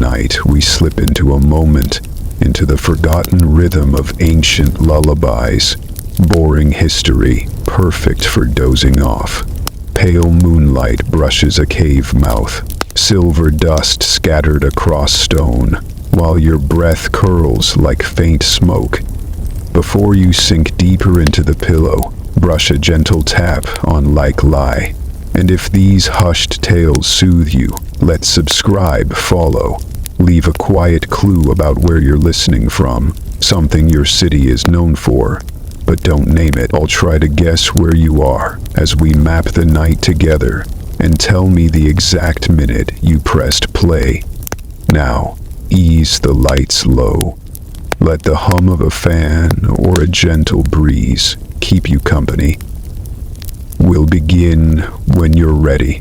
Tonight we slip into a moment, into the forgotten rhythm of ancient lullabies. Boring history, perfect for dozing off. Pale moonlight brushes a cave mouth, silver dust scattered across stone, while your breath curls like faint smoke. Before you sink deeper into the pillow, brush a gentle tap on like lie. And if these hushed tales soothe you, let subscribe follow. Leave a quiet clue about where you're listening from, something your city is known for. But don't name it. I'll try to guess where you are as we map the night together, and tell me the exact minute you pressed play. Now, ease the lights low. Let the hum of a fan or a gentle breeze keep you company. We'll begin when you're ready.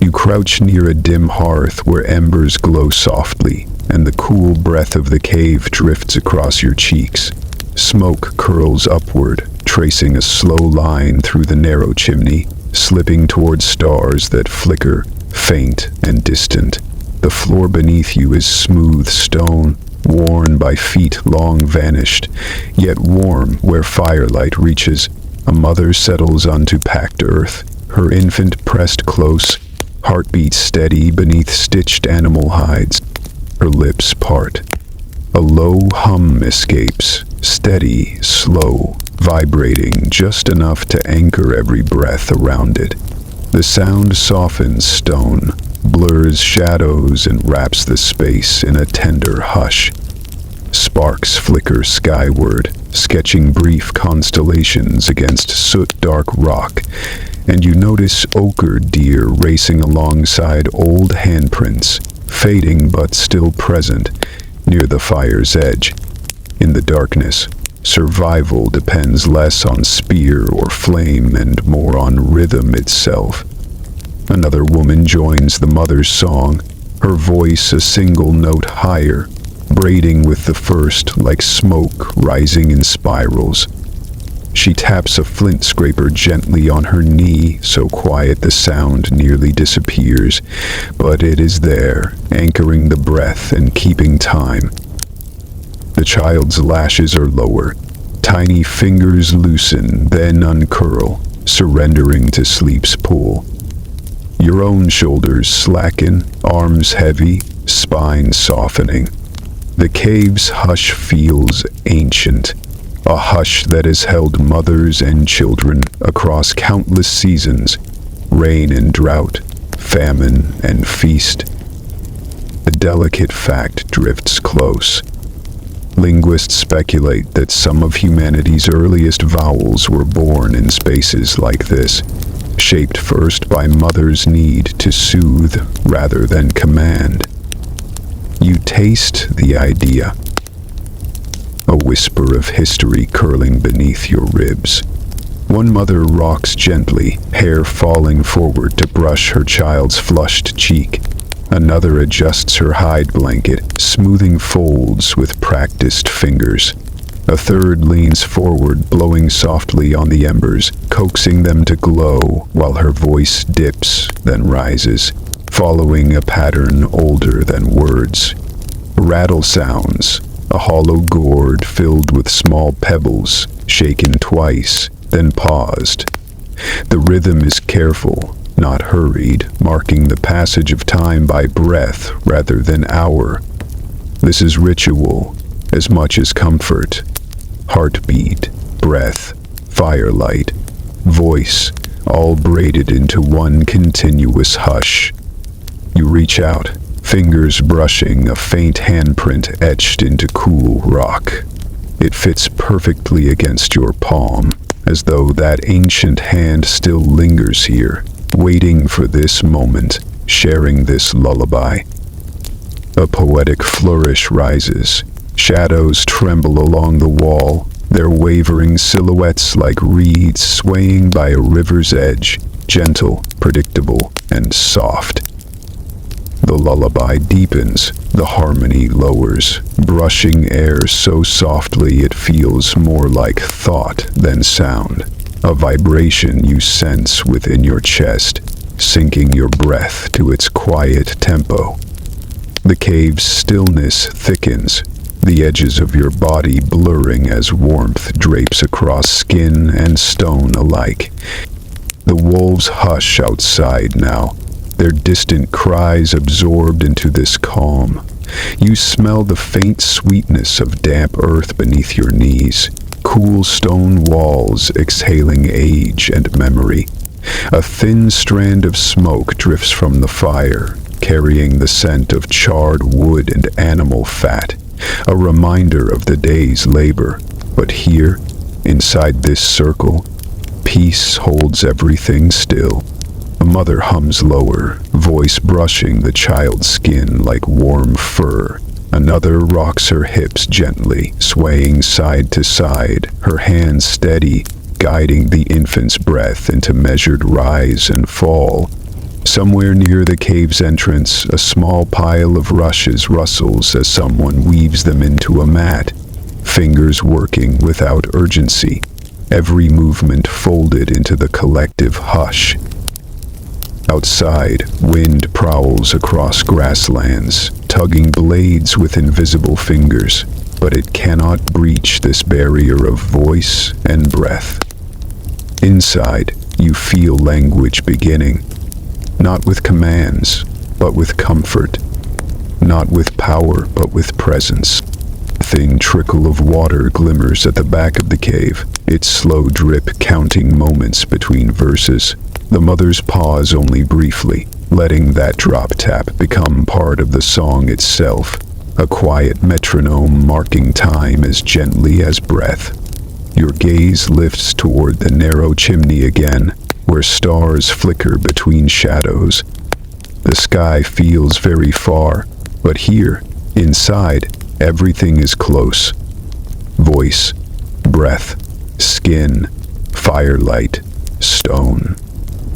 You crouch near a dim hearth where embers glow softly, and the cool breath of the cave drifts across your cheeks. Smoke curls upward, tracing a slow line through the narrow chimney, slipping towards stars that flicker, faint and distant. The floor beneath you is smooth stone, worn by feet long vanished, yet warm where firelight reaches. A mother settles onto packed earth, her infant pressed close, heartbeat steady beneath stitched animal hides. Her lips part. A low hum escapes, steady, slow, vibrating just enough to anchor every breath around it. The sound softens stone, blurs shadows, and wraps the space in a tender hush. Sparks flicker skyward, sketching brief constellations against soot-dark rock, and you notice ochre deer racing alongside old handprints, fading but still present, near the fire's edge. In the darkness, survival depends less on spear or flame and more on rhythm itself. Another woman joins the mother's song, her voice a single note higher, braiding with the first like smoke rising in spirals. She taps a flint scraper gently on her knee, so quiet the sound nearly disappears, but it is there, anchoring the breath and keeping time. The child's lashes are lower, tiny fingers loosen, then uncurl, surrendering to sleep's pull. Your own shoulders slacken, arms heavy, spine softening. The cave's hush feels ancient, a hush that has held mothers and children across countless seasons, rain and drought, famine and feast. A delicate fact drifts close. Linguists speculate that some of humanity's earliest vowels were born in spaces like this, shaped first by mother's need to soothe rather than command. You taste the idea, a whisper of history curling beneath your ribs. One mother rocks gently, hair falling forward to brush her child's flushed cheek. Another adjusts her hide blanket, smoothing folds with practiced fingers. A third leans forward, blowing softly on the embers, coaxing them to glow while her voice dips, then rises, following a pattern older than words. Rattle sounds, a hollow gourd filled with small pebbles, shaken twice, then paused. The rhythm is careful, not hurried, marking the passage of time by breath rather than hour. This is ritual, as much as comfort. Heartbeat, breath, firelight, voice, all braided into one continuous hush. You reach out, fingers brushing a faint handprint etched into cool rock. It fits perfectly against your palm, as though that ancient hand still lingers here, waiting for this moment, sharing this lullaby. A poetic flourish rises. Shadows tremble along the wall, their wavering silhouettes like reeds swaying by a river's edge, gentle, predictable, and soft. The lullaby deepens, the harmony lowers, brushing air so softly it feels more like thought than sound, a vibration you sense within your chest, syncing your breath to its quiet tempo. The cave's stillness thickens, the edges of your body blurring as warmth drapes across skin and stone alike. The wolves hush outside now, their distant cries absorbed into this calm. You smell the faint sweetness of damp earth beneath your knees, cool stone walls exhaling age and memory. A thin strand of smoke drifts from the fire, carrying the scent of charred wood and animal fat, a reminder of the day's labor. But here, inside this circle, peace holds everything still. A mother hums lower, voice brushing the child's skin like warm fur. Another rocks her hips gently, swaying side to side, her hands steady, guiding the infant's breath into measured rise and fall. Somewhere near the cave's entrance, a small pile of rushes rustles as someone weaves them into a mat, fingers working without urgency, every movement folded into the collective hush. Outside, wind prowls across grasslands, tugging blades with invisible fingers, but it cannot breach this barrier of voice and breath. Inside, you feel language beginning, not with commands, but with comfort, not with power, but with presence. A thin trickle of water glimmers at the back of the cave, its slow drip counting moments between verses. The mothers pause only briefly, letting that drop tap become part of the song itself, a quiet metronome marking time as gently as breath. Your gaze lifts toward the narrow chimney again, where stars flicker between shadows. The sky feels very far, but here, inside, everything is close. Voice, breath, skin, firelight, stone.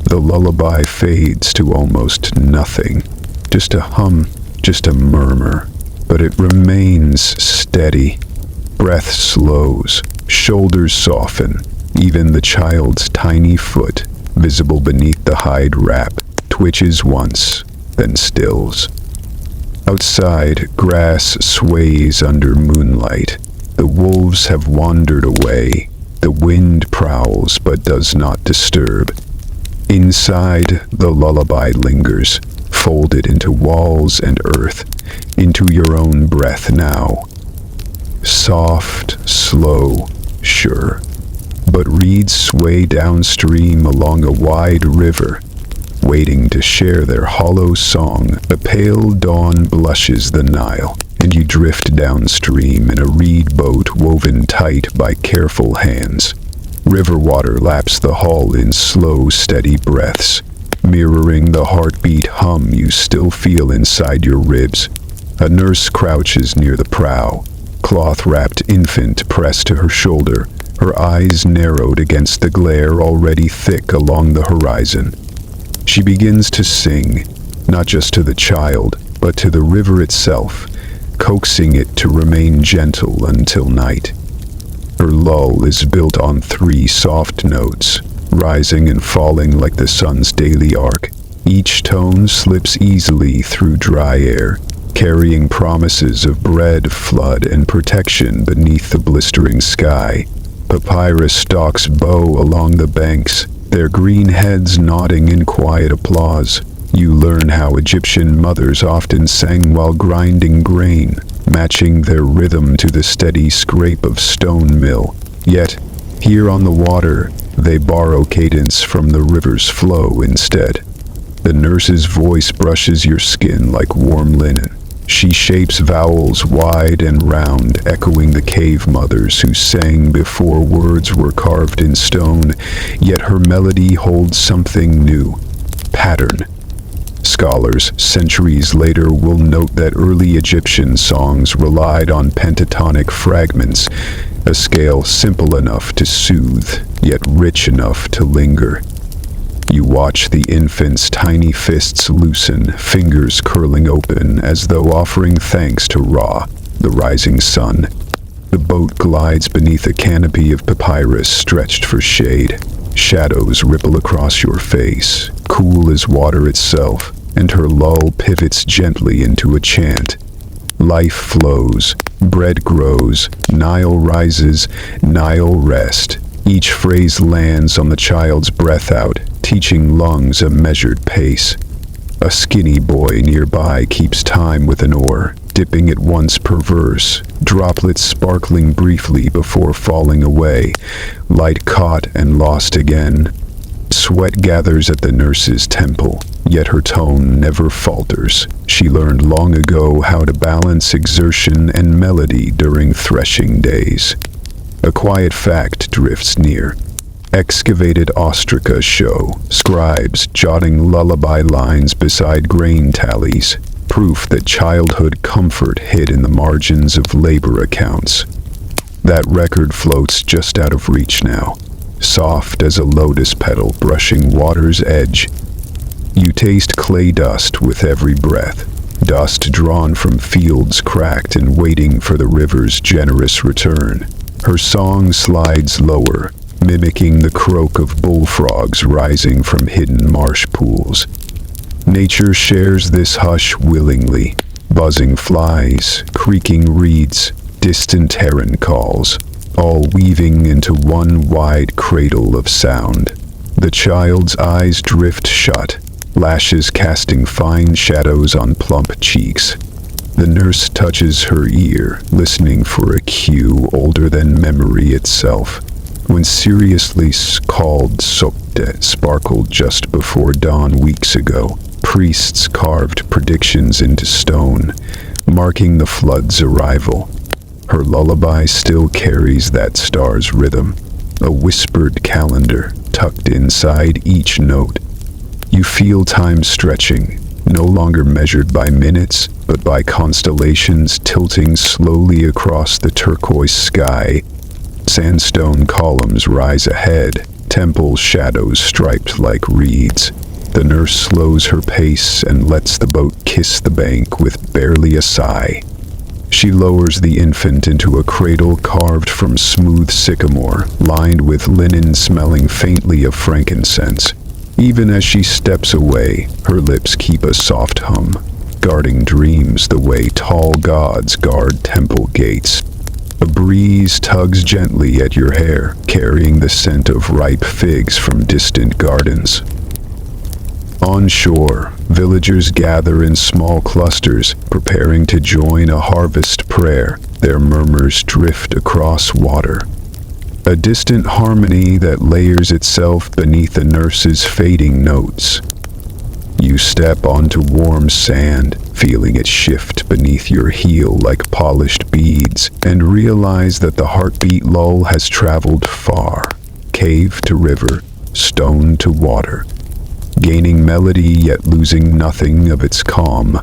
The lullaby fades to almost nothing, just a hum, just a murmur, but it remains steady. Breath slows, shoulders soften, even the child's tiny foot, visible beneath the hide wrap, twitches once, then stills. Outside, grass sways under moonlight. The wolves have wandered away. The wind prowls but does not disturb. Inside, the lullaby lingers, folded into walls and earth, into your own breath now. Soft, slow, sure. But reeds sway downstream along a wide river, waiting to share their hollow song. A pale dawn blushes the Nile, and you drift downstream in a reed boat woven tight by careful hands. River water laps the hull in slow, steady breaths, mirroring the heartbeat hum you still feel inside your ribs. A nurse crouches near the prow, cloth-wrapped infant pressed to her shoulder, her eyes narrowed against the glare already thick along the horizon. She begins to sing, not just to the child, but to the river itself, coaxing it to remain gentle until night. Her lull is built on 3 soft notes, rising and falling like the sun's daily arc. Each tone slips easily through dry air, carrying promises of bread, flood, and protection beneath the blistering sky. Papyrus stalks bow along the banks, their green heads nodding in quiet applause. You learn how Egyptian mothers often sang while grinding grain, matching their rhythm to the steady scrape of stone mill. Yet, here on the water, they borrow cadence from the river's flow instead. The nurse's voice brushes your skin like warm linen. She shapes vowels wide and round, echoing the cave mothers who sang before words were carved in stone, yet her melody holds something new: pattern. Scholars, centuries later, will note that early Egyptian songs relied on pentatonic fragments, a scale simple enough to soothe, yet rich enough to linger. You watch the infant's tiny fists loosen, fingers curling open as though offering thanks to Ra, the rising sun. The boat glides beneath a canopy of papyrus stretched for shade. Shadows ripple across your face, cool as water itself. and her lull pivots gently into a chant. Life flows, bread grows, Nile rises, Nile rest. Each phrase lands on the child's breath out, teaching lungs a measured pace. A skinny boy nearby keeps time with an oar, dipping it once per verse, droplets sparkling briefly before falling away, light caught and lost again. Sweat gathers at the nurse's temple, yet her tone never falters. She learned long ago how to balance exertion and melody during threshing days. A quiet fact drifts near. Excavated ostraca show scribes jotting lullaby lines beside grain tallies, proof that childhood comfort hid in the margins of labor accounts. That record floats just out of reach now, soft as a lotus petal brushing water's edge. You taste clay dust with every breath, dust drawn from fields cracked and waiting for the river's generous return. Her song slides lower, mimicking the croak of bullfrogs rising from hidden marsh pools. Nature shares this hush willingly, buzzing flies, creaking reeds, distant heron calls, all weaving into one wide cradle of sound. The child's eyes drift shut, lashes casting fine shadows on plump cheeks. The nurse touches her ear, listening for a cue older than memory itself. When seriously called soothed sparkled just before dawn weeks ago, priests carved predictions into stone, marking the flood's arrival. Her lullaby still carries that star's rhythm, a whispered calendar tucked inside each note. You feel time stretching, no longer measured by minutes, but by constellations tilting slowly across the turquoise sky. Sandstone columns rise ahead, temple shadows striped like reeds. The nurse slows her pace and lets the boat kiss the bank with barely a sigh. She lowers the infant into a cradle carved from smooth sycamore, lined with linen smelling faintly of frankincense. Even as she steps away, her lips keep a soft hum, guarding dreams the way tall gods guard temple gates. A breeze tugs gently at your hair, carrying the scent of ripe figs from distant gardens. On shore, villagers gather in small clusters, preparing to join a harvest prayer. Their murmurs drift across water. A distant harmony that layers itself beneath the nurse's fading notes. You step onto warm sand, feeling it shift beneath your heel like polished beads, and realize that the heartbeat lull has traveled far, cave to river, stone to water, gaining melody yet losing nothing of its calm.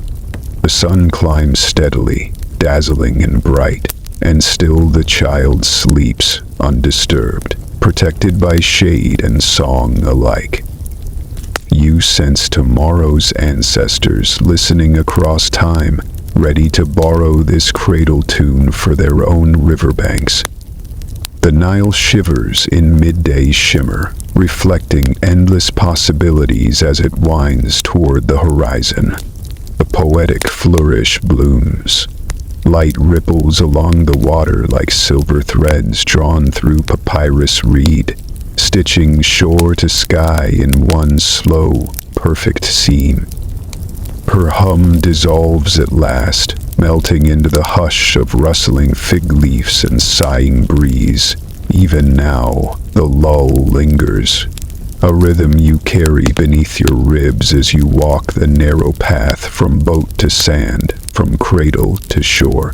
The sun climbs steadily, dazzling and bright, and still the child sleeps undisturbed, protected by shade and song alike. You sense tomorrow's ancestors listening across time, ready to borrow this cradle tune for their own riverbanks. The Nile shivers in midday shimmer, reflecting endless possibilities as it winds toward the horizon. A poetic flourish blooms. Light ripples along the water like silver threads drawn through papyrus reed, stitching shore to sky in one slow, perfect seam. Her hum dissolves at last, melting into the hush of rustling fig leaves and sighing breeze. Even now, the lull lingers, a rhythm you carry beneath your ribs as you walk the narrow path from boat to sand, from cradle to shore.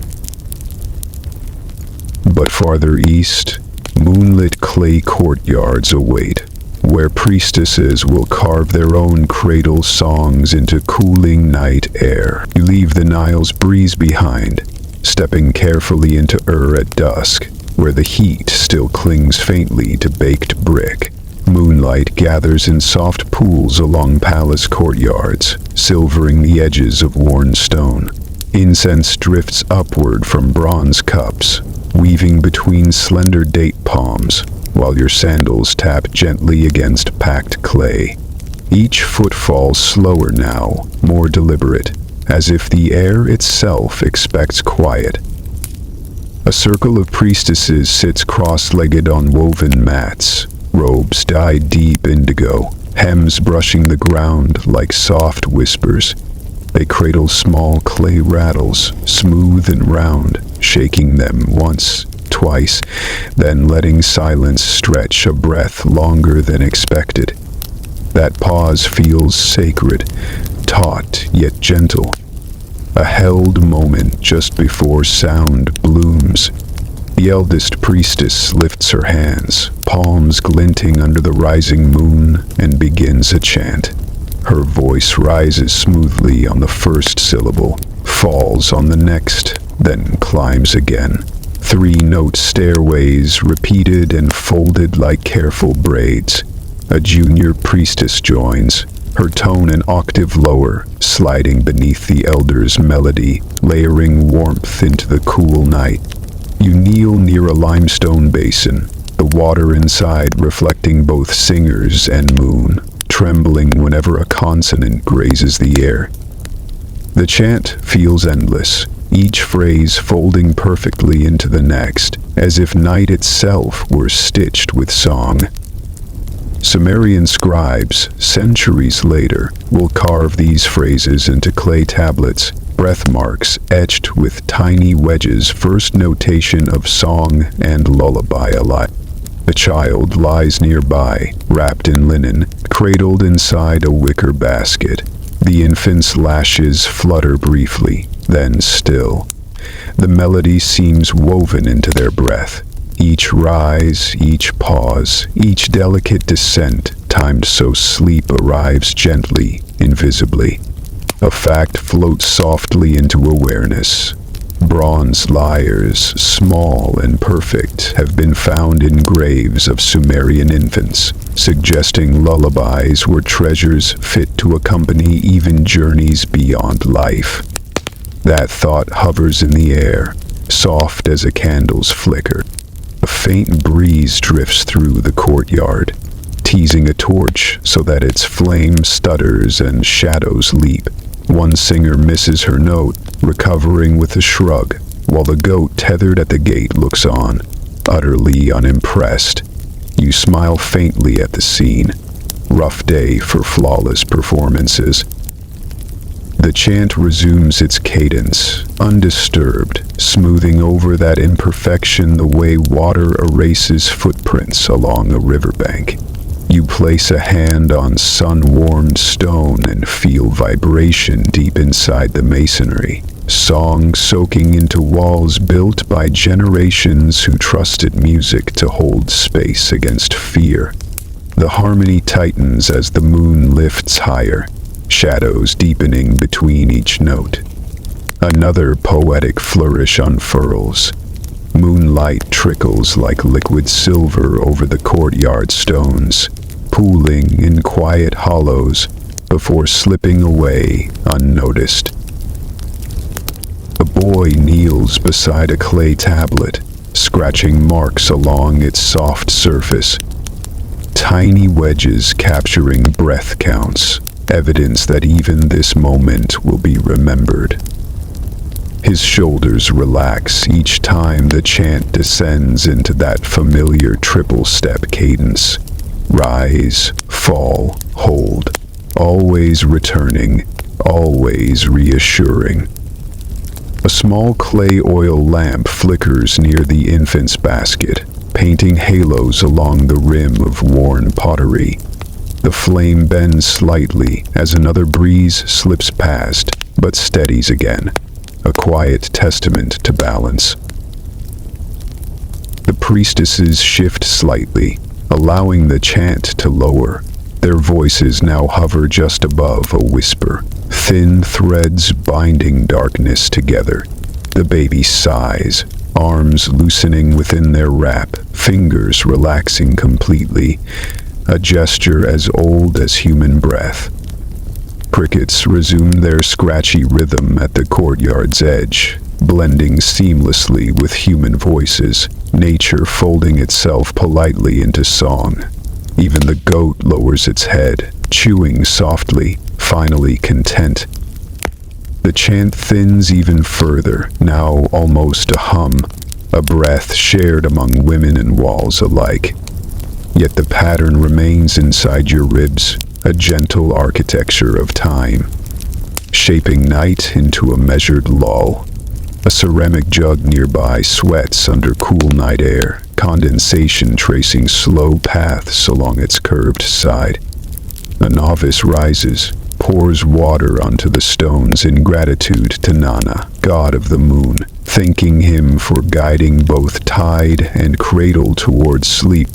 But farther east, moonlit clay courtyards await, where priestesses will carve their own cradle songs into cooling night air. You leave the Nile's breeze behind, stepping carefully into at dusk, where the heat still clings faintly to baked brick. Moonlight gathers in soft pools along palace courtyards, silvering the edges of worn stone. Incense drifts upward from bronze cups, weaving between slender date palms, while your sandals tap gently against packed clay. each footfall slower now, more deliberate, as if the air itself expects quiet. A circle of priestesses sits cross-legged on woven mats, robes dyed deep indigo, hems brushing the ground like soft whispers. They cradle small clay rattles, smooth and round, shaking them once, twice, then letting silence stretch a breath longer than expected. That pause feels sacred, taut yet gentle. A held moment just before sound blooms. The eldest priestess lifts her hands, palms glinting under the rising moon, and begins a chant. Her voice rises smoothly on the first syllable, falls on the next, then climbs again. 3-note stairways repeated and folded like careful braids. A junior priestess joins, her tone an octave lower, sliding beneath the elder's melody, layering warmth into the cool night. You kneel near a limestone basin, the water inside reflecting both singers and moon, trembling whenever a consonant grazes the air. The chant feels endless, each phrase folding perfectly into the next, as if night itself were stitched with song. Sumerian scribes, centuries later, will carve these phrases into clay tablets, breath marks etched with tiny wedges, first notation of song and lullaby alike. A child lies nearby, wrapped in linen, cradled inside a wicker basket. The infant's lashes flutter briefly, then still. The melody seems woven into their breath. Each rise, each pause, each delicate descent, timed so sleep arrives gently, invisibly. A fact floats softly into awareness. Bronze lyres, small and perfect, have been found in graves of Sumerian infants, suggesting lullabies were treasures fit to accompany even journeys beyond life. That thought hovers in the air, soft as a candle's flicker. A faint breeze drifts through the courtyard, teasing a torch so that its flame stutters and shadows leap. One singer misses her note, recovering with a shrug, while the goat tethered at the gate looks on, utterly unimpressed. You smile faintly at the scene. Rough day for flawless performances. The chant resumes its cadence, undisturbed, smoothing over that imperfection the way water erases footprints along a riverbank. You place a hand on sun-warmed stone and feel vibration deep inside the masonry. Song soaking into walls built by generations who trusted music to hold space against fear. The harmony tightens as the moon lifts higher, shadows deepening between each note. Another poetic flourish unfurls. Moonlight trickles like liquid silver over the courtyard stones, pooling in quiet hollows before slipping away unnoticed. A boy kneels beside a clay tablet, scratching marks along its soft surface. Tiny wedges capturing breath counts, evidence that even this moment will be remembered. His shoulders relax each time the chant descends into that familiar triple-step cadence. Rise, fall, hold, always returning, always reassuring. A small clay oil lamp flickers near the infant's basket, painting halos along the rim of worn pottery. The flame bends slightly as another breeze slips past, but steadies again. A quiet testament to balance. The priestesses shift slightly, allowing the chant to lower. Their voices now hover just above a whisper, thin threads binding darkness together. The baby sighs, arms loosening within their wrap, fingers relaxing completely, a gesture as old as human breath. Crickets resume their scratchy rhythm at the courtyard's edge, blending seamlessly with human voices, nature folding itself politely into song. Even the goat lowers its head, chewing softly, finally content. The chant thins even further, now almost a hum, a breath shared among women and walls alike. Yet the pattern remains inside your ribs, a gentle architecture of time, shaping night into a measured lull. A ceramic jug nearby sweats under cool night air, condensation tracing slow paths along its curved side. A novice rises, pours water onto the stones in gratitude to Nana, god of the moon, thanking him for guiding both tide and cradle towards sleep.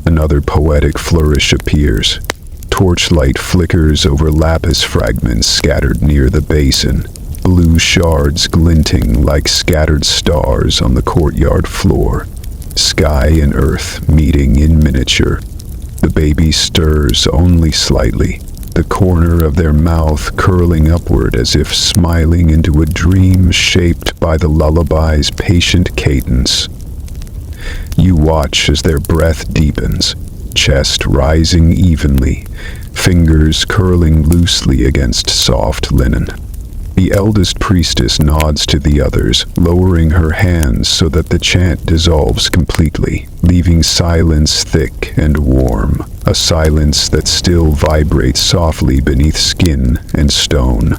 Another poetic flourish appears. Torchlight flickers over lapis fragments scattered near the basin, blue shards glinting like scattered stars on the courtyard floor. Sky and earth meeting in miniature. The baby stirs only slightly, the corner of their mouth curling upward as if smiling into a dream shaped by the lullaby's patient cadence. You watch as their breath deepens, chest rising evenly, fingers curling loosely against soft linen. The eldest priestess nods to the others, lowering her hands so that the chant dissolves completely, leaving silence thick and warm, a silence that still vibrates softly beneath skin and stone.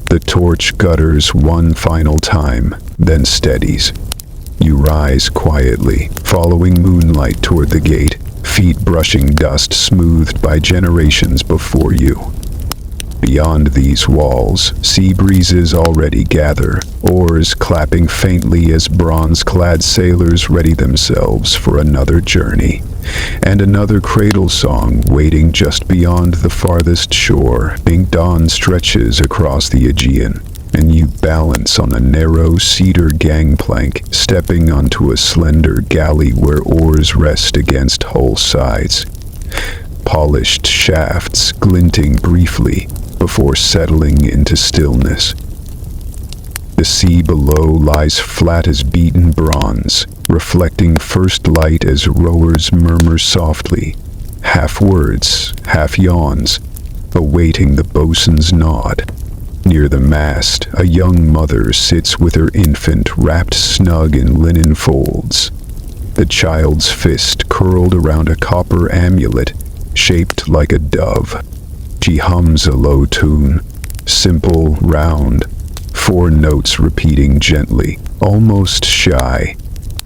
The torch gutters one final time, then steadies. You rise quietly, following moonlight toward the gate, feet brushing dust smoothed by generations before you. Beyond these walls, sea breezes already gather, oars clapping faintly as bronze-clad sailors ready themselves for another journey, and another cradle song waiting just beyond the farthest shore. Dawn stretches across the Aegean, and you balance on a narrow cedar gangplank, stepping onto a slender galley where oars rest against hull sides. Polished shafts glinting briefly before settling into stillness. The sea below lies flat as beaten bronze, reflecting first light as rowers murmur softly, half words, half yawns, awaiting the bosun's nod. Near the mast, a young mother sits with her infant wrapped snug in linen folds, the child's fist curled around a copper amulet shaped like a dove. She hums a low tune, simple, round, 4 notes repeating gently, almost shy,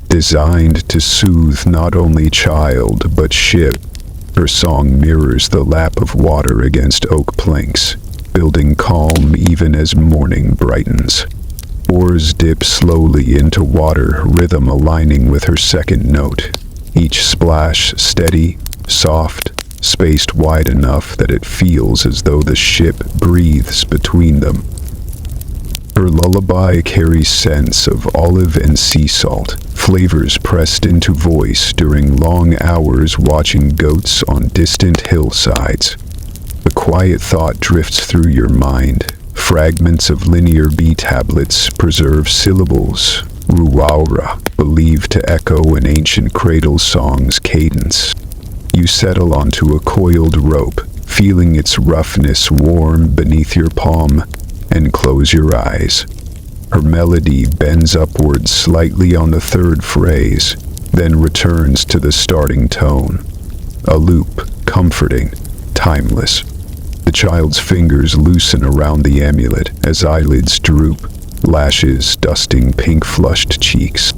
designed to soothe not only child but ship. Her song mirrors the lap of water against oak planks, building calm even as morning brightens. Oars dip slowly into water, rhythm aligning with her second note, each splash steady, soft, spaced wide enough that it feels as though the ship breathes between them. Her lullaby carries scents of olive and sea salt, flavors pressed into voice during long hours watching goats on distant hillsides. A quiet thought drifts through your mind. Fragments of linear B tablets preserve syllables, ruaura, believed to echo an ancient cradle song's cadence. You settle onto a coiled rope, feeling its roughness warm beneath your palm, and close your eyes. Her melody bends upward slightly on the third phrase, then returns to the starting tone. A loop, comforting, timeless. The child's fingers loosen around the amulet as eyelids droop, lashes dusting pink-flushed cheeks.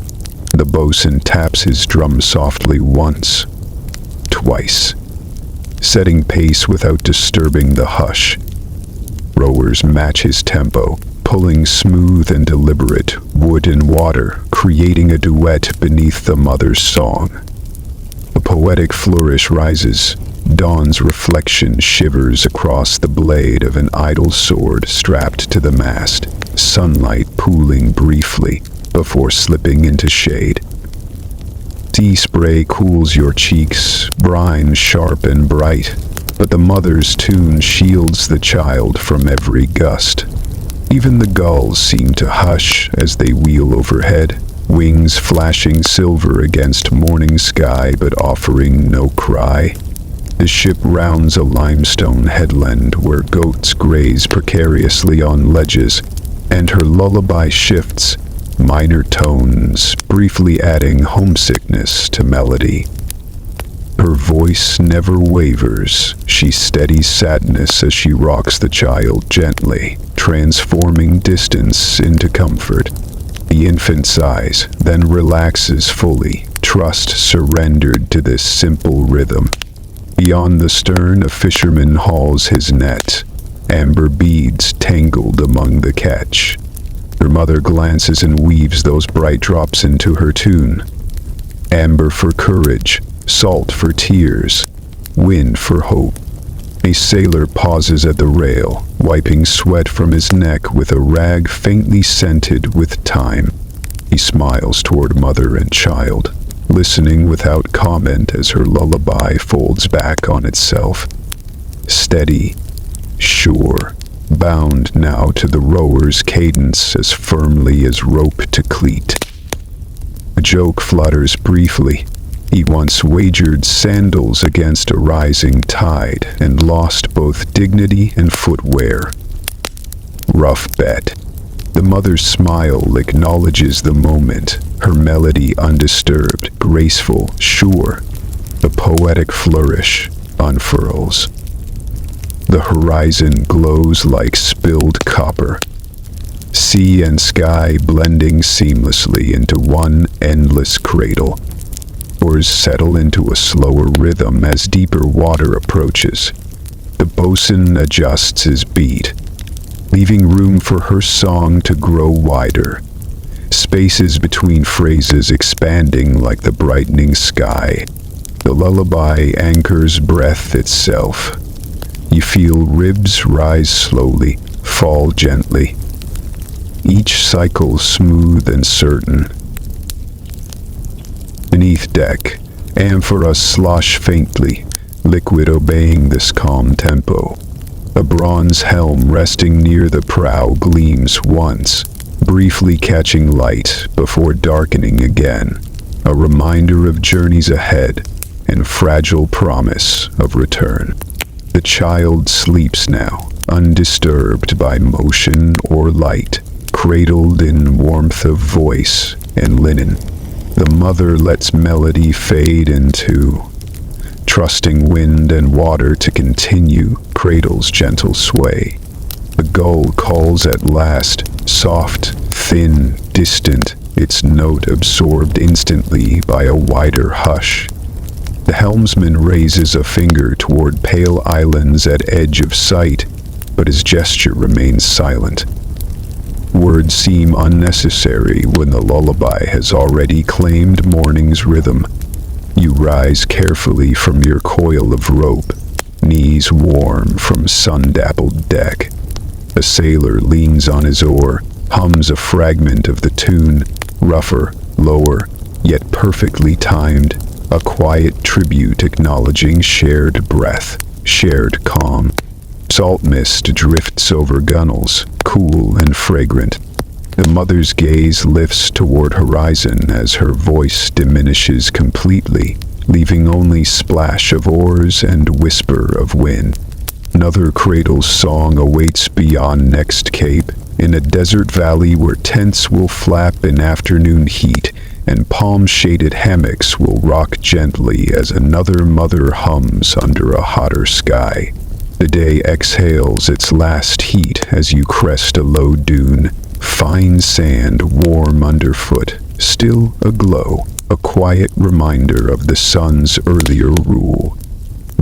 The bosun taps his drum softly once, twice, setting pace without disturbing the hush. Rowers match his tempo, pulling smooth and deliberate, wood and water, creating a duet beneath the mother's song. A poetic flourish rises. Dawn's reflection shivers across the blade of an idle sword strapped to the mast, sunlight pooling briefly before slipping into shade. Sea spray cools your cheeks, brine sharp and bright, but the mother's tune shields the child from every gust. Even the gulls seem to hush as they wheel overhead, wings flashing silver against morning sky but offering no cry. The ship rounds a limestone headland where goats graze precariously on ledges, and her lullaby shifts, minor tones briefly adding homesickness to melody. Her voice never wavers. She steadies sadness as she rocks the child gently, transforming distance into comfort. The infant sighs, then relaxes fully, trust surrendered to this simple rhythm. Beyond the stern, a fisherman hauls his net, amber beads tangled among the catch. Her mother glances and weaves those bright drops into her tune. Amber for courage, salt for tears, wind for hope. A sailor pauses at the rail, wiping sweat from his neck with a rag faintly scented with thyme. He smiles toward mother and child, listening without comment as her lullaby folds back on itself. Steady, sure, bound now to the rower's cadence as firmly as rope to cleat. A joke flutters briefly. He once wagered sandals against a rising tide and lost both dignity and footwear. Rough bet. The mother's smile acknowledges the moment, her melody undisturbed, graceful, sure. The poetic flourish unfurls. The horizon glows like spilled copper. Sea and sky blending seamlessly into one endless cradle. Oars settle into a slower rhythm as deeper water approaches. The bosun adjusts his beat, leaving room for her song to grow wider. Spaces between phrases expanding like the brightening sky. The lullaby anchors breath itself. You feel ribs rise slowly, fall gently. Each cycle smooth and certain. Beneath deck, amphoras slosh faintly, liquid obeying this calm tempo. A bronze helm resting near the prow gleams once, briefly catching light before darkening again, a reminder of journeys ahead and fragile promise of return. The child sleeps now, undisturbed by motion or light, cradled in warmth of voice and linen. The mother lets melody fade into, trusting wind and water to continue cradle's gentle sway. The gull calls at last, soft, thin, distant, its note absorbed instantly by a wider hush. The helmsman raises a finger toward pale islands at edge of sight, but his gesture remains silent. Words seem unnecessary when the lullaby has already claimed morning's rhythm. You rise carefully from your coil of rope, knees warm from sun-dappled deck. A sailor leans on his oar, hums a fragment of the tune, rougher, lower, yet perfectly timed, a quiet tribute acknowledging shared breath, shared calm. Salt mist drifts over gunnels, cool and fragrant. The mother's gaze lifts toward horizon as her voice diminishes completely, leaving only splash of oars and whisper of wind. Another cradle song awaits beyond next cape, in a desert valley where tents will flap in afternoon heat and palm-shaded hammocks will rock gently as another mother hums under a hotter sky. The day exhales its last heat as you crest a low dune, fine sand warm underfoot, still aglow, a quiet reminder of the sun's earlier rule.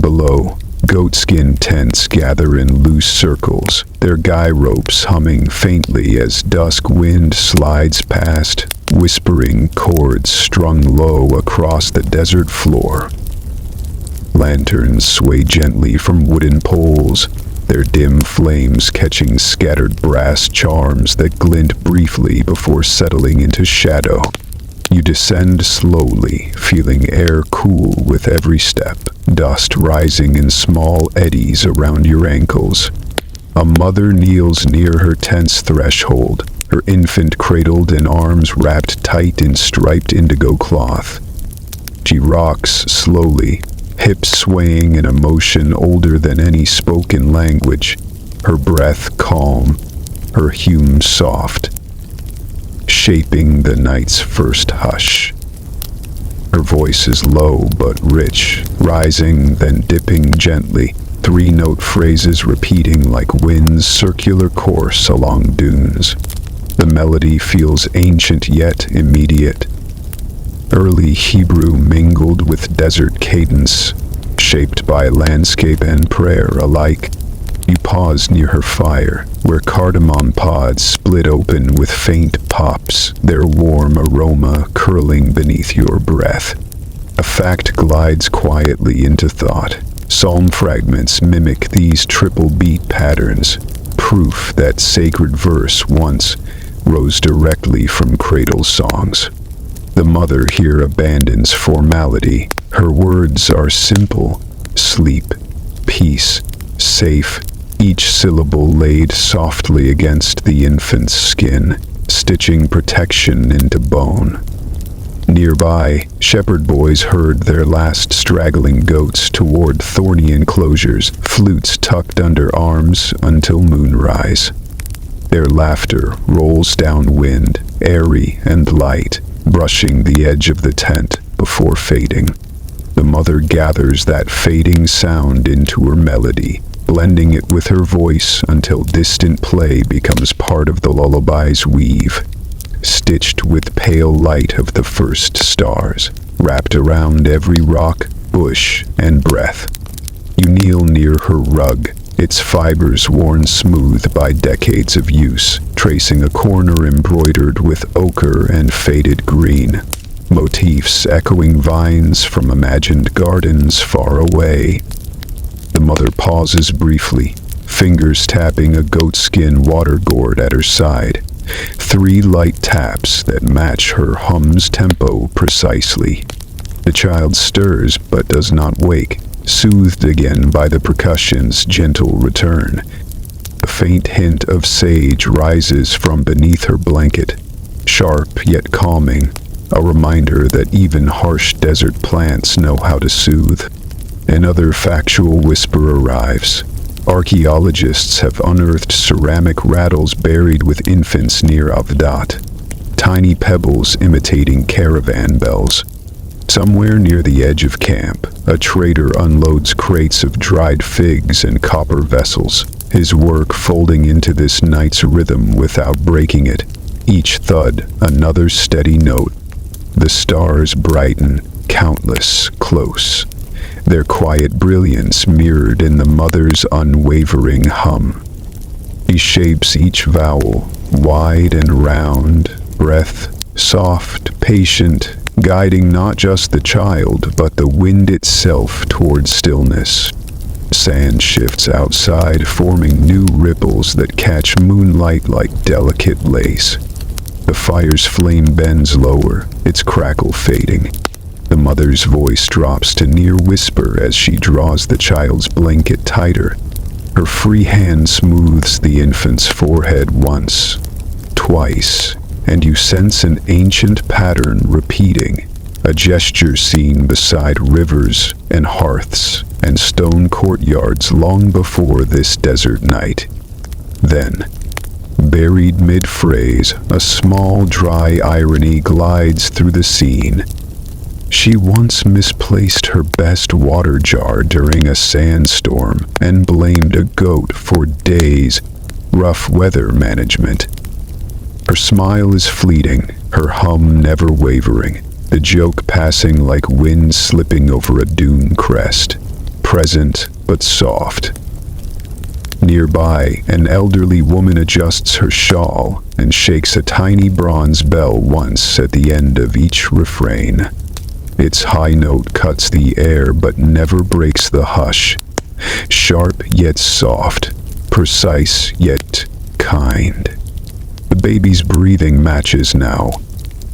Below, goatskin tents gather in loose circles, their guy ropes humming faintly as dusk wind slides past, whispering chords strung low across the desert floor. Lanterns sway gently from wooden poles, their dim flames catching scattered brass charms that glint briefly before settling into shadow. You descend slowly, feeling air cool with every step, dust rising in small eddies around your ankles. A mother kneels near her tent's threshold, her infant cradled in arms wrapped tight in striped indigo cloth. She rocks slowly, hips swaying in a motion older than any spoken language, her breath calm, her hum soft, shaping the night's first hush. Her voice is low but rich, rising then dipping gently, three-note phrases repeating like wind's circular course along dunes. The melody feels ancient yet immediate, early Hebrew mingled with desert cadence, shaped by landscape and prayer alike. You pause near her fire, where cardamom pods split open with faint pops, their warm aroma curling beneath your breath. A fact glides quietly into thought. Psalm fragments mimic these triple beat patterns, proof that sacred verse once rose directly from cradle songs. The mother here abandons formality. Her words are simple: sleep, peace, safe, each syllable laid softly against the infant's skin, stitching protection into bone. Nearby, shepherd boys herd their last straggling goats toward thorny enclosures, flutes tucked under arms until moonrise. Their laughter rolls downwind, airy and light, brushing the edge of the tent before fading. The mother gathers that fading sound into her melody, blending it with her voice until distant play becomes part of the lullaby's weave, stitched with pale light of the first stars, wrapped around every rock, bush, and breath. You kneel near her rug, its fibers worn smooth by decades of use, tracing a corner embroidered with ochre and faded green, motifs echoing vines from imagined gardens far away. The mother pauses briefly, fingers tapping a goatskin water gourd at her side, three light taps that match her hum's tempo precisely. The child stirs but does not wake, soothed again by the percussion's gentle return. A faint hint of sage rises from beneath her blanket, sharp yet calming, a reminder that even harsh desert plants know how to soothe. Another factual whisper arrives. Archaeologists have unearthed ceramic rattles buried with infants near Avdat, tiny pebbles imitating caravan bells. Somewhere near the edge of camp, a trader unloads crates of dried figs and copper vessels, his work folding into this night's rhythm without breaking it. Each thud, another steady note. The stars brighten, countless, close, their quiet brilliance mirrored in the mother's unwavering hum. He shapes each vowel, wide and round, breath soft, patient, guiding not just the child, but the wind itself toward stillness. Sand shifts outside, forming new ripples that catch moonlight like delicate lace. The fire's flame bends lower, its crackle fading. The mother's voice drops to near whisper as she draws the child's blanket tighter. Her free hand smooths the infant's forehead once, twice, and you sense an ancient pattern repeating, a gesture seen beside rivers and hearths and stone courtyards long before this desert night. Then, buried mid-phrase, a small dry irony glides through the scene. She once misplaced her best water jar during a sandstorm and blamed a goat for days. Rough weather management. Her smile is fleeting, her hum never wavering, the joke passing like wind slipping over a dune crest, present but soft. Nearby, an elderly woman adjusts her shawl and shakes a tiny bronze bell once at the end of each refrain. Its high note cuts the air but never breaks the hush. Sharp yet soft, precise yet kind. The baby's breathing matches now.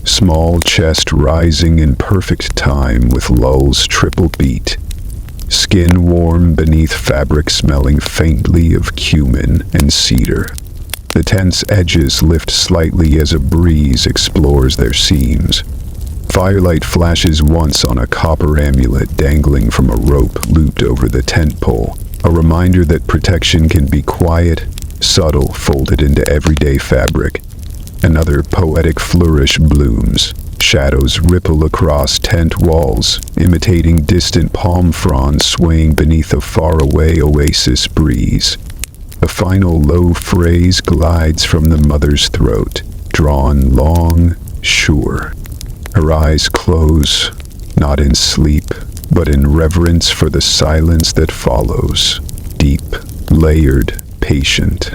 Small chest rising in perfect time with lulls triple beat. Skin warm beneath fabric smelling faintly of cumin and cedar. The tent's edges lift slightly as a breeze explores their seams. Firelight flashes once on a copper amulet dangling from a rope looped over the tent pole, a reminder that protection can be quiet, subtle, folded into everyday fabric. Another poetic flourish blooms. Shadows ripple across tent walls, imitating distant palm fronds swaying beneath a faraway oasis breeze. A final low phrase glides from the mother's throat, drawn long, sure. Her eyes close, not in sleep, but in reverence for the silence that follows. Deep, layered, patient.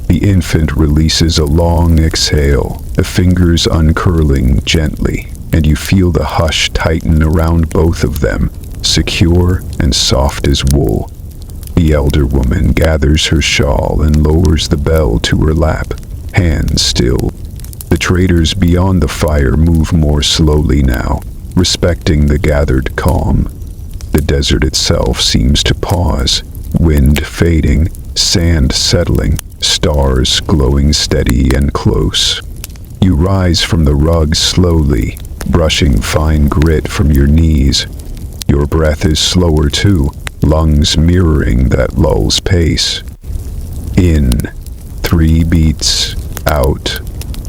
The infant releases a long exhale, the fingers uncurling gently, and you feel the hush tighten around both of them, secure and soft as wool. The elder woman gathers her shawl and lowers the bell to her lap, hands still. The traders beyond the fire move more slowly now, respecting the gathered calm. The desert itself seems to pause, wind fading, sand settling, stars glowing steady and close. You rise from the rug slowly, brushing fine grit from your knees. Your breath is slower too, lungs mirroring that lull's pace. In, 3 beats, out,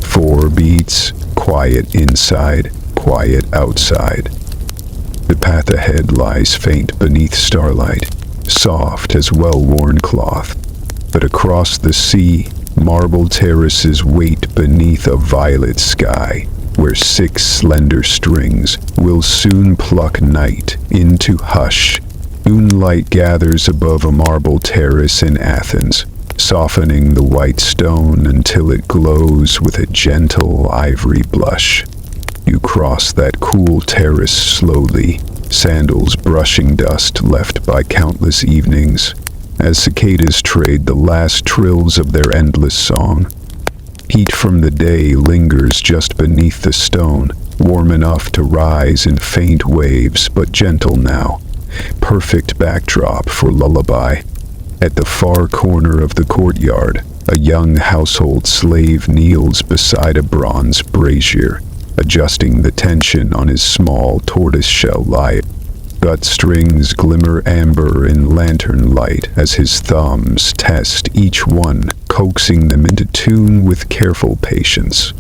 4 beats, quiet inside, quiet outside. The path ahead lies faint beneath starlight, soft as well-worn cloth. But across the sea, marble terraces wait beneath a violet sky, where 6 slender strings will soon pluck night into hush. Moonlight gathers above a marble terrace in Athens, softening the white stone until it glows with a gentle ivory blush. You cross that cool terrace slowly, sandals brushing dust left by countless evenings, as cicadas trade the last trills of their endless song. Heat from the day lingers just beneath the stone, warm enough to rise in faint waves, but gentle now. Perfect backdrop for lullaby. At the far corner of the courtyard, a young household slave kneels beside a bronze brazier, adjusting the tension on his small tortoiseshell lyre. Gut strings glimmer amber in lantern light as his thumbs test each one, coaxing them into tune with careful patience.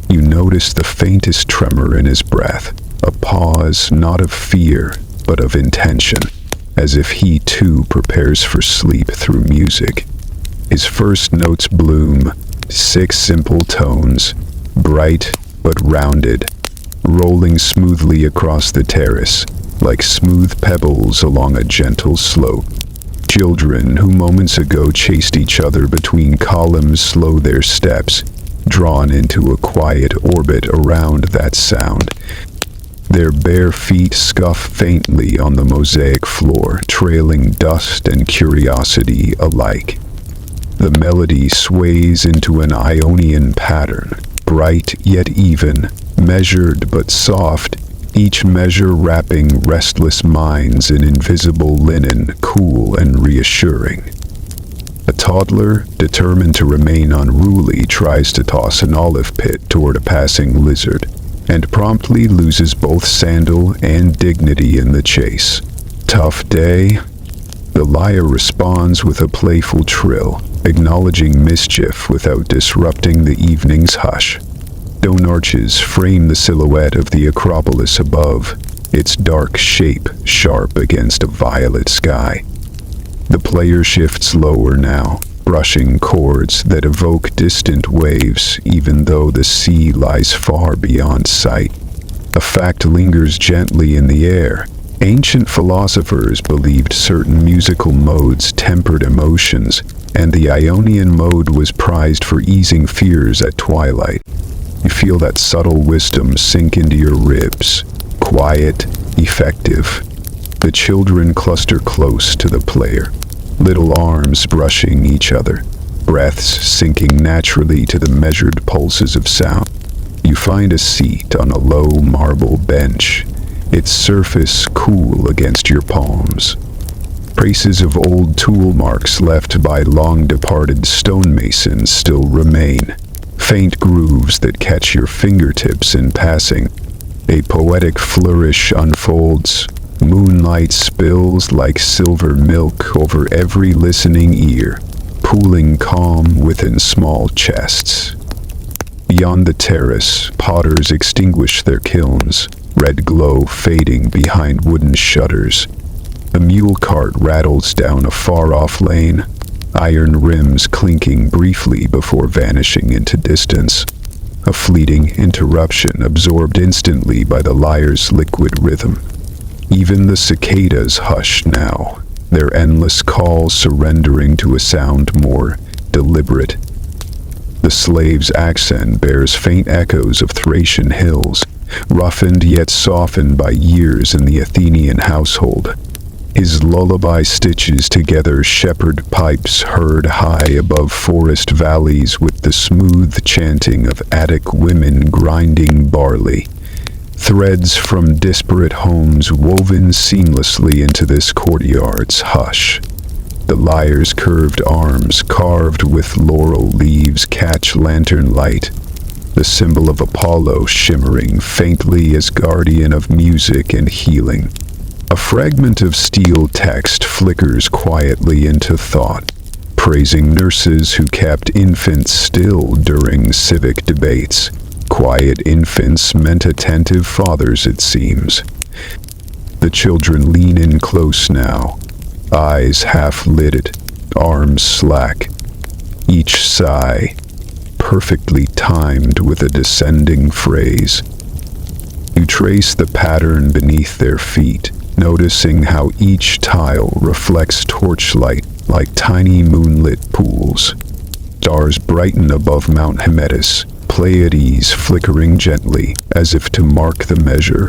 You notice the faintest tremor in his breath, a pause not of fear, but of intention, as if he too prepares for sleep through music. His first notes bloom, 6 simple tones, bright but rounded, rolling smoothly across the terrace, like smooth pebbles along a gentle slope. Children who moments ago chased each other between columns slow their steps, drawn into a quiet orbit around that sound. Their bare feet scuff faintly on the mosaic floor, trailing dust and curiosity alike. The melody sways into an Ionian pattern, bright yet even, measured but soft, each measure wrapping restless minds in invisible linen, cool and reassuring. A toddler, determined to remain unruly, tries to toss an olive pit toward a passing lizard, and promptly loses both sandal and dignity in the chase. Tough day? The lyre responds with a playful trill, acknowledging mischief without disrupting the evening's hush. Stone arches frame the silhouette of the Acropolis above, its dark shape sharp against a violet sky. The player shifts lower now, brushing chords that evoke distant waves even though the sea lies far beyond sight. A fact lingers gently in the air. Ancient philosophers believed certain musical modes tempered emotions, and the Ionian mode was prized for easing fears at twilight. You feel that subtle wisdom sink into your ribs, quiet, effective. The children cluster close to the player, little arms brushing each other, breaths sinking naturally to the measured pulses of sound. You find a seat on a low marble bench, its surface cool against your palms. Traces of old tool marks left by long-departed stonemasons still remain, faint grooves that catch your fingertips in passing. A poetic flourish unfolds. Moonlight spills like silver milk over every listening ear, pooling calm within small chests. Beyond the terrace, potters extinguish their kilns, red glow fading behind wooden shutters. A mule cart rattles down a far-off lane, iron rims clinking briefly before vanishing into distance. A fleeting interruption absorbed instantly by the lyre's liquid rhythm. Even the cicadas hush now, their endless call surrendering to a sound more deliberate. The slave's accent bears faint echoes of Thracian hills, roughened yet softened by years in the Athenian household. His lullaby stitches together shepherd pipes heard high above forest valleys with the smooth chanting of Attic women grinding barley. Threads from disparate homes woven seamlessly into this courtyard's hush. The lyre's curved arms, carved with laurel leaves, catch lantern light, the symbol of Apollo shimmering faintly as guardian of music and healing. A fragment of steel text flickers quietly into thought, praising nurses who kept infants still during civic debates. Quiet infants meant attentive fathers, it seems. The children lean in close now, eyes half-lidded, arms slack. Each sigh, perfectly timed with a descending phrase. You trace the pattern beneath their feet, noticing how each tile reflects torchlight like tiny moonlit pools. Stars brighten above Mount Hymettus, Pleiades flickering gently, as if to mark the measure.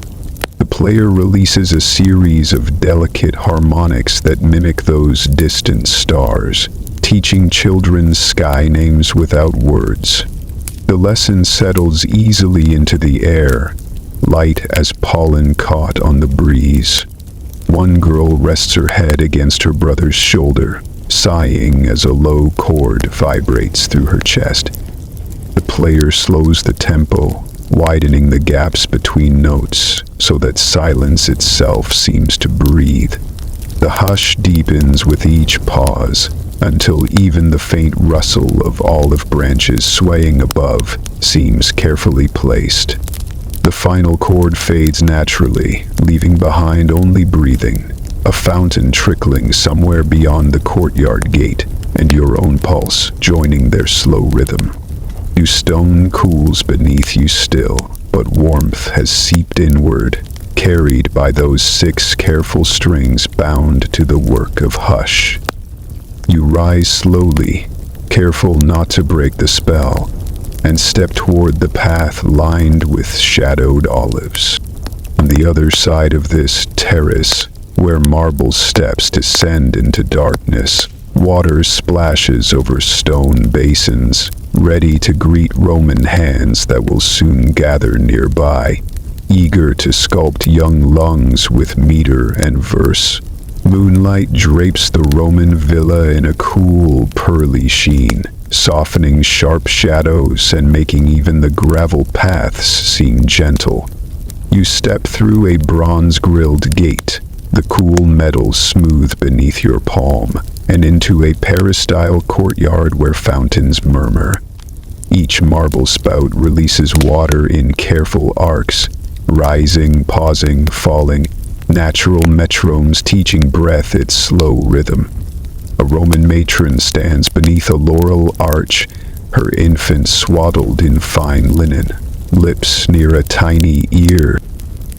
The player releases a series of delicate harmonics that mimic those distant stars, teaching children sky names without words. The lesson settles easily into the air, light as pollen caught on the breeze. One girl rests her head against her brother's shoulder, sighing as a low chord vibrates through her chest. The player slows the tempo, widening the gaps between notes so that silence itself seems to breathe. The hush deepens with each pause, until even the faint rustle of olive branches swaying above seems carefully placed. The final chord fades naturally, leaving behind only breathing, a fountain trickling somewhere beyond the courtyard gate, and your own pulse joining their slow rhythm. New stone cools beneath you still, but warmth has seeped inward, carried by those 6 careful strings bound to the work of hush. You rise slowly, careful not to break the spell, and step toward the path lined with shadowed olives. On the other side of this terrace, where marble steps descend into darkness, water splashes over stone basins, ready to greet Roman hands that will soon gather nearby, eager to sculpt young lungs with meter and verse. Moonlight drapes the Roman villa in a cool, pearly sheen, softening sharp shadows and making even the gravel paths seem gentle. You step through a bronze-grilled gate, the cool metal smooth beneath your palm, and into a peristyle courtyard where fountains murmur. Each marble spout releases water in careful arcs, rising, pausing, falling, natural metronomes teaching breath its slow rhythm. A Roman matron stands beneath a laurel arch, her infant swaddled in fine linen, lips near a tiny ear.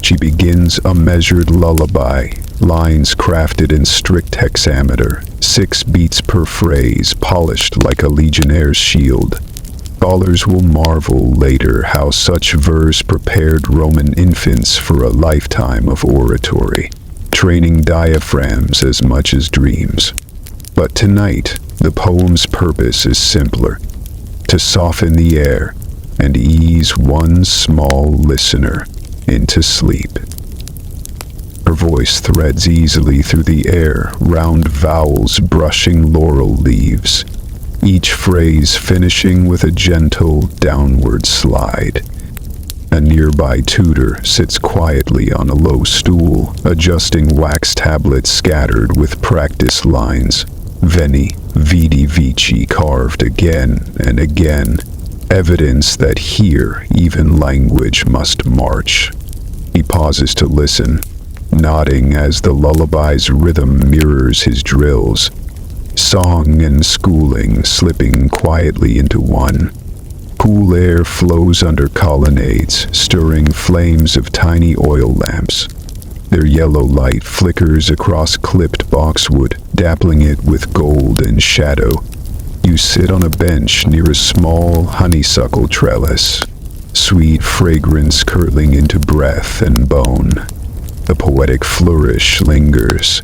She begins a measured lullaby, lines crafted in strict hexameter, 6 beats per phrase, polished like a legionnaire's shield. Scholars will marvel later how such verse prepared Roman infants for a lifetime of oratory, training diaphragms as much as dreams. But tonight, the poem's purpose is simpler: to soften the air and ease one small listener into sleep. Her voice threads easily through the air, round vowels brushing laurel leaves, each phrase finishing with a gentle downward slide. A nearby tutor sits quietly on a low stool, adjusting wax tablets scattered with practice lines. Veni, vidi vici carved again and again, evidence that here even language must march. He pauses to listen, nodding as the lullaby's rhythm mirrors his drills, song and schooling slipping quietly into one. Cool air flows under colonnades, stirring flames of tiny oil lamps. Their yellow light flickers across clipped boxwood, dappling it with gold and shadow. You sit on a bench near a small honeysuckle trellis, sweet fragrance curling into breath and bone. The poetic flourish lingers.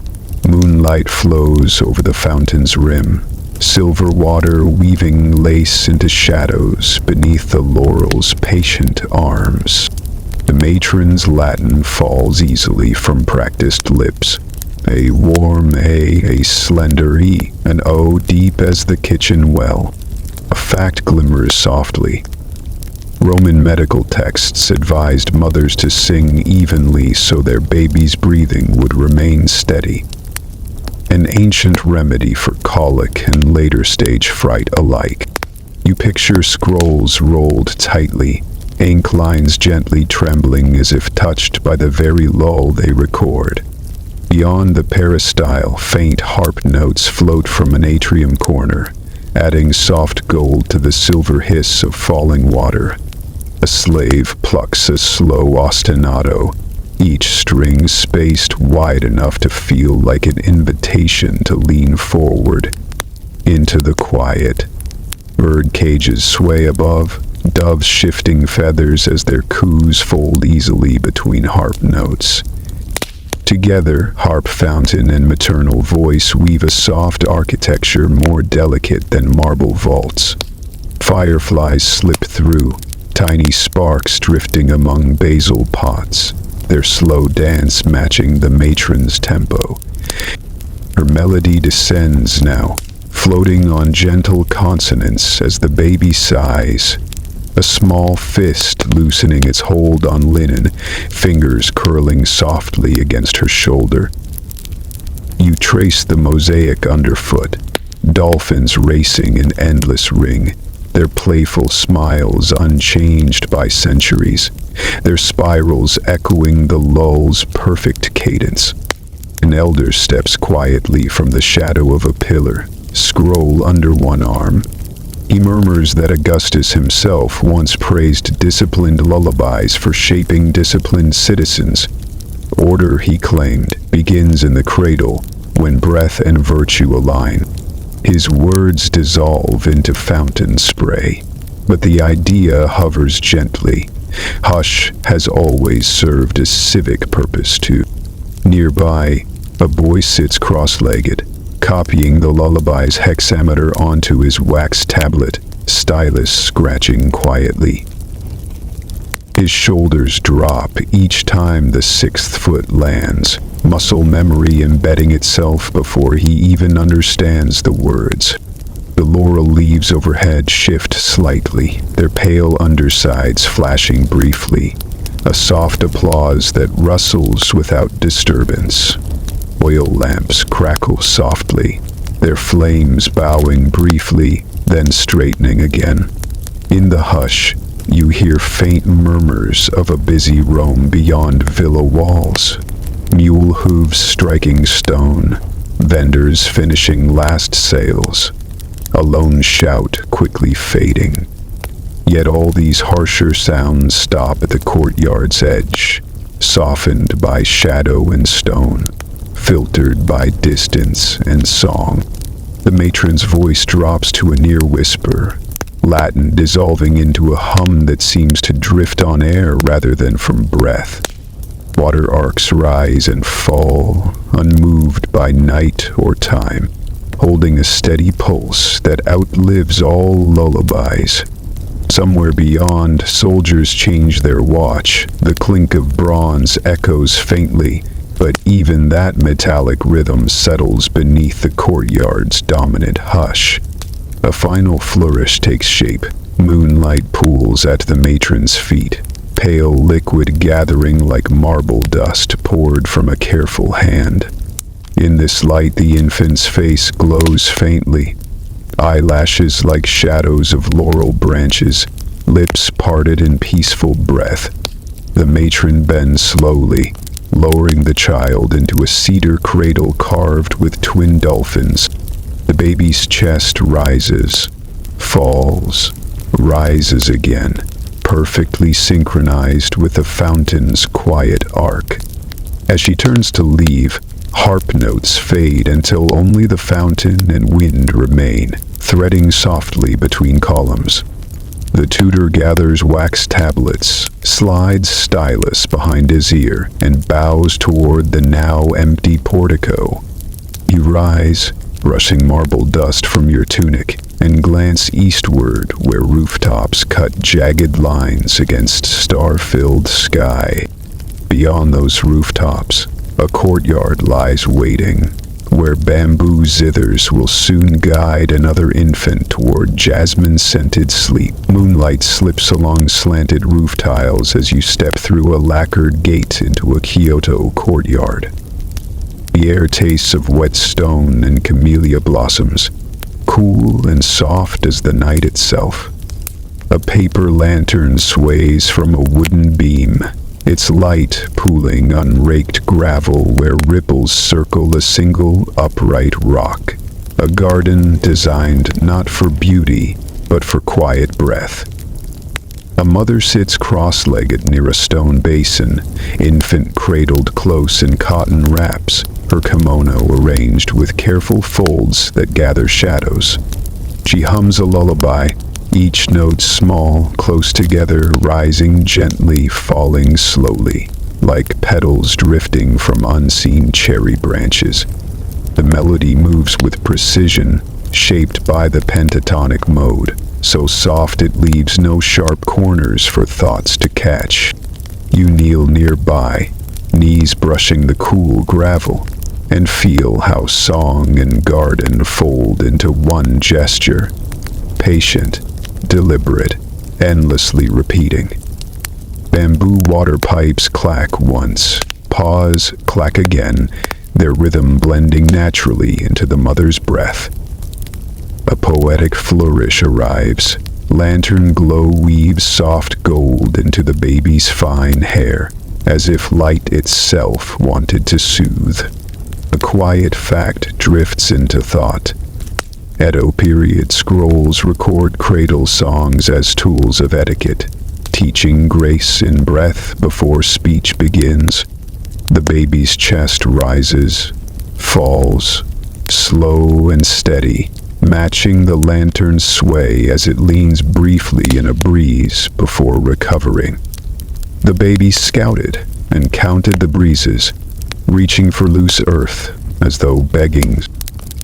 Moonlight flows over the fountain's rim, silver water weaving lace into shadows beneath the laurel's patient arms. The matron's Latin falls easily from practiced lips. A warm A, a slender E, an O deep as the kitchen well. A fact glimmers softly. Roman medical texts advised mothers to sing evenly so their baby's breathing would remain steady. An ancient remedy for colic and later stage fright alike. You picture scrolls rolled tightly, ink lines gently trembling as if touched by the very lull they record. Beyond the peristyle, faint harp notes float from an atrium corner, adding soft gold to the silver hiss of falling water. A slave plucks a slow ostinato, each string spaced wide enough to feel like an invitation to lean forward into the quiet. Bird cages sway above, doves shifting feathers as their coos fold easily between harp notes. Together, harp fountain and maternal voice weave a soft architecture more delicate than marble vaults. Fireflies slip through, tiny sparks drifting among basil pots, their slow dance matching the matron's tempo. Her melody descends now, floating on gentle consonants as the baby sighs, a small fist loosening its hold on linen, fingers curling softly against her shoulder. You trace the mosaic underfoot, dolphins racing in endless ring, their playful smiles unchanged by centuries, their spirals echoing the lull's perfect cadence. An elder steps quietly from the shadow of a pillar, scroll under one arm. He murmurs that Augustus himself once praised disciplined lullabies for shaping disciplined citizens. Order, he claimed, begins in the cradle, when breath and virtue align. His words dissolve into fountain spray, but the idea hovers gently. Hush has always served a civic purpose too. Nearby, a boy sits cross-legged, copying the lullaby's hexameter onto his wax tablet, stylus scratching quietly. His shoulders drop each time the sixth foot lands, muscle memory embedding itself before he even understands the words. The laurel leaves overhead shift slightly, their pale undersides flashing briefly, a soft applause that rustles without disturbance. Oil lamps crackle softly, their flames bowing briefly, then straightening again. In the hush, you hear faint murmurs of a busy Rome beyond villa walls. Mule hooves striking stone, vendors finishing last sales, a lone shout quickly fading. Yet all these harsher sounds stop at the courtyard's edge, softened by shadow and stone, filtered by distance and song. The matron's voice drops to a near whisper, Latin dissolving into a hum that seems to drift on air rather than from breath. Water arcs rise and fall, unmoved by night or time, holding a steady pulse that outlives all lullabies. Somewhere beyond, soldiers change their watch. The clink of bronze echoes faintly, but even that metallic rhythm settles beneath the courtyard's dominant hush. A final flourish takes shape. Moonlight pools at the matron's feet, pale liquid gathering like marble dust poured from a careful hand. In this light, the infant's face glows faintly, eyelashes like shadows of laurel branches, lips parted in peaceful breath. The matron bends slowly, lowering the child into a cedar cradle carved with twin dolphins. The baby's chest rises, falls, rises again, perfectly synchronized with the fountain's quiet arc. As she turns to leave, harp notes fade until only the fountain and wind remain, threading softly between columns. The tutor gathers wax tablets, slides stylus behind his ear, and bows toward the now empty portico. You rise, brushing marble dust from your tunic, and glance eastward where rooftops cut jagged lines against star-filled sky. Beyond those rooftops, a courtyard lies waiting, where bamboo zithers will soon guide another infant toward jasmine-scented sleep. Moonlight slips along slanted roof tiles as you step through a lacquered gate into a Kyoto courtyard. The air tastes of wet stone and camellia blossoms, cool and soft as the night itself. A paper lantern sways from a wooden beam, its light pooling on raked gravel where ripples circle a single upright rock. A garden designed not for beauty, but for quiet breath. A mother sits cross-legged near a stone basin, infant cradled close in cotton wraps, her kimono arranged with careful folds that gather shadows. She hums a lullaby, each note small, close together, rising gently, falling slowly, like petals drifting from unseen cherry branches. The melody moves with precision, shaped by the pentatonic mode, so soft it leaves no sharp corners for thoughts to catch. You kneel nearby, knees brushing the cool gravel, and feel how song and garden fold into one gesture, patient, deliberate, endlessly repeating. Bamboo water pipes clack once, pause, clack again, their rhythm blending naturally into the mother's breath. A poetic flourish arrives. Lantern glow weaves soft gold into the baby's fine hair, as if light itself wanted to soothe. A quiet fact drifts into thought. Edo period scrolls record cradle songs as tools of etiquette, teaching grace in breath before speech begins. The baby's chest rises, falls, slow and steady, matching the lantern's sway as it leans briefly in a breeze before recovering. The baby scouted and counted the breezes, reaching for loose earth as though begging.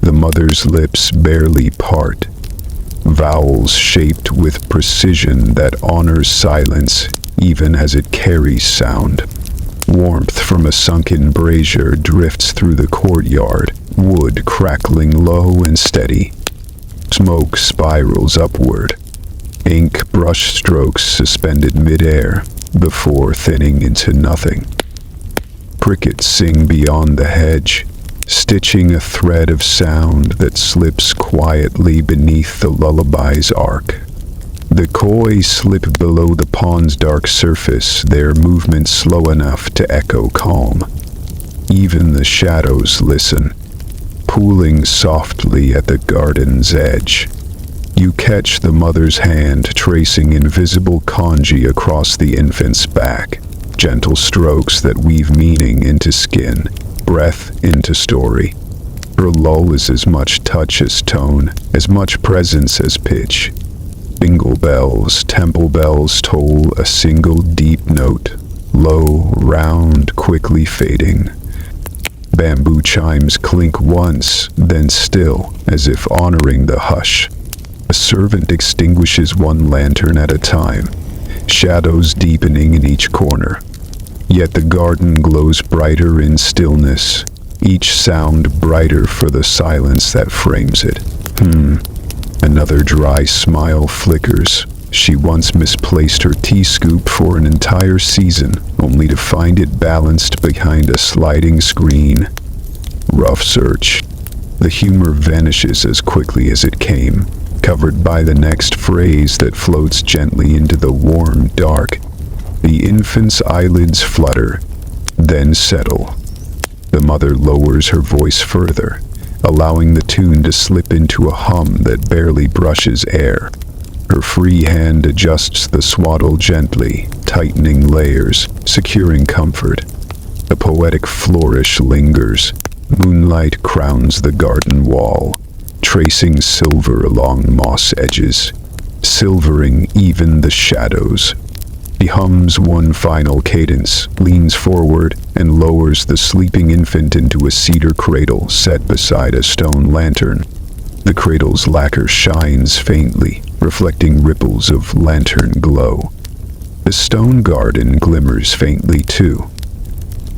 The mother's lips barely part, vowels shaped with precision that honors silence even as it carries sound. Warmth from a sunken brazier drifts through the courtyard, wood crackling low and steady. Smoke spirals upward, ink brush strokes suspended midair before thinning into nothing. Crickets sing beyond the hedge, stitching a thread of sound that slips quietly beneath the lullaby's arc. The koi slip below the pond's dark surface, their movement slow enough to echo calm. Even the shadows listen, pooling softly at the garden's edge. You catch the mother's hand tracing invisible kanji across the infant's back, gentle strokes that weave meaning into skin, breath into story. Her lull is as much touch as tone, as much presence as pitch. Bingle bells, temple bells toll a single deep note, low, round, quickly fading. Bamboo chimes clink once, then still, as if honoring the hush. A servant extinguishes one lantern at a time, shadows deepening in each corner. Yet the garden glows brighter in stillness, each sound brighter for the silence that frames it. Another dry smile flickers, She once misplaced her tea scoop for an entire season, only to find it balanced behind a sliding screen. Rough search. The humor vanishes as quickly as it came, covered by the next phrase that floats gently into the warm dark. The infant's eyelids flutter, then settle. The mother lowers her voice further, allowing the tune to slip into a hum that barely brushes air. Her free hand adjusts the swaddle gently, tightening layers, securing comfort. A poetic flourish lingers. Moonlight crowns the garden wall, tracing silver along moss edges, silvering even the shadows. He hums one final cadence, leans forward, and lowers the sleeping infant into a cedar cradle set beside a stone lantern. The cradle's lacquer shines faintly, reflecting ripples of lantern glow. The stone garden glimmers faintly too,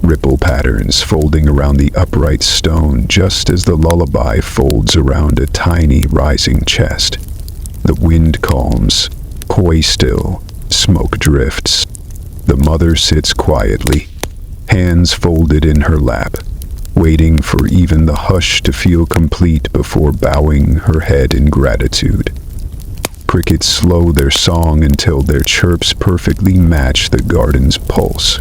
ripple patterns folding around the upright stone just as the lullaby folds around a tiny rising chest. The wind calms, coy still, smoke drifts. The mother sits quietly, hands folded in her lap, waiting for even the hush to feel complete before bowing her head in gratitude. Crickets slow their song until their chirps perfectly match the garden's pulse.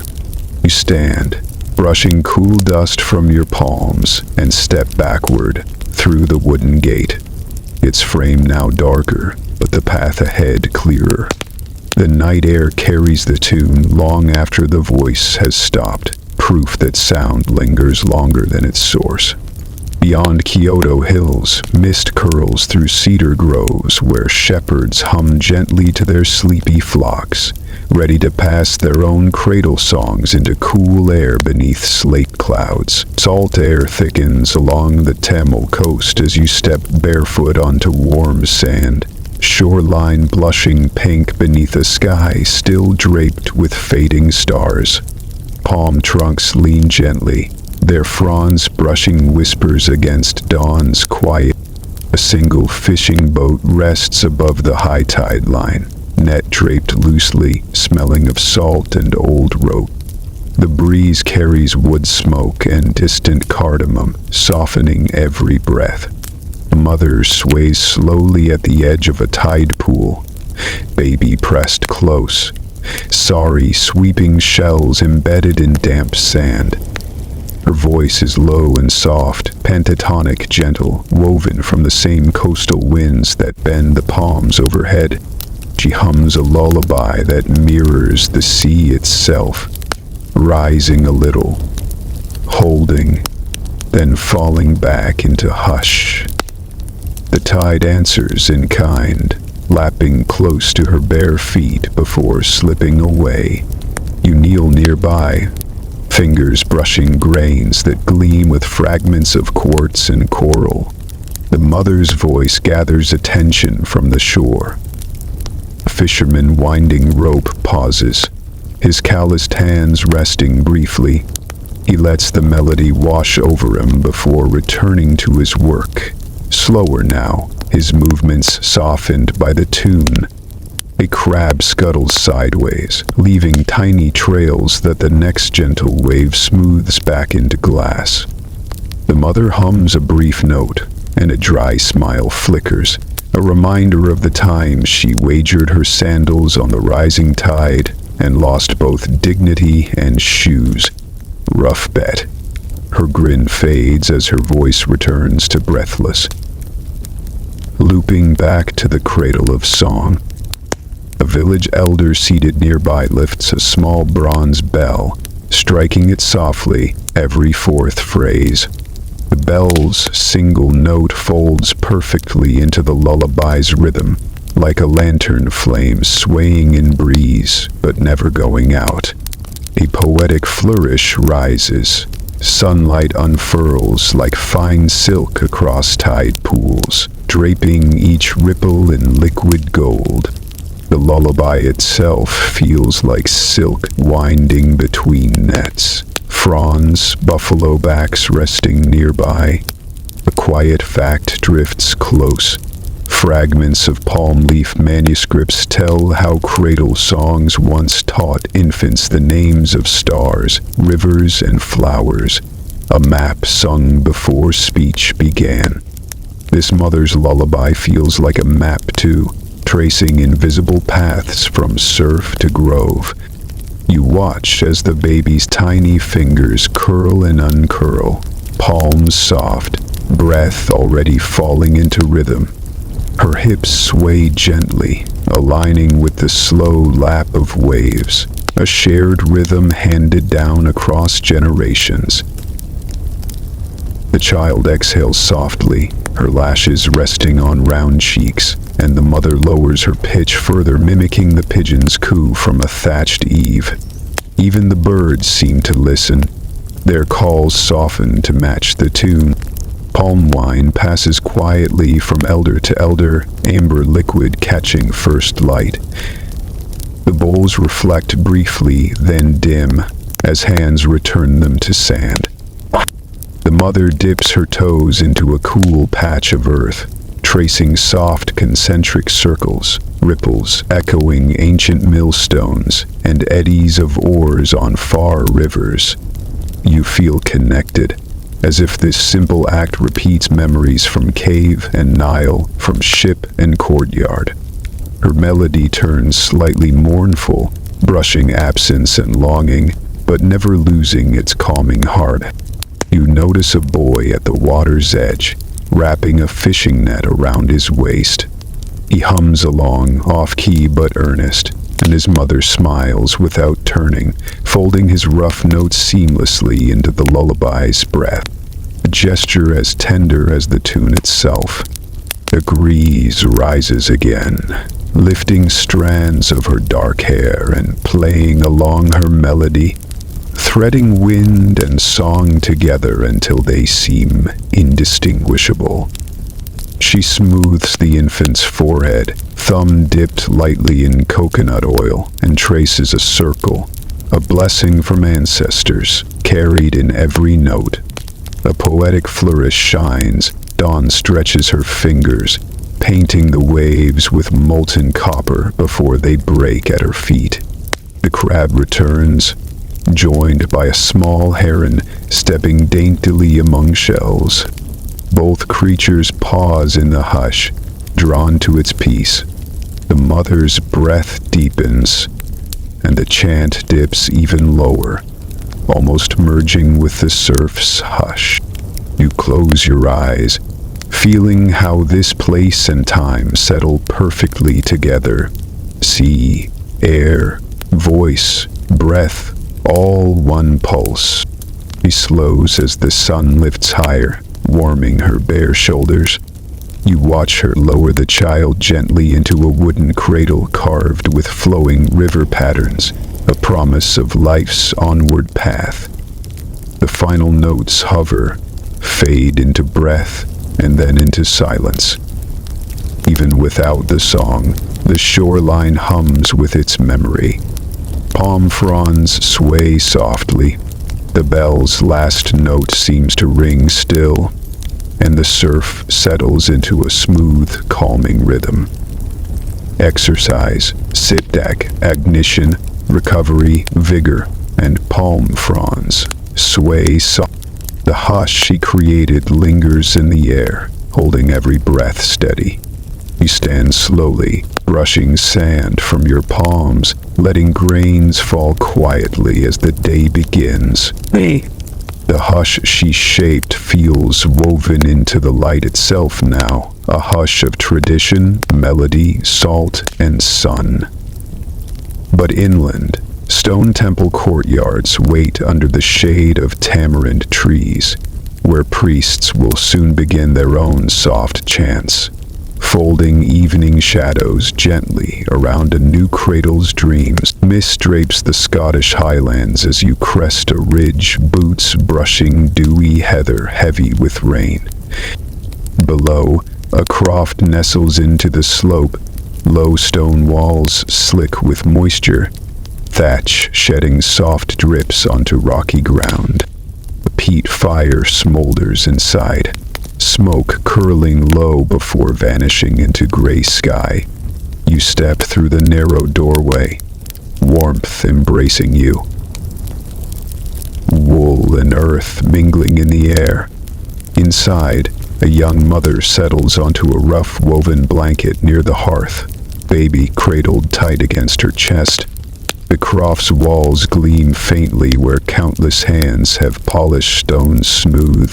You stand, brushing cool dust from your palms, and step backward through the wooden gate. Its frame now darker, but the path ahead clearer. The night air carries the tune long after the voice has stopped, proof that sound lingers longer than its source. Beyond Kyoto hills, mist curls through cedar groves where shepherds hum gently to their sleepy flocks, ready to pass their own cradle songs into cool air beneath slate clouds. Salt air thickens along the Tamil coast as you step barefoot onto warm sand, shoreline blushing pink beneath a sky still draped with fading stars. Palm trunks lean gently, their fronds brushing whispers against dawn's quiet. A single fishing boat rests above the high tide line, net draped loosely, smelling of salt and old rope. The breeze carries wood smoke and distant cardamom, softening every breath. A mother sways slowly at the edge of a tide pool, baby pressed close, sorry sweeping shells embedded in damp sand. Her voice is low and soft, pentatonic, gentle, woven from the same coastal winds that bend the palms overhead. She hums a lullaby that mirrors the sea itself, rising a little, holding, then falling back into hush. The tide answers in kind, lapping close to her bare feet before slipping away. You kneel nearby, fingers brushing grains that gleam with fragments of quartz and coral. The mother's voice gathers attention from the shore. A fisherman winding rope pauses, his calloused hands resting briefly. He lets the melody wash over him before returning to his work. Slower now, his movements softened by the tune. A crab scuttles sideways, leaving tiny trails that the next gentle wave smooths back into glass. The mother hums a brief note, and a dry smile flickers, a reminder of the time she wagered her sandals on the rising tide and lost both dignity and shoes. Rough bet. Her grin fades as her voice returns to breathless. Looping back to the cradle of song. A village elder seated nearby lifts a small bronze bell, striking it softly every fourth phrase. The bell's single note folds perfectly into the lullaby's rhythm, like a lantern flame swaying in breeze, but never going out. A poetic flourish rises. Sunlight unfurls like fine silk across tide pools, draping each ripple in liquid gold. The lullaby itself feels like silk winding between nets. Fronds, buffalo backs resting nearby. A quiet fact drifts close. Fragments of palm leaf manuscripts tell how cradle songs once taught infants the names of stars, rivers, and flowers, a map sung before speech began. This mother's lullaby feels like a map too, tracing invisible paths from surf to grove. You watch as the baby's tiny fingers curl and uncurl, palms soft, breath already falling into rhythm. Her hips sway gently, aligning with the slow lap of waves, a shared rhythm handed down across generations. The child exhales softly, her lashes resting on round cheeks, and the mother lowers her pitch further, mimicking the pigeon's coo from a thatched eave. Even the birds seem to listen, their calls soften to match the tune. Palm wine passes quietly from elder to elder, amber liquid catching first light. The bowls reflect briefly, then dim, as hands return them to sand. The mother dips her toes into a cool patch of earth, tracing soft concentric circles, ripples echoing ancient millstones, and eddies of oars on far rivers. You feel connected, as if this simple act repeats memories from cave and Nile, from ship and courtyard. Her melody turns slightly mournful, brushing absence and longing, but never losing its calming heart. You notice a boy at the water's edge, wrapping a fishing net around his waist. He hums along, off-key but earnest, and his mother smiles without turning, folding his rough notes seamlessly into the lullaby's breath, a gesture as tender as the tune itself. The breeze rises again, lifting strands of her dark hair and playing along her melody, threading wind and song together until they seem indistinguishable. She smooths the infant's forehead, thumb dipped lightly in coconut oil, and traces a circle, a blessing from ancestors, carried in every note. A poetic flourish shines, dawn stretches her fingers, painting the waves with molten copper before they break at her feet. The crab returns, joined by a small heron stepping daintily among shells. Both creatures pause in the hush, drawn to its peace. The mother's breath deepens, and the chant dips even lower, almost merging with the surf's hush. You close your eyes, feeling how this place and time settle perfectly together. Sea, air, voice, breath, all one pulse. She slows as the sun lifts higher, warming her bare shoulders. You watch her lower the child gently into a wooden cradle carved with flowing river patterns, a promise of life's onward path. The final notes hover, fade into breath, and then into silence. Even without the song, the shoreline hums with its memory. Palm fronds sway softly. The bell's last note seems to ring still, and the surf settles into a smooth, calming rhythm. Exercise, sit deck, ignition, recovery, vigor, and palm fronds sway softly. The hush she created lingers in the air, holding every breath steady. You stand slowly, brushing sand from your palms, letting grains fall quietly as the day begins. Hey. The hush she shaped feels woven into the light itself now, a hush of tradition, melody, salt, and sun. But inland, stone temple courtyards wait under the shade of tamarind trees, where priests will soon begin their own soft chants, folding evening shadows gently around a new cradle's dreams. Mist drapes the Scottish highlands as you crest a ridge, boots brushing dewy heather heavy with rain. Below, a croft nestles into the slope, low stone walls slick with moisture, thatch shedding soft drips onto rocky ground. A peat fire smolders inside, smoke curling low before vanishing into gray sky. You step through the narrow doorway, warmth embracing you. Wool and earth mingling in the air. Inside, a young mother settles onto a rough woven blanket near the hearth, baby cradled tight against her chest. The croft's walls gleam faintly where countless hands have polished stones smooth.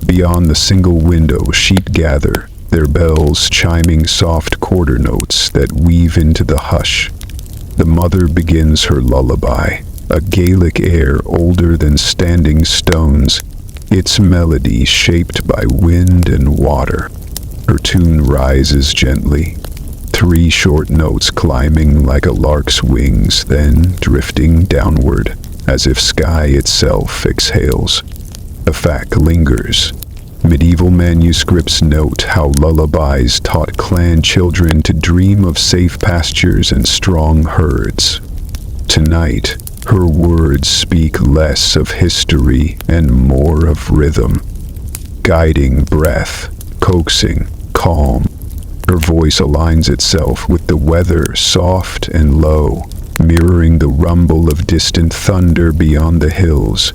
Beyond the single window, sheep gather, their bells chiming soft quarter notes that weave into the hush. The mother begins her lullaby, a Gaelic air older than standing stones, its melody shaped by wind and water. Her tune rises gently, 3 short notes climbing like a lark's wings, then drifting downward, as if sky itself exhales. The fact lingers. Medieval manuscripts note how lullabies taught clan children to dream of safe pastures and strong herds. Tonight, her words speak less of history and more of rhythm. Guiding breath, coaxing, calm. Her voice aligns itself with the weather, soft and low, mirroring the rumble of distant thunder beyond the hills.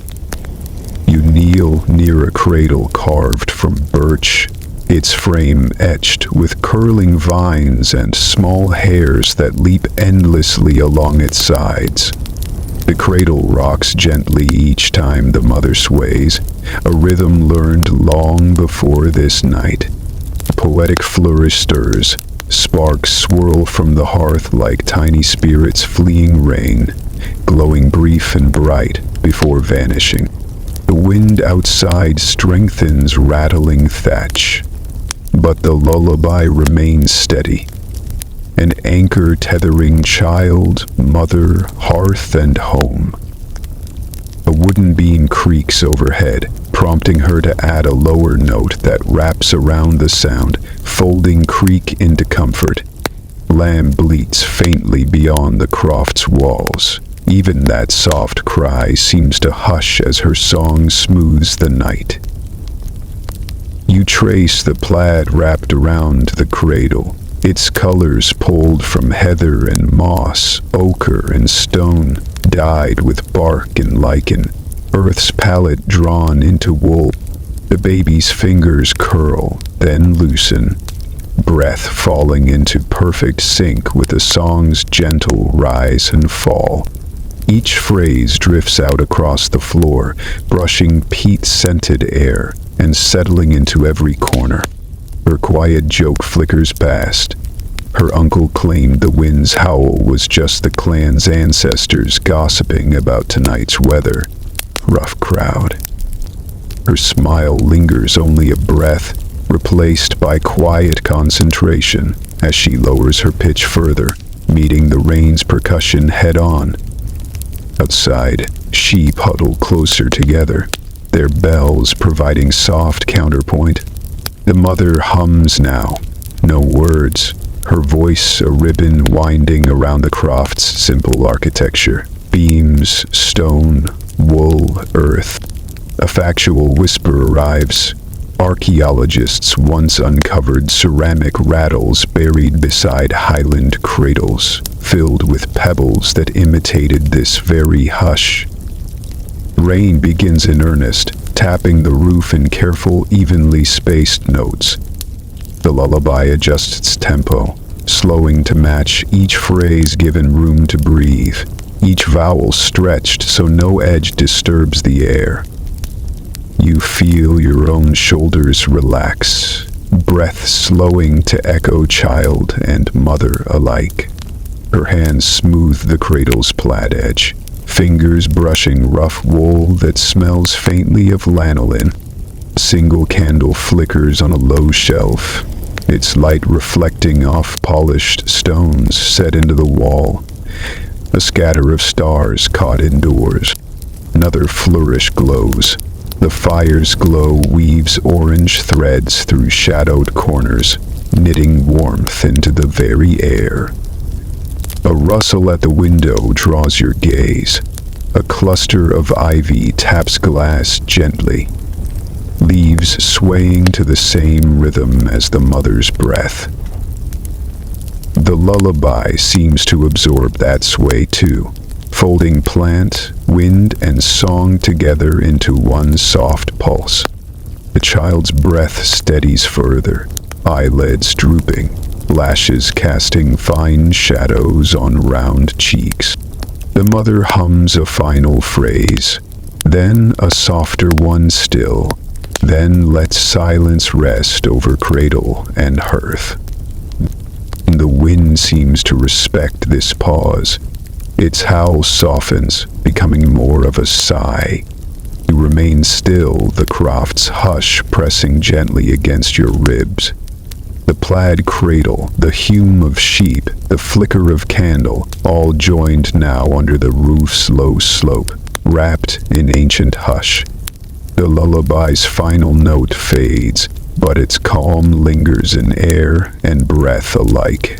You kneel near a cradle carved from birch, its frame etched with curling vines and small hairs that leap endlessly along its sides. The cradle rocks gently each time the mother sways, a rhythm learned long before this night. A poetic flourish stirs, sparks swirl from the hearth like tiny spirits fleeing rain, glowing brief and bright before vanishing. The wind outside strengthens rattling thatch, but the lullaby remains steady. An anchor tethering child, mother, hearth, and home. A wooden beam creaks overhead, prompting her to add a lower note that wraps around the sound, folding creak into comfort. Lamb bleats faintly beyond the croft's walls. Even that soft cry seems to hush as her song smooths the night. You trace the plaid wrapped around the cradle, its colors pulled from heather and moss, ochre and stone, dyed with bark and lichen, earth's palette drawn into wool. The baby's fingers curl, then loosen, breath falling into perfect sync with the song's gentle rise and fall. Each phrase drifts out across the floor, brushing peat-scented air and settling into every corner. Her quiet joke flickers past. Her uncle claimed the wind's howl was just the clan's ancestors gossiping about tonight's weather. Rough crowd. Her smile lingers only a breath, replaced by quiet concentration as she lowers her pitch further, meeting the rain's percussion head-on. Outside, sheep huddle closer together, their bells providing soft counterpoint. The mother hums now, no words, her voice a ribbon winding around the croft's simple architecture. Beams, stone, wool, earth. A factual whisper arrives. Archaeologists once uncovered ceramic rattles buried beside highland cradles, filled with pebbles that imitated this very hush. Rain begins in earnest, tapping the roof in careful, evenly spaced notes. The lullaby adjusts its tempo, slowing to match each phrase given room to breathe, each vowel stretched so no edge disturbs the air. You feel your own shoulders relax, breath slowing to echo child and mother alike. Her hands smooth the cradle's plaid edge, fingers brushing rough wool that smells faintly of lanolin. A single candle flickers on a low shelf, its light reflecting off polished stones set into the wall. A scatter of stars caught indoors. Another flourish glows. The fire's glow weaves orange threads through shadowed corners, knitting warmth into the very air. A rustle at the window draws your gaze. A cluster of ivy taps glass gently. leaves swaying to the same rhythm as the mother's breath. The lullaby seems to absorb that sway too, folding plant, wind, and song together into one soft pulse. The child's breath steadies further, eyelids drooping, lashes casting fine shadows on round cheeks. The mother hums a final phrase, then a softer one still, then lets silence rest over cradle and hearth. The wind seems to respect this pause. Its howl softens, becoming more of a sigh. You remain still, the croft's hush pressing gently against your ribs. The plaid cradle, the hume of sheep, the flicker of candle, all joined now under the roof's low slope, wrapped in ancient hush. The lullaby's final note fades, but its calm lingers in air and breath alike.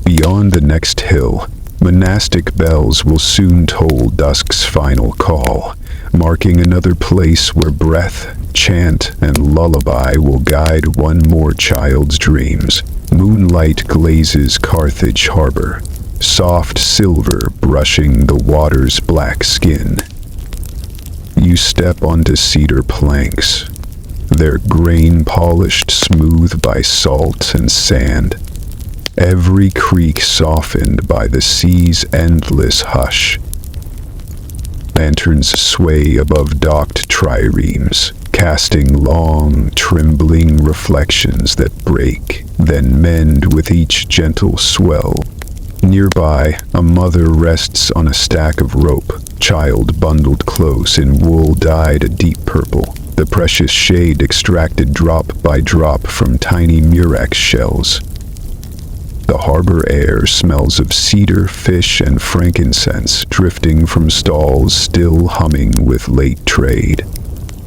Beyond the next hill, monastic bells will soon toll dusk's final call, marking another place where breath, chant, and lullaby will guide one more child's dreams. Moonlight glazes Carthage harbor, soft silver brushing the water's black skin. You step onto cedar planks, their grain polished smooth by salt and sand, every creak softened by the sea's endless hush. Lanterns sway above docked triremes, casting long, trembling reflections that break, then mend with each gentle swell. Nearby, a mother rests on a stack of rope, child bundled close in wool dyed a deep purple, the precious shade extracted drop by drop from tiny murex shells. The harbor air smells of cedar, fish, and frankincense drifting from stalls still humming with late trade.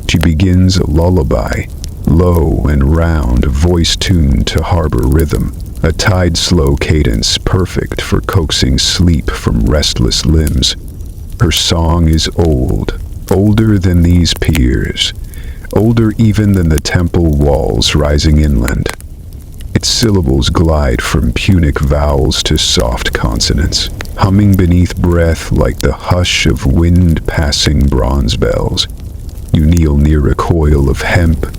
She begins a lullaby, low and round, voice tuned to harbor rhythm, a tide-slow cadence perfect for coaxing sleep from restless limbs. Her song is old, older than these piers, older even than the temple walls rising inland. Its syllables glide from Punic vowels to soft consonants, humming beneath breath like the hush of wind passing bronze bells. You kneel near a coil of hemp,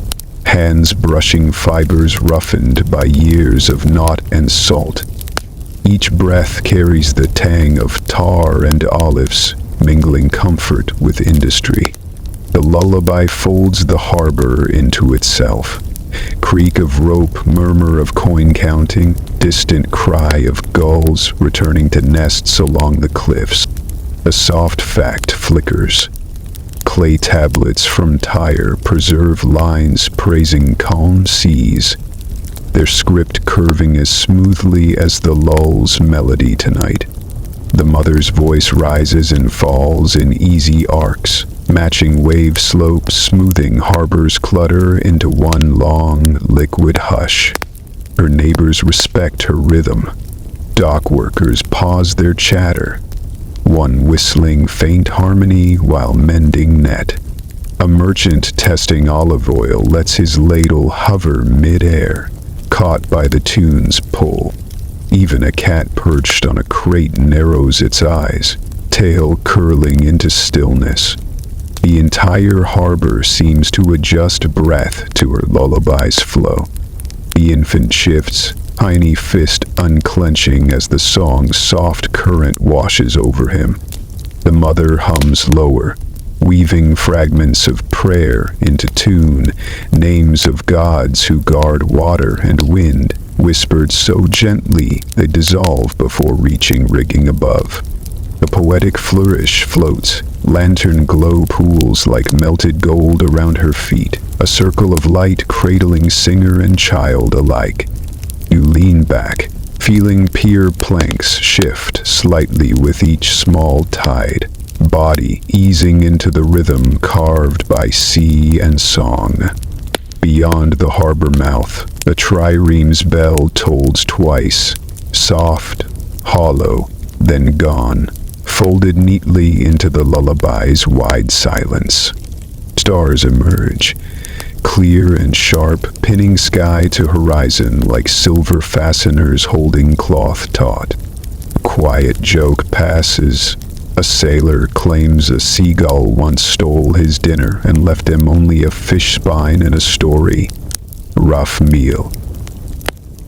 hands brushing fibers roughened by years of knot and salt. Each breath carries the tang of tar and olives, mingling comfort with industry. The lullaby folds the harbor into itself. Creak of rope, murmur of coin counting, distant cry of gulls returning to nests along the cliffs. A soft fact flickers. Clay tablets from Tyre preserve lines praising calm seas, their script curving as smoothly as the lull's melody tonight. The mother's voice rises and falls in easy arcs, matching wave slopes, smoothing harbor's clutter into one long, liquid hush. Her neighbors respect her rhythm. Dock workers pause their chatter, one whistling faint harmony while mending net. A merchant testing olive oil lets his ladle hover mid-air, caught by the tune's pull. Even a cat perched on a crate narrows its eyes, tail curling into stillness. The entire harbor seems to adjust breath to her lullaby's flow. The infant shifts, tiny fist unclenching as the song's soft current washes over him. The mother hums lower, weaving fragments of prayer into tune, names of gods who guard water and wind, whispered so gently they dissolve before reaching rigging above. A poetic flourish floats, lantern glow pools like melted gold around her feet, a circle of light cradling singer and child alike. You lean back, feeling pier planks shift slightly with each small tide, body easing into the rhythm carved by sea and song. Beyond the harbor mouth, a trireme's bell tolls twice, soft, hollow, then gone, folded neatly into the lullaby's wide silence. Stars emerge, clear and sharp, pinning sky to horizon like silver fasteners holding cloth taut. A quiet joke passes. A sailor claims a seagull once stole his dinner and left him only a fish spine and a story. Rough meal.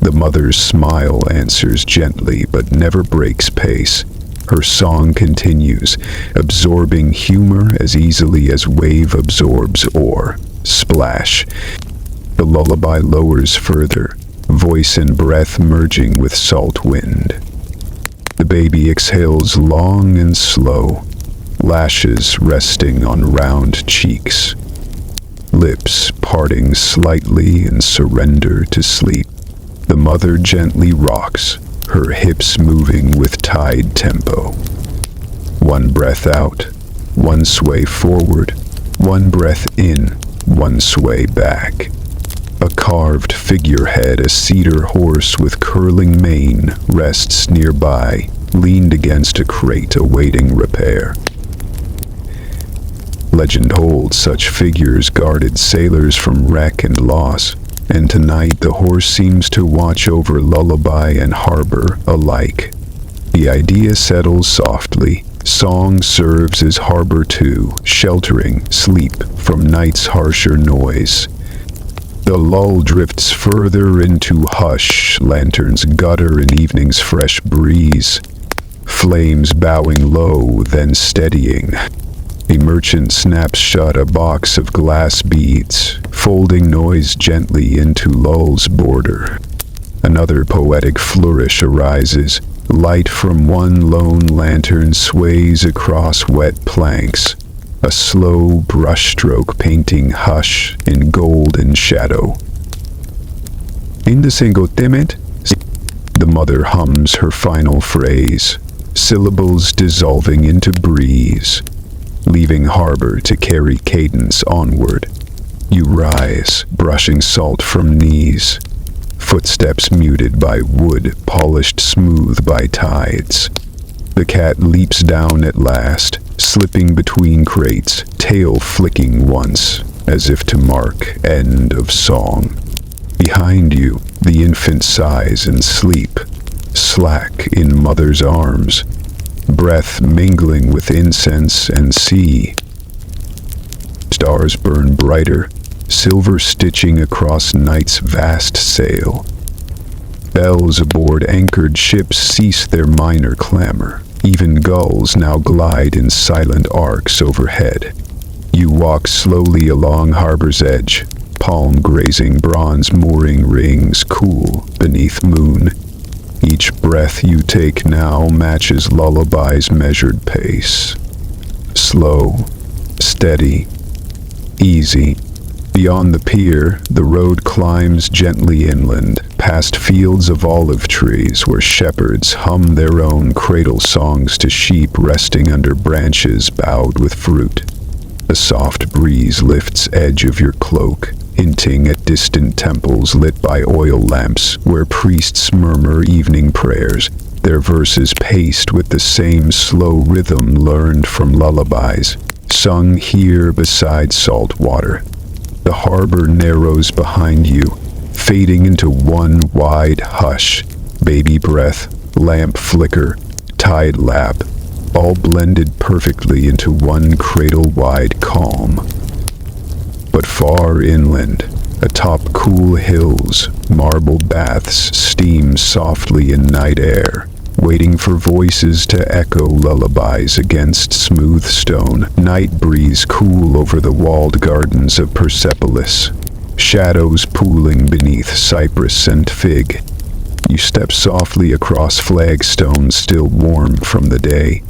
The mother's smile answers gently but never breaks pace. Her song continues, absorbing humor as easily as wave absorbs ore. Splash. The lullaby lowers further, voice and breath merging with salt wind. The baby exhales long and slow, lashes resting on round cheeks, lips parting slightly in surrender to sleep. The mother gently rocks, her hips moving with tide tempo. One breath out, one sway forward, one breath in, one sway back. A carved figurehead, a cedar horse with curling mane, rests nearby, leaned against a crate awaiting repair. Legend holds such figures guarded sailors from wreck and loss, and tonight the horse seems to watch over lullaby and harbor alike. The idea settles softly. Song serves as harbor too, sheltering sleep from night's harsher noise. The lull drifts further into hush, lanterns gutter in evening's fresh breeze. Flames bowing low, then steadying. A merchant snaps shut a box of glass beads, folding noise gently into lull's border. Another poetic flourish arises. Light from one lone lantern sways across wet planks, a slow brushstroke painting hush in golden shadow. Indesengotement? The mother hums her final phrase, syllables dissolving into breeze, leaving harbor to carry cadence onward. You rise, brushing salt from knees, footsteps muted by wood, polished smooth by tides. The cat leaps down at last, slipping between crates, tail flicking once, as if to mark end of song. Behind you, the infant sighs in sleep, slack in mother's arms, breath mingling with incense and sea. Stars burn brighter, silver stitching across night's vast sail. Bells aboard anchored ships cease their minor clamor. Even gulls now glide in silent arcs overhead. You walk slowly along harbor's edge, palm grazing bronze mooring rings cool beneath moon. Each breath you take now matches lullaby's measured pace. Slow, steady, easy. Beyond the pier, the road climbs gently inland, past fields of olive trees where shepherds hum their own cradle songs to sheep resting under branches bowed with fruit. A soft breeze lifts edge of your cloak, hinting at distant temples lit by oil lamps where priests murmur evening prayers, their verses paced with the same slow rhythm learned from lullabies, sung here beside salt water. The harbor narrows behind you, fading into one wide hush. Baby breath, lamp flicker, tide lap, all blended perfectly into one cradle-wide calm. But far inland, atop cool hills, marble baths steam softly in night air, waiting for voices to echo lullabies against smooth stone. Night breeze cool over the walled gardens of Persepolis, shadows pooling beneath cypress and fig. You step softly across flagstones still warm from the day,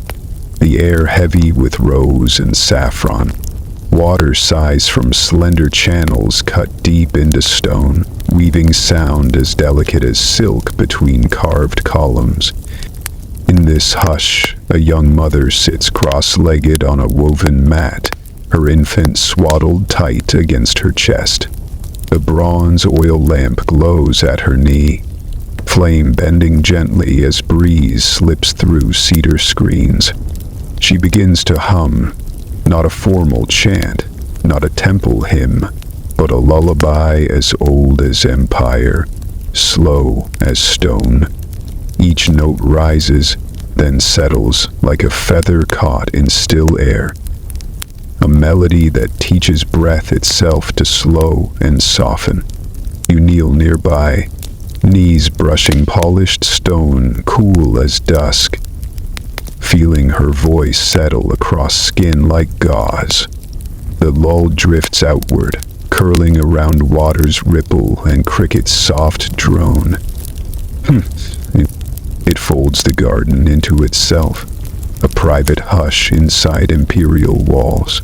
the air heavy with rose and saffron. Water sighs from slender channels cut deep into stone, weaving sound as delicate as silk between carved columns. In this hush, a young mother sits cross-legged on a woven mat, her infant swaddled tight against her chest. The bronze oil lamp glows at her knee, flame bending gently as breeze slips through cedar screens. She begins to hum, not a formal chant, not a temple hymn, but a lullaby as old as empire, slow as stone. Each note rises, then settles like a feather caught in still air. A melody that teaches breath itself to slow and soften. You kneel nearby, knees brushing polished stone, cool as dusk, feeling her voice settle across skin like gauze. The lull drifts outward, curling around water's ripple and cricket's soft drone. It folds the garden into itself, a private hush inside imperial walls.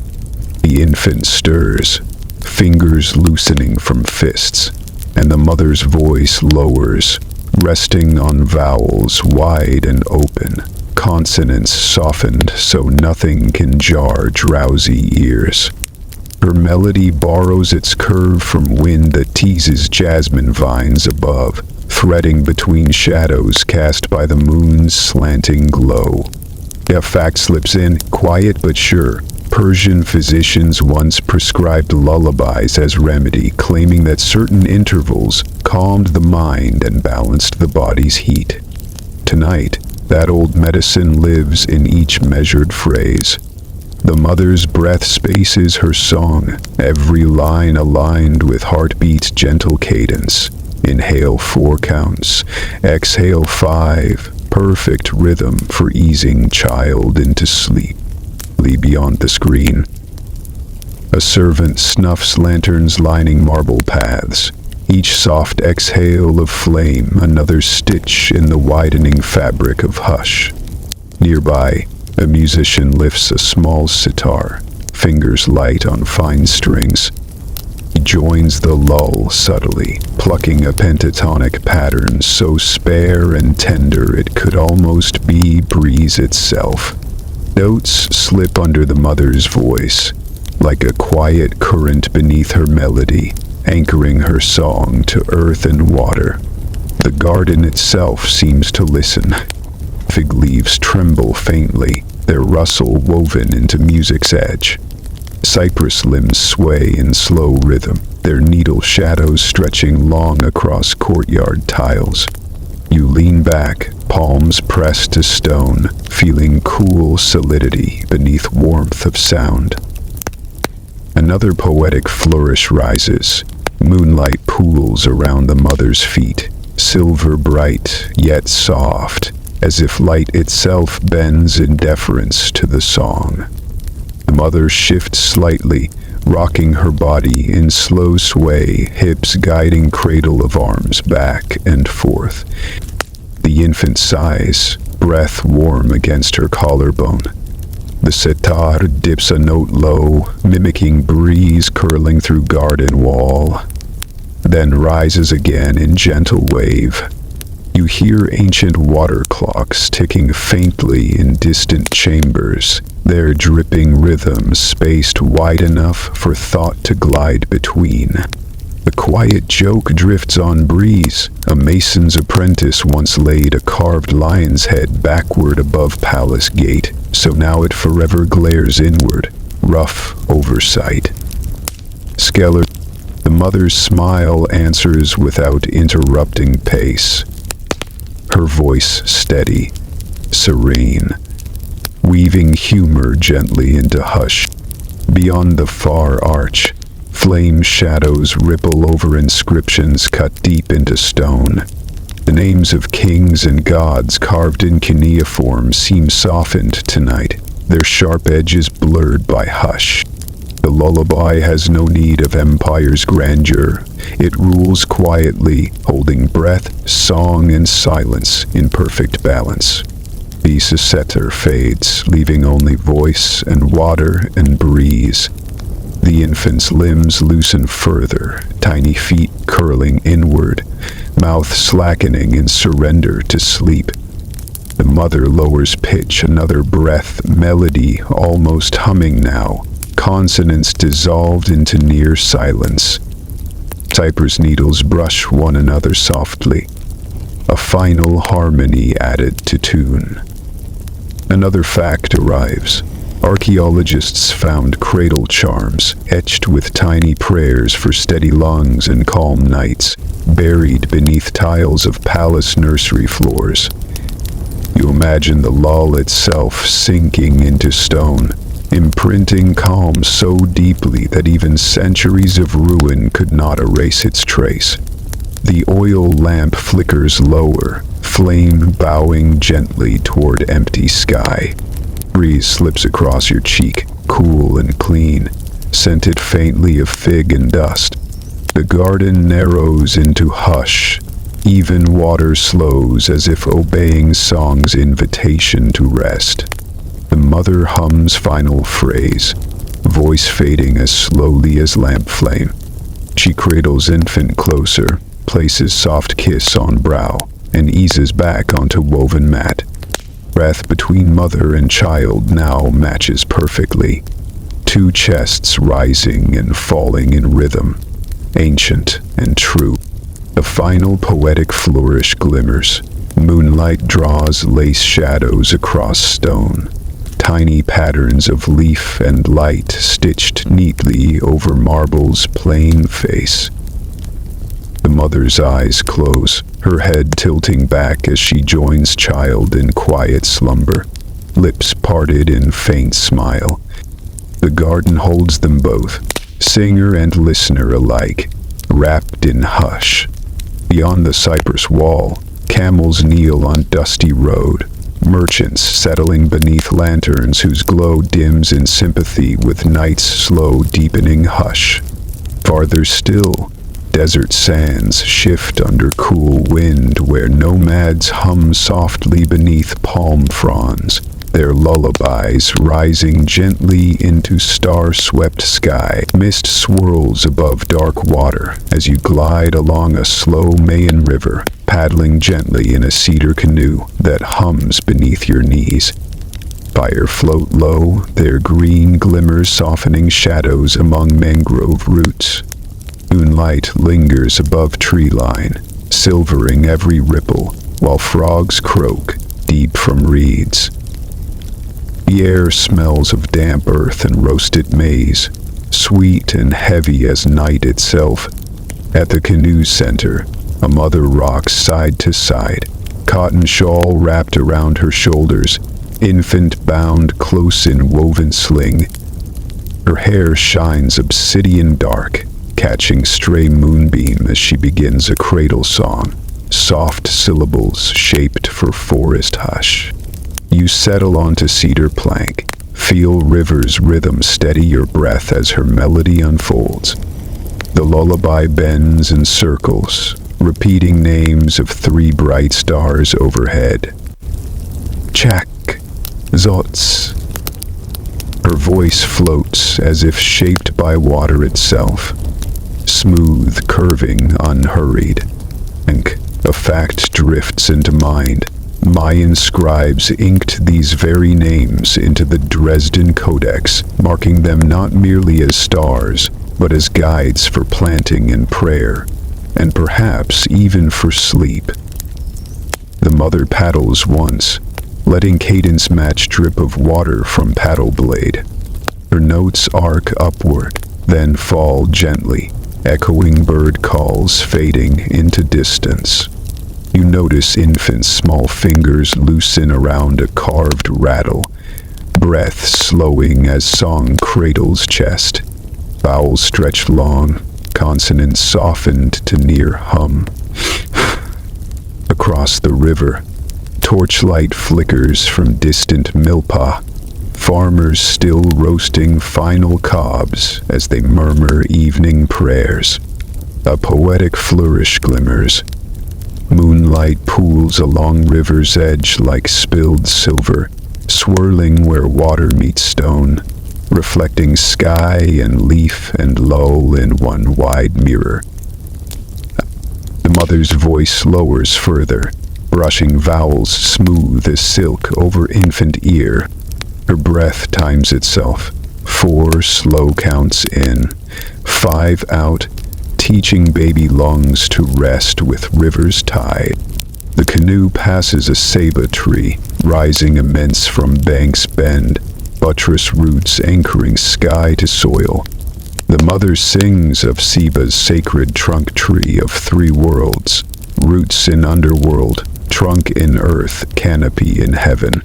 The infant stirs, fingers loosening from fists, and the mother's voice lowers, resting on vowels wide and open, consonants softened so nothing can jar drowsy ears. Her melody borrows its curve from wind that teases jasmine vines above, threading between shadows cast by the moon's slanting glow. A fact slips in, quiet but sure. Persian physicians once prescribed lullabies as remedy, claiming that certain intervals calmed the mind and balanced the body's heat. Tonight, that old medicine lives in each measured phrase. The mother's breath spaces her song, every line aligned with heartbeat's gentle cadence. Inhale 4 counts, exhale 5, perfect rhythm for easing child into sleep. Beyond the screen, a servant snuffs lanterns lining marble paths, each soft exhale of flame another stitch in the widening fabric of hush. Nearby, a musician lifts a small sitar, fingers light on fine strings. He joins the lull subtly, plucking a pentatonic pattern so spare and tender it could almost be breeze itself. Notes slip under the mother's voice, like a quiet current beneath her melody, anchoring her song to earth and water. The garden itself seems to listen. Fig leaves tremble faintly, their rustle woven into music's edge. Cypress limbs sway in slow rhythm, their needle shadows stretching long across courtyard tiles. You lean back, palms pressed to stone, feeling cool solidity beneath warmth of sound. Another poetic flourish rises. Moonlight pools around the mother's feet, silver bright yet soft, as if light itself bends in deference to the song. The mother shifts slightly, rocking her body in slow sway, hips guiding cradle of arms back and forth. The infant sighs, breath warm against her collarbone. The sitar dips a note low, mimicking breeze curling through garden wall, then rises again in gentle wave. You hear ancient water clocks ticking faintly in distant chambers, their dripping rhythms spaced wide enough for thought to glide between. A quiet joke drifts on breeze. A mason's apprentice once laid a carved lion's head backward above palace gate, so now it forever glares inward, rough oversight. Skeller, the mother's smile answers without interrupting pace. Her voice steady, serene, weaving humor gently into hush. Beyond the far arch, flame shadows ripple over inscriptions cut deep into stone. The names of kings and gods carved in cuneiform seem softened tonight, their sharp edges blurred by hush. The lullaby has no need of empire's grandeur. It rules quietly, holding breath, song, and silence in perfect balance. The suseter fades, leaving only voice and water and breeze. The infant's limbs loosen further, tiny feet curling inward, mouth slackening in surrender to sleep. The mother lowers pitch, another breath, melody almost humming now, consonants dissolved into near silence. Cypress needles brush one another softly, a final harmony added to tune. Another fact arrives. Archaeologists found cradle charms, etched with tiny prayers for steady lungs and calm nights, buried beneath tiles of palace nursery floors. You imagine the lull itself sinking into stone, imprinting calm so deeply that even centuries of ruin could not erase its trace. The oil lamp flickers lower, flame bowing gently toward empty sky. Breeze slips across your cheek, cool and clean, scented faintly of fig and dust. The garden narrows into hush. Even water slows as if obeying song's invitation to rest. The mother hums final phrase, voice fading as slowly as lamp flame. She cradles infant closer, places soft kiss on brow, and eases back onto woven mat. Breath between mother and child now matches perfectly. Two chests rising and falling in rhythm, ancient and true. The final poetic flourish glimmers. Moonlight draws lace shadows across stone. Tiny patterns of leaf and light stitched neatly over marble's plain face. The mother's eyes close, her head tilting back as she joins child in quiet slumber, lips parted in faint smile. The garden holds them both, singer and listener alike, wrapped in hush. Beyond the cypress wall, camels kneel on dusty road, merchants settling beneath lanterns whose glow dims in sympathy with night's slow deepening hush. Farther still, desert sands shift under cool wind where nomads hum softly beneath palm fronds, their lullabies rising gently into star-swept sky. Mist swirls above dark water as you glide along a slow Mayan river, paddling gently in a cedar canoe that hums beneath your knees. Fire float low, their green glimmers softening shadows among mangrove roots. Moonlight lingers above tree line, silvering every ripple, while frogs croak deep from reeds. The air smells of damp earth and roasted maize, sweet and heavy as night itself. At the canoe's center, a mother rocks side to side, cotton shawl wrapped around her shoulders, infant bound close in woven sling. Her hair shines obsidian dark, catching stray moonbeam as she begins a cradle song, soft syllables shaped for forest hush. You settle onto cedar plank, feel river's rhythm steady your breath as her melody unfolds. The lullaby bends and circles, repeating names of 3 bright stars overhead. Chak, Zotz. Her voice floats as if shaped by water itself, smooth, curving, unhurried. A fact drifts into mind. Mayan scribes inked these very names into the Dresden Codex, marking them not merely as stars, but as guides for planting and prayer, and perhaps even for sleep. The mother paddles once, letting cadence match drip of water from paddle blade. Her notes arc upward, then fall gently, echoing bird calls fading into distance. You notice infant's small fingers loosen around a carved rattle, breath slowing as song cradles chest, vowels stretched long, consonants softened to near hum. Across the river, torchlight flickers from distant milpa, farmers still roasting final cobs as they murmur evening prayers. A poetic flourish glimmers. Moonlight pools along river's edge like spilled silver, swirling where water meets stone, reflecting sky and leaf and lull in one wide mirror. The mother's voice lowers further, brushing vowels smooth as silk over infant ear. Her breath times itself, 4 slow counts in, 5 out, teaching baby lungs to rest with river's tide. The canoe passes a ceiba tree, rising immense from bank's bend, buttress roots anchoring sky to soil. The mother sings of Siva's sacred trunk tree of three worlds, roots in underworld, trunk in earth, canopy in heaven.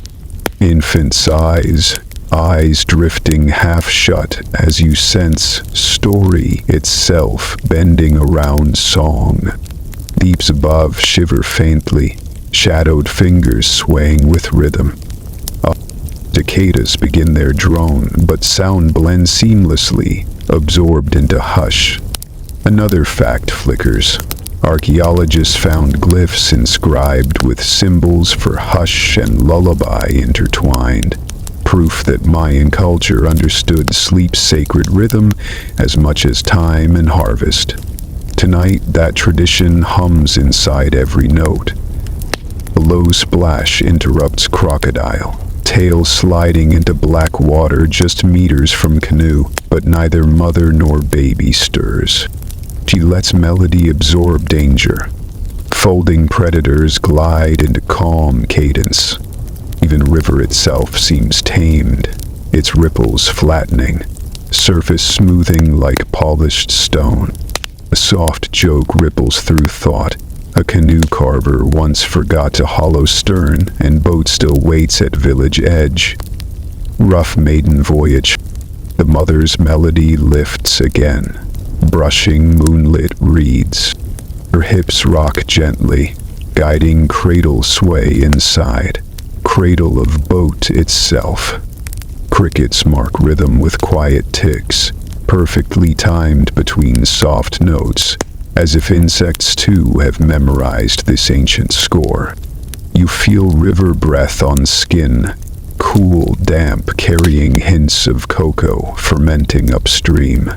Infant sighs, eyes drifting half shut as you sense story itself bending around song. Deeps above shiver faintly, shadowed fingers swaying with rhythm. Cicadas begin their drone, but sound blends seamlessly, absorbed into hush. Another fact flickers. Archaeologists found glyphs inscribed with symbols for hush and lullaby intertwined. Proof that Mayan culture understood sleep's sacred rhythm as much as time and harvest. Tonight, that tradition hums inside every note. A low splash interrupts crocodile, tail sliding into black water just meters from canoe, but neither mother nor baby stirs. She lets melody absorb danger. Folding predators glide into calm cadence. Even river itself seems tamed, its ripples flattening, surface smoothing like polished stone. A soft joke ripples through thought. A canoe carver once forgot to hollow stern, and boat still waits at village edge. Rough maiden voyage. The mother's melody lifts again, brushing moonlit reeds. Her hips rock gently, guiding cradle sway inside. Cradle of boat itself. Crickets mark rhythm with quiet ticks, perfectly timed between soft notes, as if insects too have memorized this ancient score. You feel river breath on skin, cool, damp, carrying hints of cocoa fermenting upstream.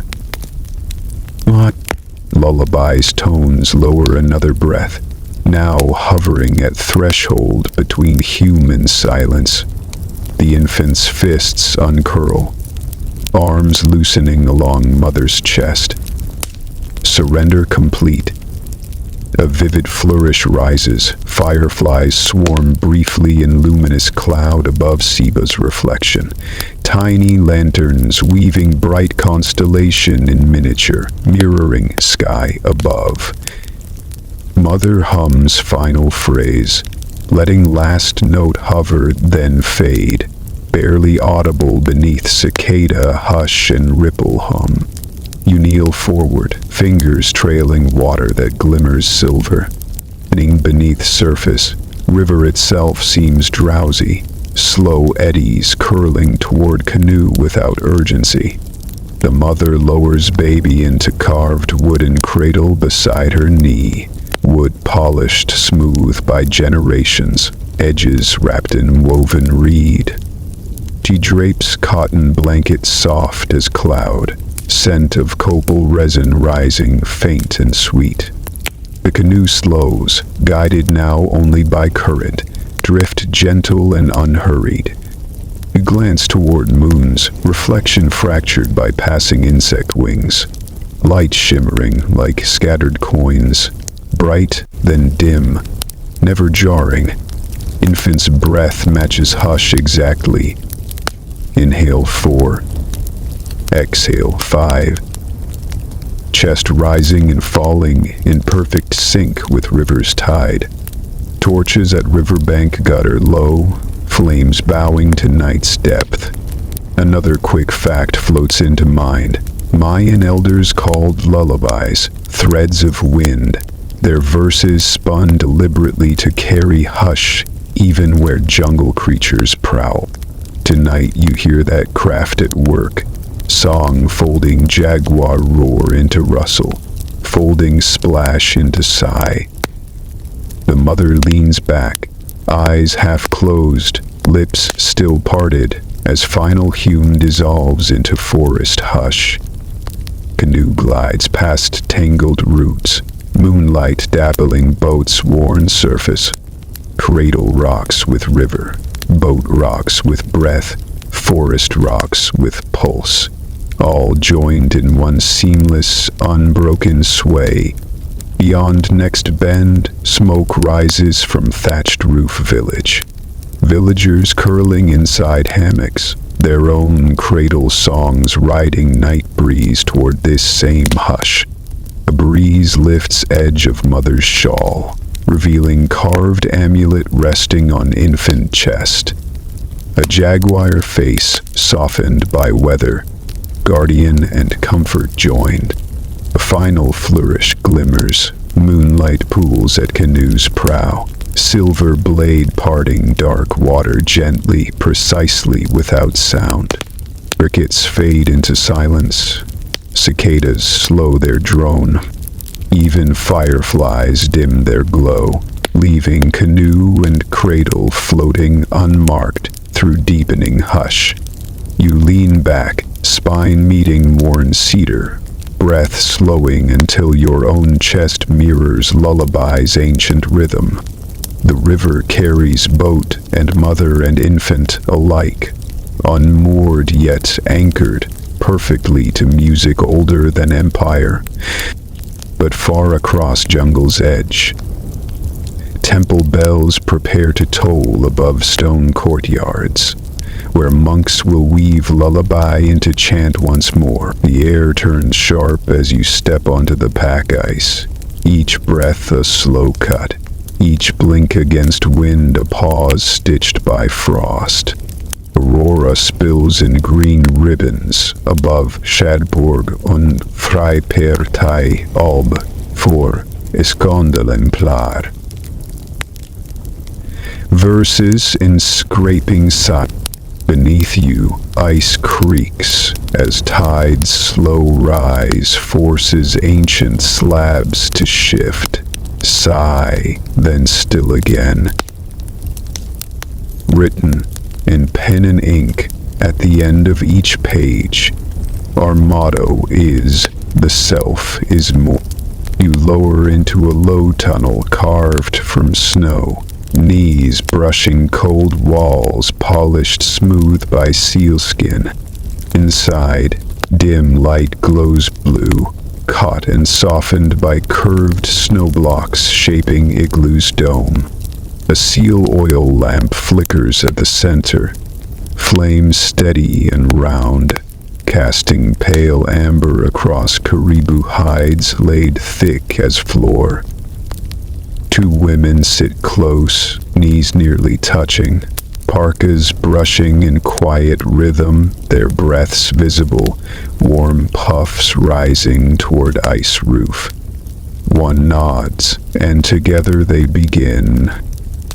Lullaby's tones lower another breath, now hovering at threshold between human silence. The infant's fists uncurl, arms loosening along mother's chest. Surrender complete. A vivid flourish rises, fireflies swarm briefly in luminous cloud above Siba's reflection. Tiny lanterns weaving bright constellation in miniature, mirroring sky above. Mother hums final phrase, letting last note hover then fade, barely audible beneath cicada hush and ripple hum. You kneel forward, fingers trailing water that glimmers silver. Beneath surface, river itself seems drowsy, slow eddies curling toward canoe without urgency. The mother lowers baby into carved wooden cradle beside her knee, wood polished smooth by generations, edges wrapped in woven reed. She drapes cotton blanket soft as cloud, scent of copal resin rising faint and sweet. The canoe slows, guided now only by current, drift gentle and unhurried. You glance toward moons, reflection fractured by passing insect wings, light shimmering like scattered coins, bright then dim, never jarring. Infant's breath matches hush exactly. Inhale 4. Exhale 5. Chest rising and falling in perfect sync with river's tide. Torches at riverbank gutter low, flames bowing to night's depth. Another quick fact floats into mind. Mayan elders called lullabies threads of wind, their verses spun deliberately to carry hush even where jungle creatures prowl. Tonight you hear that craft at work. Song folding jaguar roar into rustle, folding splash into sigh. The mother leans back, eyes half closed, lips still parted, as final hum dissolves into forest hush. Canoe glides past tangled roots, moonlight dappling boat's worn surface. Cradle rocks with river, boat rocks with breath, forest rocks with pulse, all joined in one seamless, unbroken sway. Beyond next bend, smoke rises from thatched roof village. Villagers curling inside hammocks, their own cradle songs riding night breeze toward this same hush. A breeze lifts edge of mother's shawl, revealing carved amulet resting on infant chest. A jaguar face softened by weather, guardian and comfort joined. A final flourish glimmers, moonlight pools at canoe's prow, silver blade parting dark water gently, precisely without sound. Crickets fade into silence, cicadas slow their drone. Even fireflies dim their glow, leaving canoe and cradle floating unmarked through deepening hush. You lean back, spine meeting worn cedar, breath slowing until your own chest mirrors lullaby's ancient rhythm. The river carries boat and mother and infant alike, unmoored yet anchored perfectly to music older than empire, but far across jungle's edge. Temple bells prepare to toll above stone courtyards, where monks will weave lullaby into chant once more. The air turns sharp as you step onto the pack ice, each breath a slow cut, each blink against wind a pause stitched by frost. Aurora spills in green ribbons above Shadborg un Freipertai Alb for Escondelemplar. Verses in scraping sat. Beneath you, ice creaks as tides slow rise, forces ancient slabs to shift. Sigh, then still again. Written in pen and ink at the end of each page, our motto is, the self is more. You lower into a low tunnel carved from snow, knees brushing cold walls polished smooth by sealskin. Inside, dim light glows blue, caught and softened by curved snow blocks shaping igloo's dome. A seal oil lamp flickers at the center, flames steady and round, casting pale amber across caribou hides laid thick as floor. Two women sit close, knees nearly touching, parkas brushing in quiet rhythm, their breaths visible, warm puffs rising toward ice roof. One nods, and together they begin.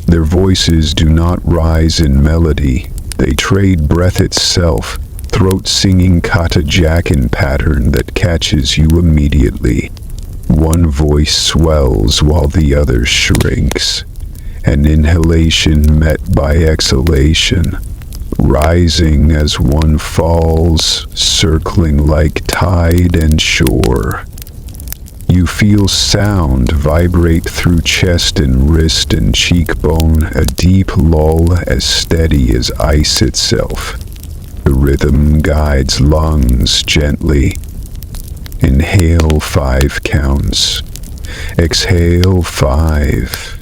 Their voices do not rise in melody, they trade breath itself, throat singing kata jacken pattern that catches you immediately. One voice swells while the other shrinks, an inhalation met by exhalation, rising as one falls, circling like tide and shore. You feel sound vibrate through chest and wrist and cheekbone, a deep lull as steady as ice itself. The rhythm guides lungs gently. Inhale 5 counts. Exhale 5.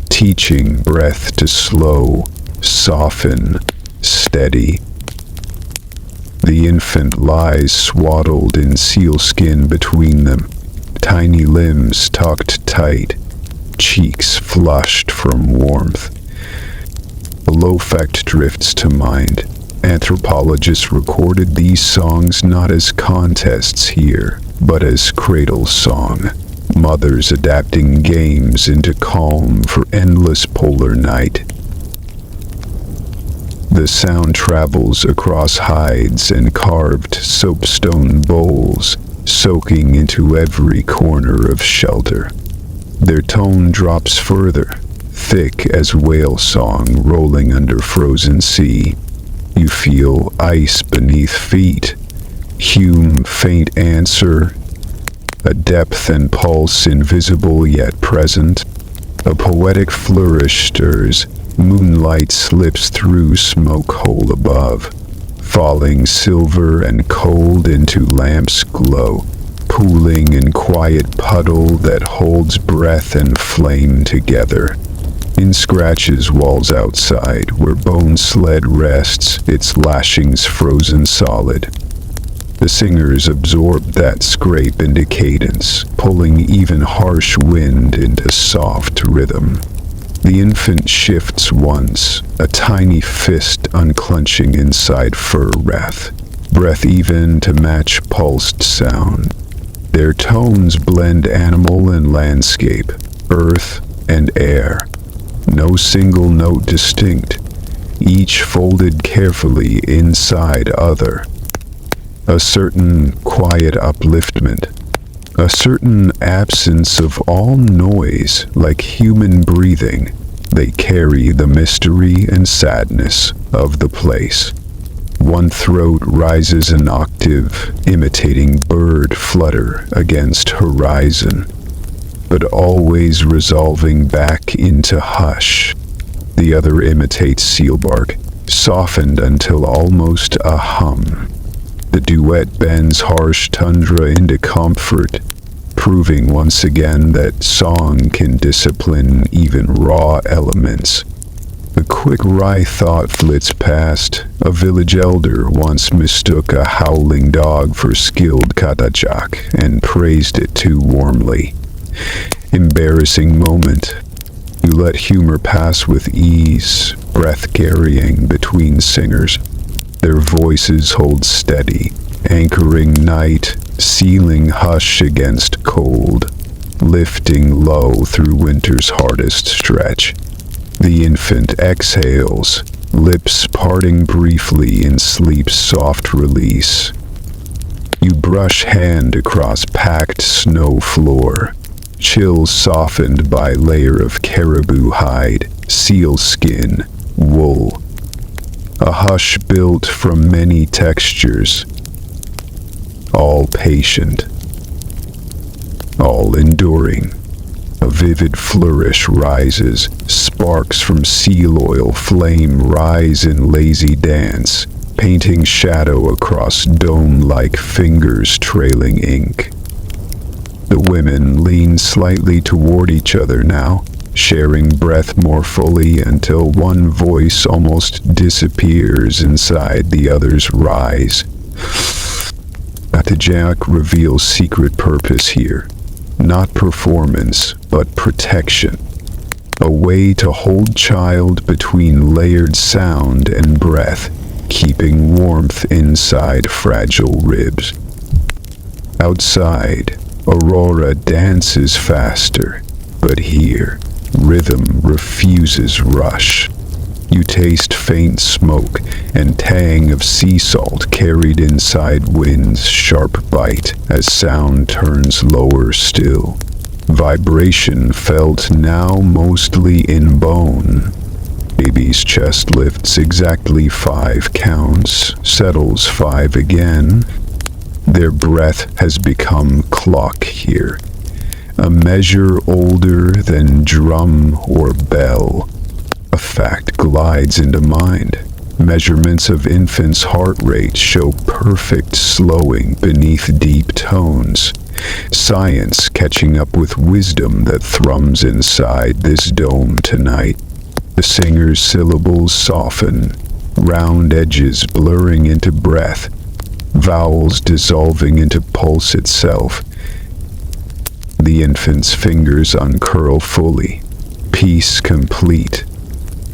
Teaching breath to slow, soften, steady. The infant lies swaddled in sealskin between them, tiny limbs tucked tight, cheeks flushed from warmth. A low effect drifts to mind. Anthropologists recorded these songs not as contests here, but as cradle song. Mothers adapting games into calm for endless polar night. The sound travels across hides and carved soapstone bowls, soaking into every corner of shelter. Their tone drops further, thick as whale song rolling under frozen sea. You feel ice beneath feet, Hume faint answer, a depth and pulse invisible yet present. A poetic flourish stirs, moonlight slips through smoke hole above, falling silver and cold into lamp's glow, pooling in quiet puddle that holds breath and flame together. In scratches walls outside, where bone sled rests, its lashings frozen solid. The singers absorbed that scrape into cadence, pulling even harsh wind into soft rhythm. The infant shifts once, a tiny fist unclenching inside fur wrath, breath even to match pulsed sound. Their tones blend animal and landscape, earth and air. No single note distinct, each folded carefully inside other. A certain quiet upliftment, a certain absence of all noise, like human breathing. They carry the mystery and sadness of the place. One throat rises an octave, imitating bird flutter against horizon, but always resolving back into hush. The other imitates seal bark, softened until almost a hum. The duet bends harsh tundra into comfort, proving once again that song can discipline even raw elements. A quick wry thought flits past. A village elder once mistook a howling dog for skilled katajak and praised it too warmly. Embarrassing moment. You let humor pass with ease, breath carrying between singers. Their voices hold steady, anchoring night, sealing hush against cold, lifting low through winter's hardest stretch. The infant exhales, lips parting briefly in sleep's soft release. You brush hand across packed snow floor, chill softened by layer of caribou hide, seal skin, wool. A hush built from many textures, all patient, all enduring. A vivid flourish rises, sparks from seal oil flame rise in lazy dance, painting shadow across dome-like fingers trailing ink. The women lean slightly toward each other now, sharing breath more fully until one voice almost disappears inside the other's rise. Katajak reveals secret purpose here. Not performance, but protection. A way to hold child between layered sound and breath, keeping warmth inside fragile ribs. Outside, Aurora dances faster, but here, rhythm refuses rush. You taste faint smoke and tang of sea salt carried inside wind's sharp bite as sound turns lower still. Vibration felt now mostly in bone. Baby's chest lifts exactly 5 counts, settles 5 again. Their breath has become clock here, a measure older than drum or bell. A fact glides into mind. Measurements of infants' heart rate show perfect slowing beneath deep tones. Science catching up with wisdom that thrums inside this dome tonight. The singer's syllables soften, round edges blurring into breath, vowels dissolving into pulse itself. The infant's fingers uncurl fully, peace complete.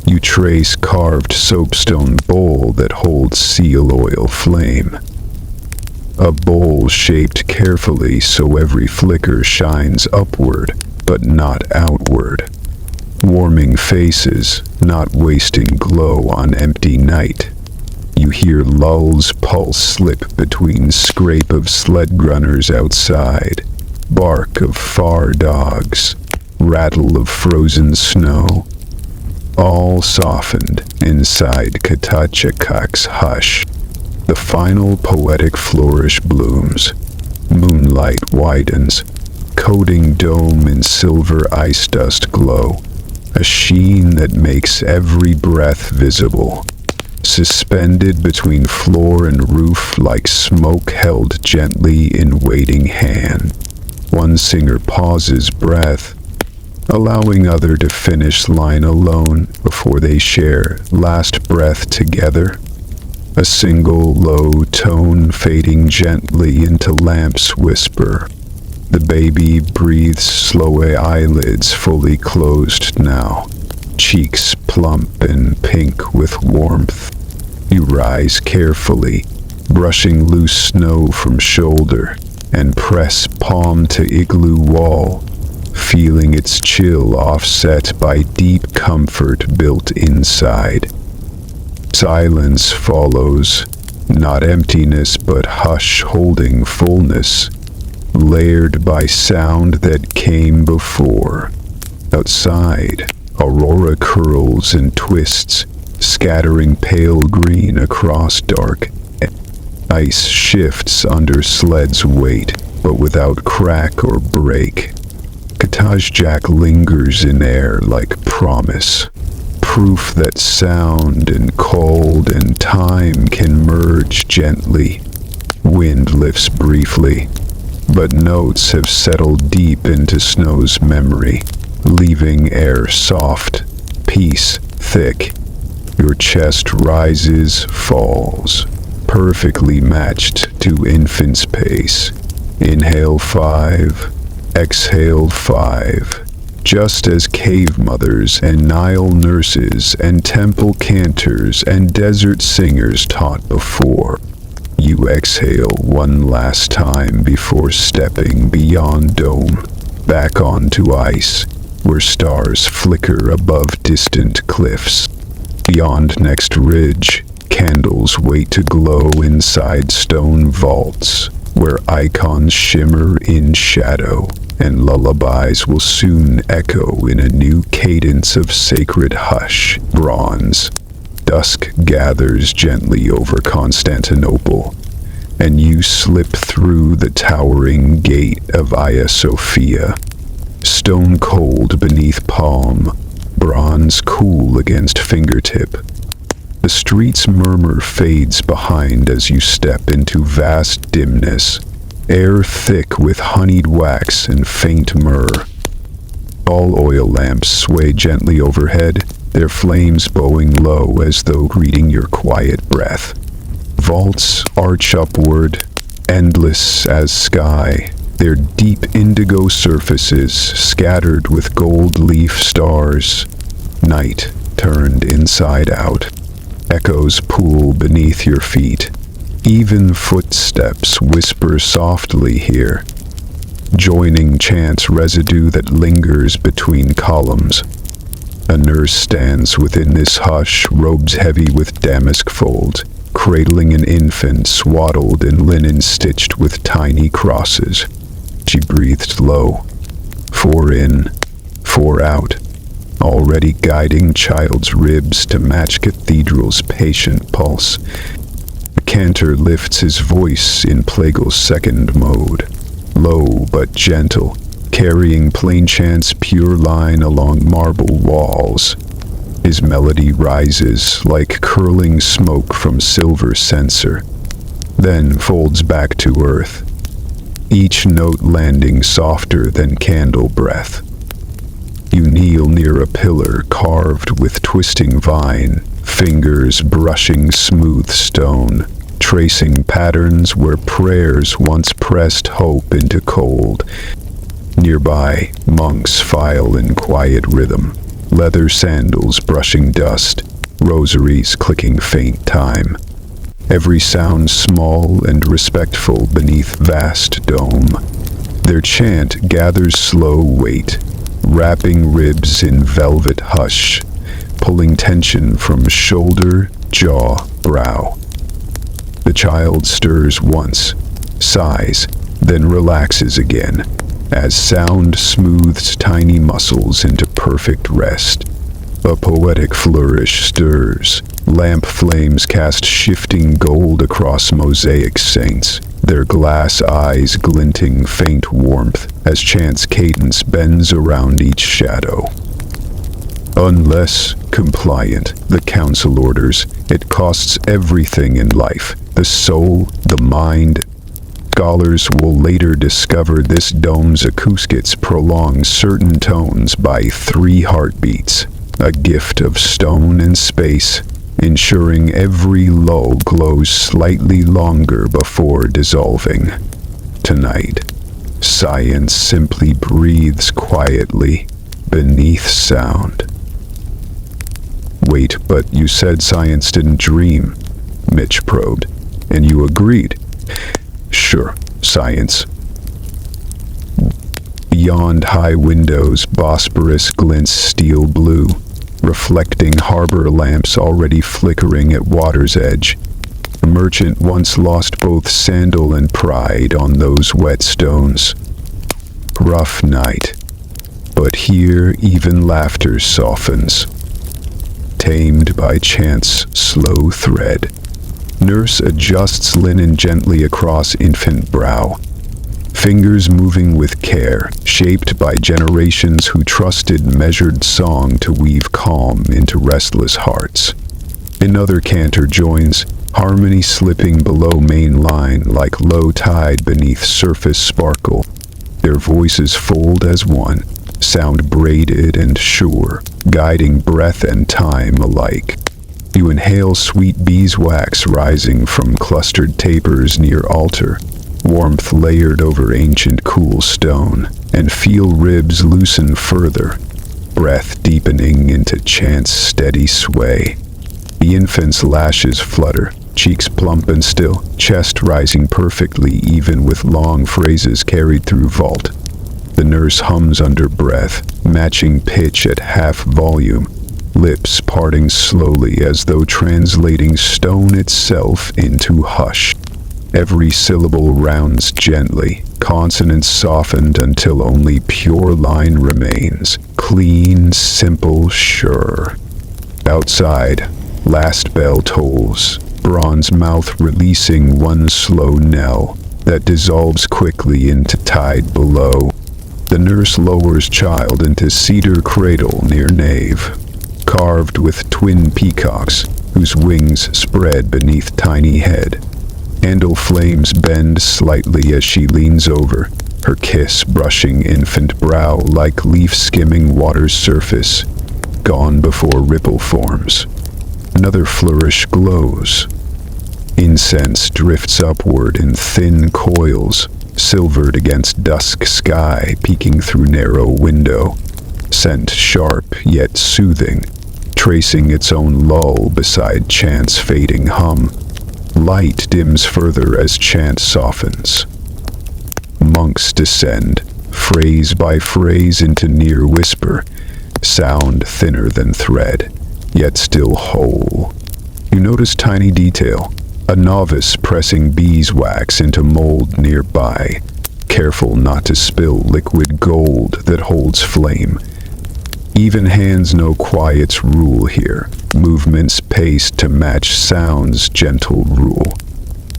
You trace carved soapstone bowl that holds seal oil flame. A bowl shaped carefully so every flicker shines upward, but not outward. Warming faces, not wasting glow on empty night. You hear Lull's pulse slip between scrape of sled grunners outside, bark of far dogs, rattle of frozen snow. All softened inside Katachakak's hush. The final poetic flourish blooms. Moonlight widens, coating dome in silver ice dust glow, a sheen that makes every breath visible. Suspended between floor and roof like smoke held gently in waiting hand. One singer pauses breath, allowing other to finish line alone before they share last breath together. A single low tone fading gently into Lamp's whisper. The baby breathes slow, eyelids fully closed now, cheeks plump and pink with warmth. You rise carefully, brushing loose snow from shoulder, and press palm to igloo wall, feeling its chill offset by deep comfort built inside. Silence follows, not emptiness but hush holding fullness, layered by sound that came before. Outside, aurora curls and twists, scattering pale green across dark. Ice shifts under sled's weight, but without crack or break. Cottage Jack lingers in air like promise, proof that sound and cold and time can merge gently. Wind lifts briefly, but notes have settled deep into snow's memory, leaving air soft, peace thick. Your chest rises, falls, perfectly matched to infant's pace. Inhale 5, exhale 5. Just as cave mothers and Nile nurses and temple cantors and desert singers taught before. You exhale one last time before stepping beyond dome, back onto ice, where stars flicker above distant cliffs. Beyond next ridge, candles wait to glow inside stone vaults, where icons shimmer in shadow, and lullabies will soon echo in a new cadence of sacred hush. Bronze. Dusk gathers gently over Constantinople, and you slip through the towering gate of Hagia Sophia. Stone cold beneath palm, bronze cool against fingertip. The street's murmur fades behind as you step into vast dimness, air thick with honeyed wax and faint myrrh. All oil lamps sway gently overhead, their flames bowing low as though greeting your quiet breath. Vaults arch upward, endless as sky, their deep indigo surfaces scattered with gold leaf stars. Night turned inside out. Echoes pool beneath your feet. Even footsteps whisper softly here, joining chance residue that lingers between columns. A nurse stands within this hush, robes heavy with damask folds, cradling an infant swaddled in linen stitched with tiny crosses. She breathed low. 4 in, 4 out, already guiding child's ribs to match cathedral's patient pulse. The cantor lifts his voice in Plagal's second mode, low but gentle, carrying plain chant's pure line along marble walls. His melody rises like curling smoke from silver censer, then folds back to earth, each note landing softer than candle breath. You kneel near a pillar carved with twisting vine, fingers brushing smooth stone, tracing patterns where prayers once pressed hope into cold. Nearby, monks file in quiet rhythm, leather sandals brushing dust, rosaries clicking faint time. Every sound small and respectful beneath vast dome. Their chant gathers slow weight, wrapping ribs in velvet hush, pulling tension from shoulder, jaw, brow. The child stirs once, sighs, then relaxes again, as sound smooths tiny muscles into perfect rest. A poetic flourish stirs. Lamp flames cast shifting gold across mosaic saints, their glass eyes glinting faint warmth as chant's cadence bends around each shadow. Unless compliant, the council orders, it costs everything in life, the soul, the mind. Scholars will later discover this dome's acoustics prolong certain tones by 3 heartbeats, a gift of stone and space, ensuring every low glows slightly longer before dissolving. Tonight, science simply breathes quietly beneath sound. Wait, but you said science didn't dream, Mitch probed, and you agreed. Sure, science. Beyond high windows, Bosporus glints steel blue, reflecting harbor lamps already flickering at water's edge. The merchant once lost both sandal and pride on those wet stones. Rough night, but here even laughter softens, tamed by chant's slow thread. Nurse adjusts linen gently across infant brow, fingers moving with care, shaped by generations who trusted measured song to weave calm into restless hearts. Another cantor joins, harmony slipping below main line like low tide beneath surface sparkle. Their voices fold as one, sound braided and sure, guiding breath and time alike. You inhale sweet beeswax rising from clustered tapers near altar, warmth layered over ancient cool stone, and feel ribs loosen further, breath deepening into chant's steady sway. The infant's lashes flutter, cheeks plump and still, chest rising perfectly even with long phrases carried through vault. The nurse hums under breath, matching pitch at half volume, lips parting slowly as though translating stone itself into hush. Every syllable rounds gently, consonants softened until only pure line remains, clean, simple, sure. Outside, last bell tolls, bronze mouth releasing one slow knell that dissolves quickly into tide below. The nurse lowers child into cedar cradle near nave, carved with twin peacocks whose wings spread beneath tiny head. Candle flames bend slightly as she leans over, her kiss brushing infant brow like leaf skimming water's surface, gone before ripple forms. Another flourish glows. Incense drifts upward in thin coils, silvered against dusk sky peeking through narrow window, scent sharp yet soothing, tracing its own lull beside chant's fading hum. Light dims further as chant softens. Monks descend, phrase by phrase into near whisper, sound thinner than thread, yet still whole. You notice tiny detail, a novice pressing beeswax into mold nearby, careful not to spill liquid gold that holds flame. Even hands know quiet's rule here, movements paced to match sound's gentle rule.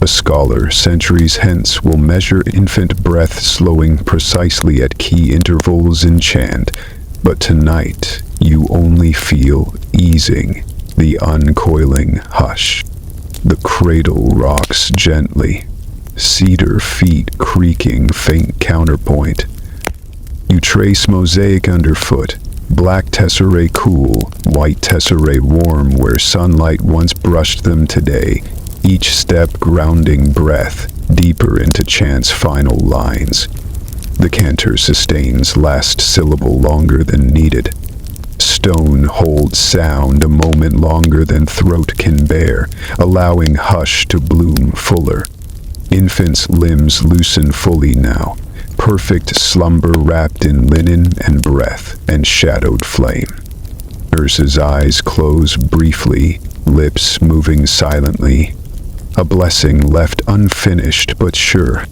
A scholar centuries hence will measure infant breath slowing precisely at key intervals in chant, but tonight you only feel easing, the uncoiling hush. The cradle rocks gently, cedar feet creaking faint counterpoint. You trace mosaic underfoot, black tesserae cool, white tesserae warm where sunlight once brushed them today, each step grounding breath deeper into chant's final lines. The cantor sustains last syllable longer than needed. Stone holds sound a moment longer than throat can bear, allowing hush to bloom fuller. Infant's limbs loosen fully now, perfect slumber wrapped in linen and breath and shadowed flame. Nurse's eyes close briefly, lips moving silently. A blessing left unfinished but sure.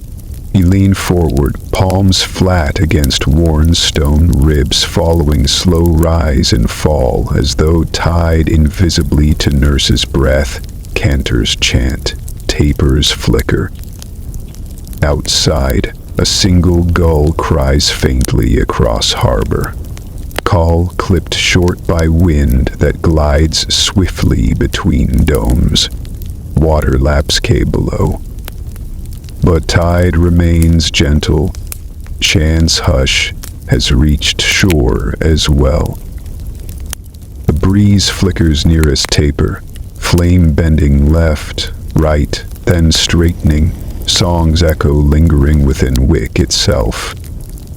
You lean forward, palms flat against worn stone ribs following slow rise and fall as though tied invisibly to nurse's breath. Cantors chant, tapers flicker. Outside, a single gull cries faintly across harbor. Call clipped short by wind that glides swiftly between domes. Water laps below. But tide remains gentle. Chance hush has reached shore as well. The breeze flickers nearest taper, flame bending left, right, then straightening, songs echo lingering within wick itself.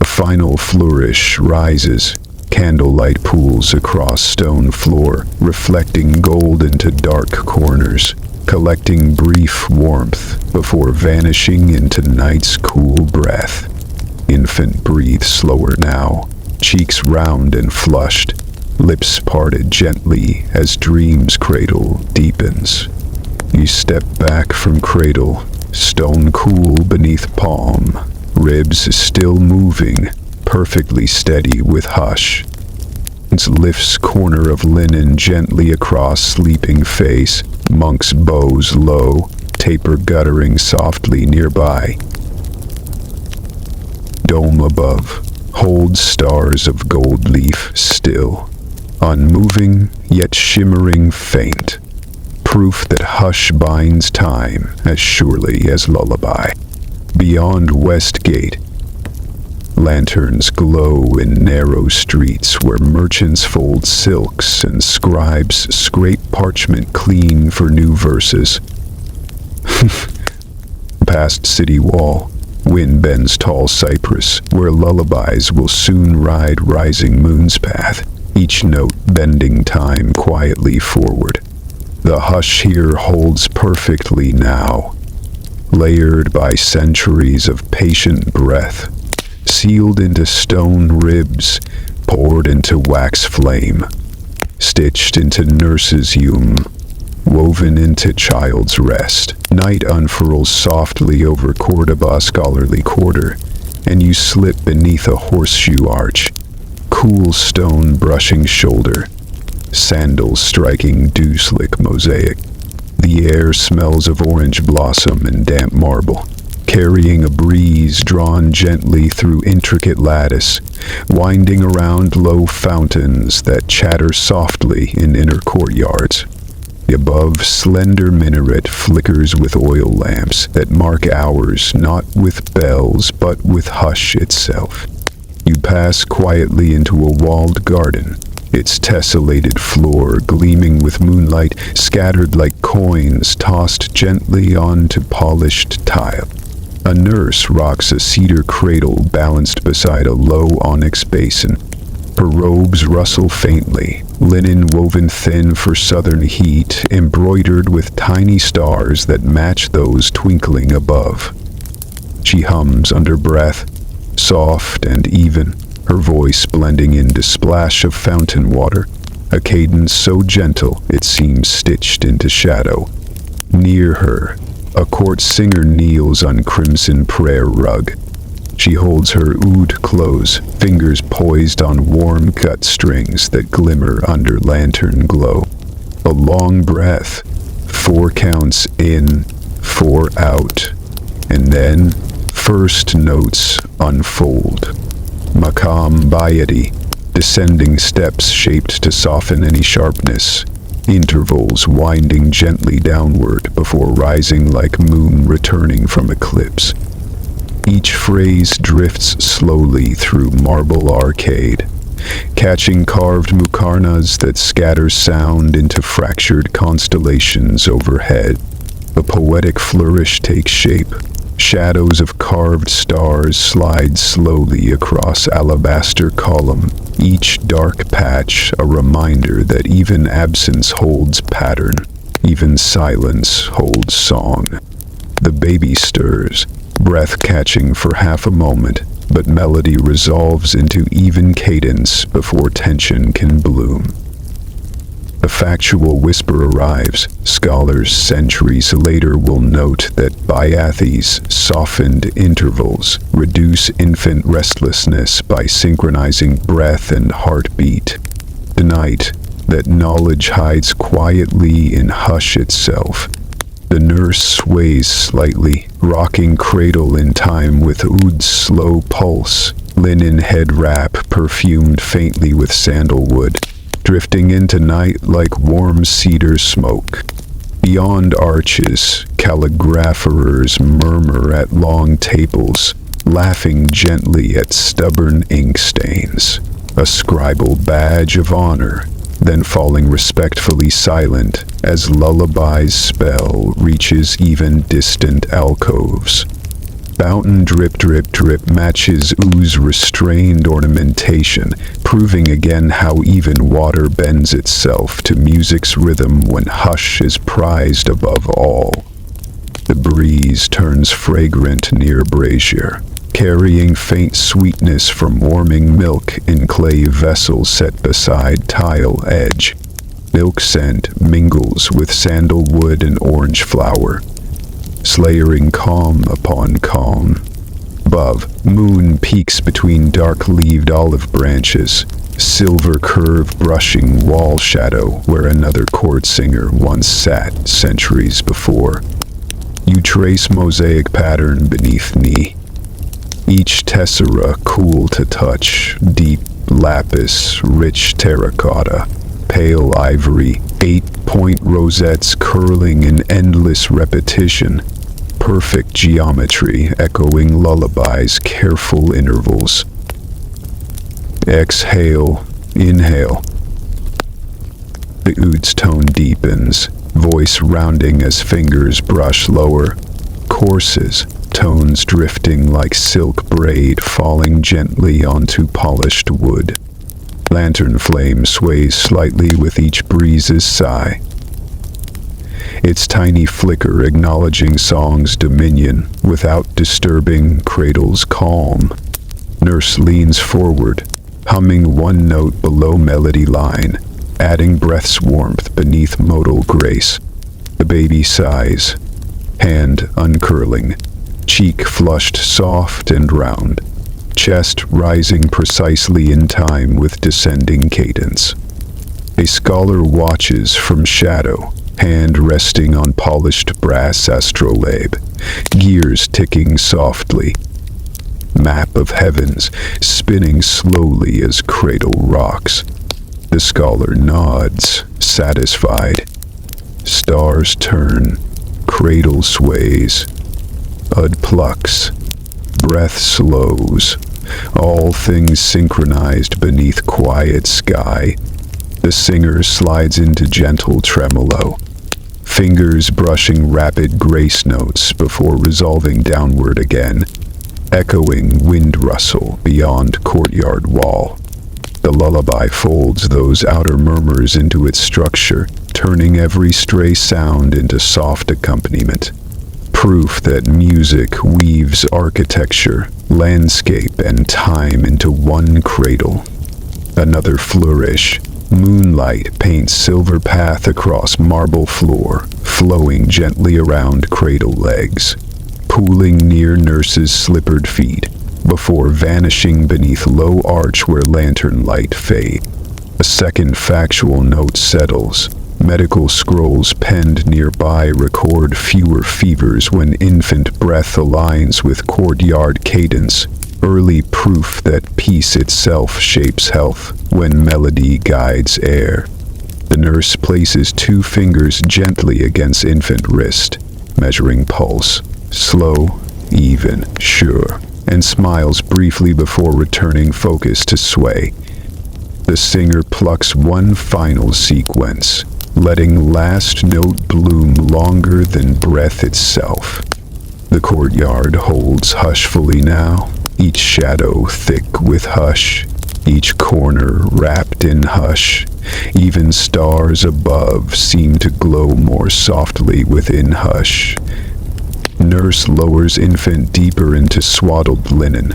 A final flourish rises, candlelight pools across stone floor, reflecting gold into dark corners, collecting brief warmth before vanishing into night's cool breath. Infant breathes slower now, cheeks round and flushed, lips parted gently as dream's cradle deepens. You step back from cradle, stone cool beneath palm, ribs still moving, perfectly steady with hush. It lifts corner of linen gently across sleeping face, monk's bows low, taper guttering softly nearby. Dome above holds stars of gold leaf still, unmoving yet shimmering faint, proof that hush binds time as surely as lullaby. Beyond West Gate, lanterns glow in narrow streets where merchants fold silks and scribes scrape parchment clean for new verses. Past city wall, wind bends tall cypress, where lullabies will soon ride rising moon's path, each note bending time quietly forward. The hush here holds perfectly now, layered by centuries of patient breath, sealed into stone ribs, poured into wax flame, stitched into nurse's hume, woven into child's rest. Night unfurls softly over Cordoba scholarly quarter, and you slip beneath a horseshoe arch, cool stone brushing shoulder, sandals striking dew-slick mosaic. The air smells of orange blossom and damp marble, carrying a breeze drawn gently through intricate lattice, winding around low fountains that chatter softly in inner courtyards. Above, slender minaret flickers with oil lamps that mark hours not with bells but with hush itself. You pass quietly into a walled garden, its tessellated floor gleaming with moonlight scattered like coins tossed gently onto polished tile. A nurse rocks a cedar cradle balanced beside a low onyx basin. Her robes rustle faintly, linen woven thin for southern heat, embroidered with tiny stars that match those twinkling above. She hums under breath, soft and even, her voice blending into splash of fountain water, a cadence so gentle it seems stitched into shadow. Near her, a court singer kneels on crimson prayer rug. She holds her oud close, fingers poised on warm gut strings that glimmer under lantern glow. A long breath, 4 counts in, 4 out, and then first notes unfold. Makam Bayadi, descending steps shaped to soften any sharpness, intervals winding gently downward before rising like moon returning from eclipse. Each phrase drifts slowly through marble arcade, catching carved mukarnas that scatter sound into fractured constellations overhead. A poetic flourish takes shape. Shadows of carved stars slide slowly across alabaster column, each dark patch a reminder that even absence holds pattern, even silence holds song. The baby stirs, breath catching for half a moment, but melody resolves into even cadence before tension can bloom. A factual whisper arrives. Scholars centuries later will note that Bayathi's softened intervals reduce infant restlessness by synchronizing breath and heartbeat. Tonight, that knowledge hides quietly in hush itself. The nurse sways slightly, rocking cradle in time with oud's slow pulse, linen head wrap perfumed faintly with sandalwood, drifting into night like warm cedar smoke. Beyond arches, calligraphers murmur at long tables, laughing gently at stubborn ink stains, a scribal badge of honor, then falling respectfully silent as Lullaby's spell reaches even distant alcoves. Fountain drip drip drip matches ooze restrained ornamentation, proving again how even water bends itself to music's rhythm when hush is prized above all. The breeze turns fragrant near brazier, carrying faint sweetness from warming milk in clay vessels set beside tile edge. Milk scent mingles with sandalwood and orange flower, slayering calm upon calm. Above, moon peaks between dark-leaved olive branches, silver curve brushing wall shadow where another court singer once sat centuries before. You trace mosaic pattern beneath knee, each tessera cool to touch, deep lapis, rich terracotta, pale ivory, 8-point rosettes curling in endless repetition, perfect geometry echoing Lullaby's careful intervals. Exhale, inhale. The oud's tone deepens, voice rounding as fingers brush lower, courses, tones drifting like silk braid falling gently onto polished wood. Lantern flame sways slightly with each breeze's sigh, its tiny flicker acknowledging song's dominion without disturbing cradle's calm. Nurse leans forward, humming one note below melody line, adding breath's warmth beneath modal grace. The baby sighs, hand uncurling, cheek flushed soft and round, chest rising precisely in time with descending cadence. A scholar watches from shadow, hand resting on polished brass astrolabe, gears ticking softly. Map of heavens spinning slowly as cradle rocks. The scholar nods, satisfied. Stars turn, cradle sways. Ud plucks, breath slows, all things synchronized beneath quiet sky. The singer slides into gentle tremolo, fingers brushing rapid grace notes before resolving downward again, echoing wind rustle beyond courtyard wall. The lullaby folds those outer murmurs into its structure, turning every stray sound into soft accompaniment. Proof that music weaves architecture, landscape, and time into one cradle. Another flourish. Moonlight paints silver path across marble floor, flowing gently around cradle legs, pooling near nurse's slippered feet, before vanishing beneath low arch where lantern light fade. A second factual note settles. Medical scrolls penned nearby record fewer fevers when infant breath aligns with courtyard cadence, early proof that peace itself shapes health when melody guides air. The nurse places 2 fingers gently against infant wrist, measuring pulse, slow, even, sure, and smiles briefly before returning focus to sway. The singer plucks one final sequence, letting last note bloom longer than breath itself. The courtyard holds hushfully now, each shadow thick with hush, each corner wrapped in hush. Even stars above seem to glow more softly within hush. Nurse lowers infant deeper into swaddled linen,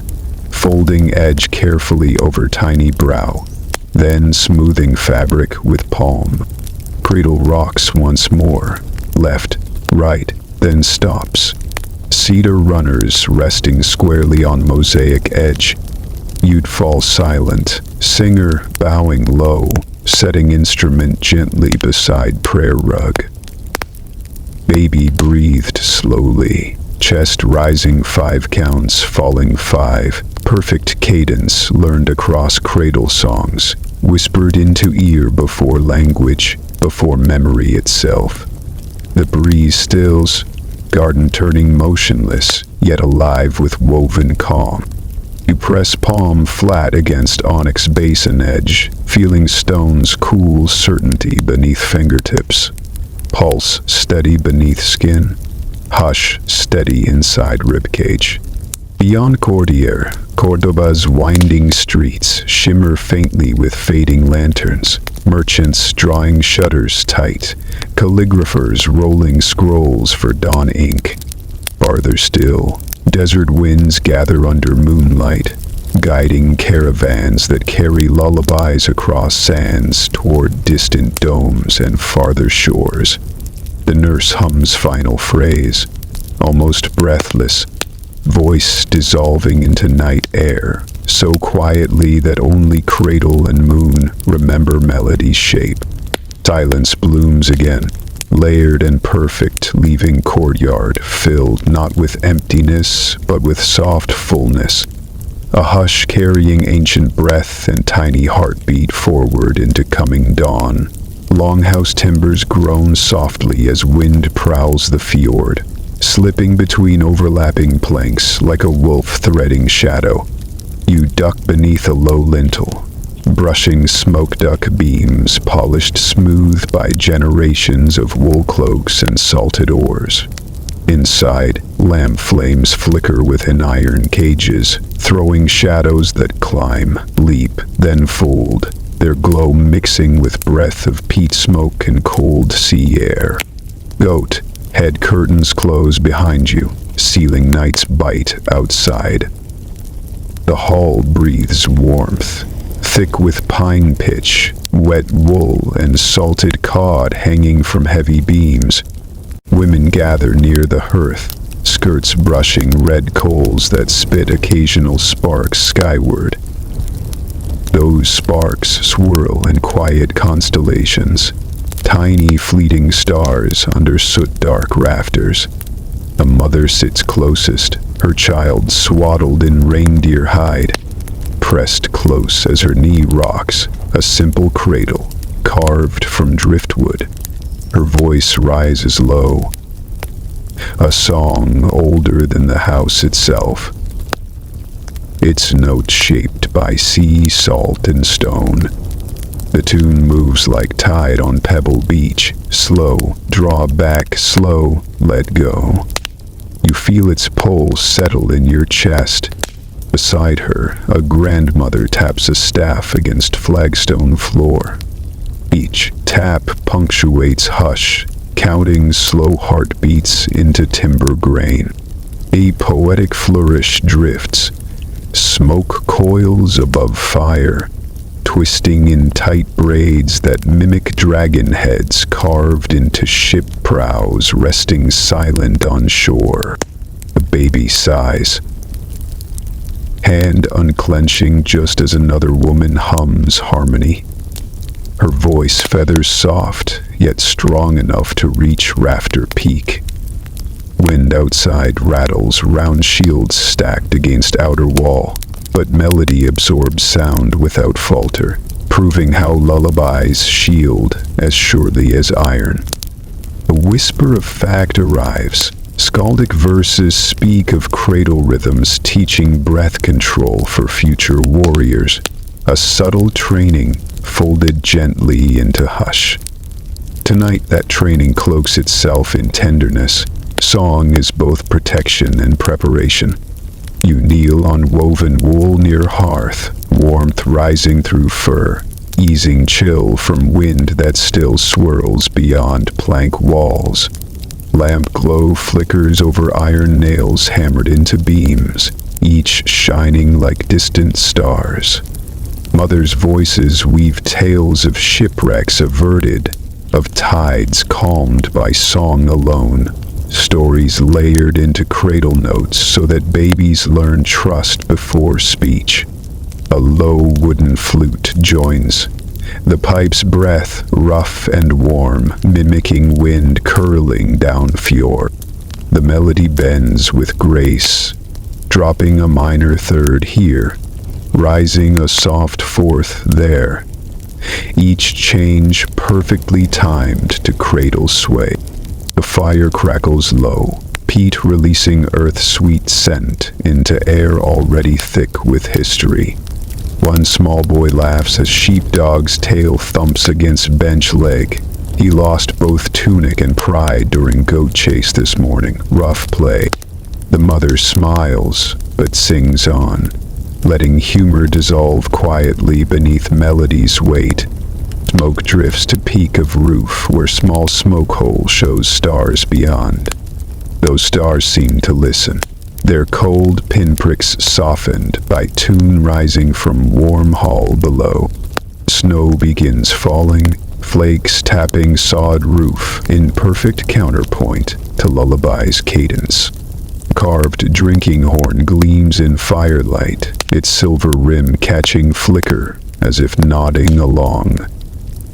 folding edge carefully over tiny brow, then smoothing fabric with palm. Cradle rocks once more, left, right, then stops. Cedar runners resting squarely on mosaic edge. You'd fall silent, singer bowing low, setting instrument gently beside prayer rug. Baby breathed slowly, chest rising 5 counts, falling 5, perfect cadence learned across cradle songs, whispered into ear before language, before memory itself. The breeze stills, garden turning motionless, yet alive with woven calm. You press palm flat against onyx basin edge, feeling stone's cool certainty beneath fingertips. Pulse steady beneath skin, hush steady inside ribcage. Beyond Cordillere, Cordoba's winding streets shimmer faintly with fading lanterns, merchants drawing shutters tight, calligraphers rolling scrolls for dawn ink. Farther still, desert winds gather under moonlight, guiding caravans that carry lullabies across sands toward distant domes and farther shores. The nurse hums final phrase, almost breathless, voice dissolving into night air, so quietly that only cradle and moon remember melody's shape. Silence blooms again, layered and perfect, leaving courtyard filled not with emptiness, but with soft fullness. A hush carrying ancient breath and tiny heartbeat forward into coming dawn. Longhouse timbers groan softly as wind prowls the fjord, slipping between overlapping planks like a wolf threading shadow. You duck beneath a low lintel, brushing smoke duck beams polished smooth by generations of wool cloaks and salted oars. Inside, lamp flames flicker within iron cages, throwing shadows that climb, leap, then fold, their glow mixing with breath of peat smoke and cold sea air. Goat, head curtains close behind you, sealing night's bite outside. The hall breathes warmth, thick with pine pitch, wet wool, and salted cod hanging from heavy beams. Women gather near the hearth, skirts brushing red coals that spit occasional sparks skyward. Those sparks swirl in quiet constellations, tiny fleeting stars under soot-dark rafters. A mother sits closest, her child swaddled in reindeer hide, pressed close as her knee rocks, a simple cradle, carved from driftwood. Her voice rises low, a song older than the house itself. Its notes shaped by sea, salt, and stone. The tune moves like tide on Pebble Beach, slow, draw back, slow, let go. You feel its pulse settle in your chest. Beside her, a grandmother taps a staff against flagstone floor. Each tap punctuates hush, counting slow heartbeats into timber grain. A poetic flourish drifts, smoke coils above fire, twisting in tight braids that mimic dragon heads carved into ship prows resting silent on shore. The baby sighs, hand unclenching just as another woman hums harmony. Her voice feathers soft, yet strong enough to reach rafter peak. Wind outside rattles round shields stacked against outer wall, but melody absorbs sound without falter, proving how lullabies shield as surely as iron. A whisper of fact arrives. Skaldic verses speak of cradle rhythms teaching breath control for future warriors, a subtle training folded gently into hush. Tonight that training cloaks itself in tenderness. Song is both protection and preparation. You kneel on woven wool near hearth, warmth rising through fur, easing chill from wind that still swirls beyond plank walls. Lamp glow flickers over iron nails hammered into beams, each shining like distant stars. Mothers' voices weave tales of shipwrecks averted, of tides calmed by song alone, stories layered into cradle notes so that babies learn trust before speech. A low wooden flute joins, the pipe's breath rough and warm, mimicking wind curling down fjord. The melody bends with grace, dropping a minor third here, rising a soft fourth there, each change perfectly timed to cradle sway. The fire crackles low, peat releasing earth's sweet scent into air already thick with history. One small boy laughs as sheepdog's tail thumps against bench leg. He lost both tunic and pride during goat chase this morning. Rough play. The mother smiles, but sings on, letting humor dissolve quietly beneath melody's weight. Smoke drifts to peak of roof where small smoke hole shows stars beyond. Those stars seem to listen, their cold pinpricks softened by tune rising from warm hall below. Snow begins falling, flakes tapping sawed roof in perfect counterpoint to Lullaby's cadence. Carved drinking horn gleams in firelight, its silver rim catching flicker as if nodding along.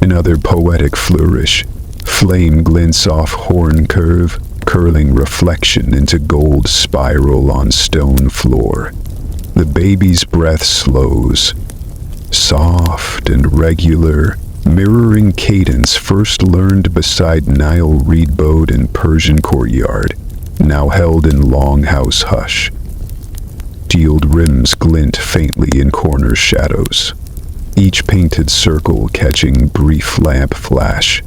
Another poetic flourish, flame glints off horn curve, curling reflection into gold spiral on stone floor. The baby's breath slows, soft and regular, mirroring cadence first learned beside Nile reed boat in Persian courtyard, now held in longhouse hush. Shield rims glint faintly in corner shadows, each painted circle catching brief lamp flash.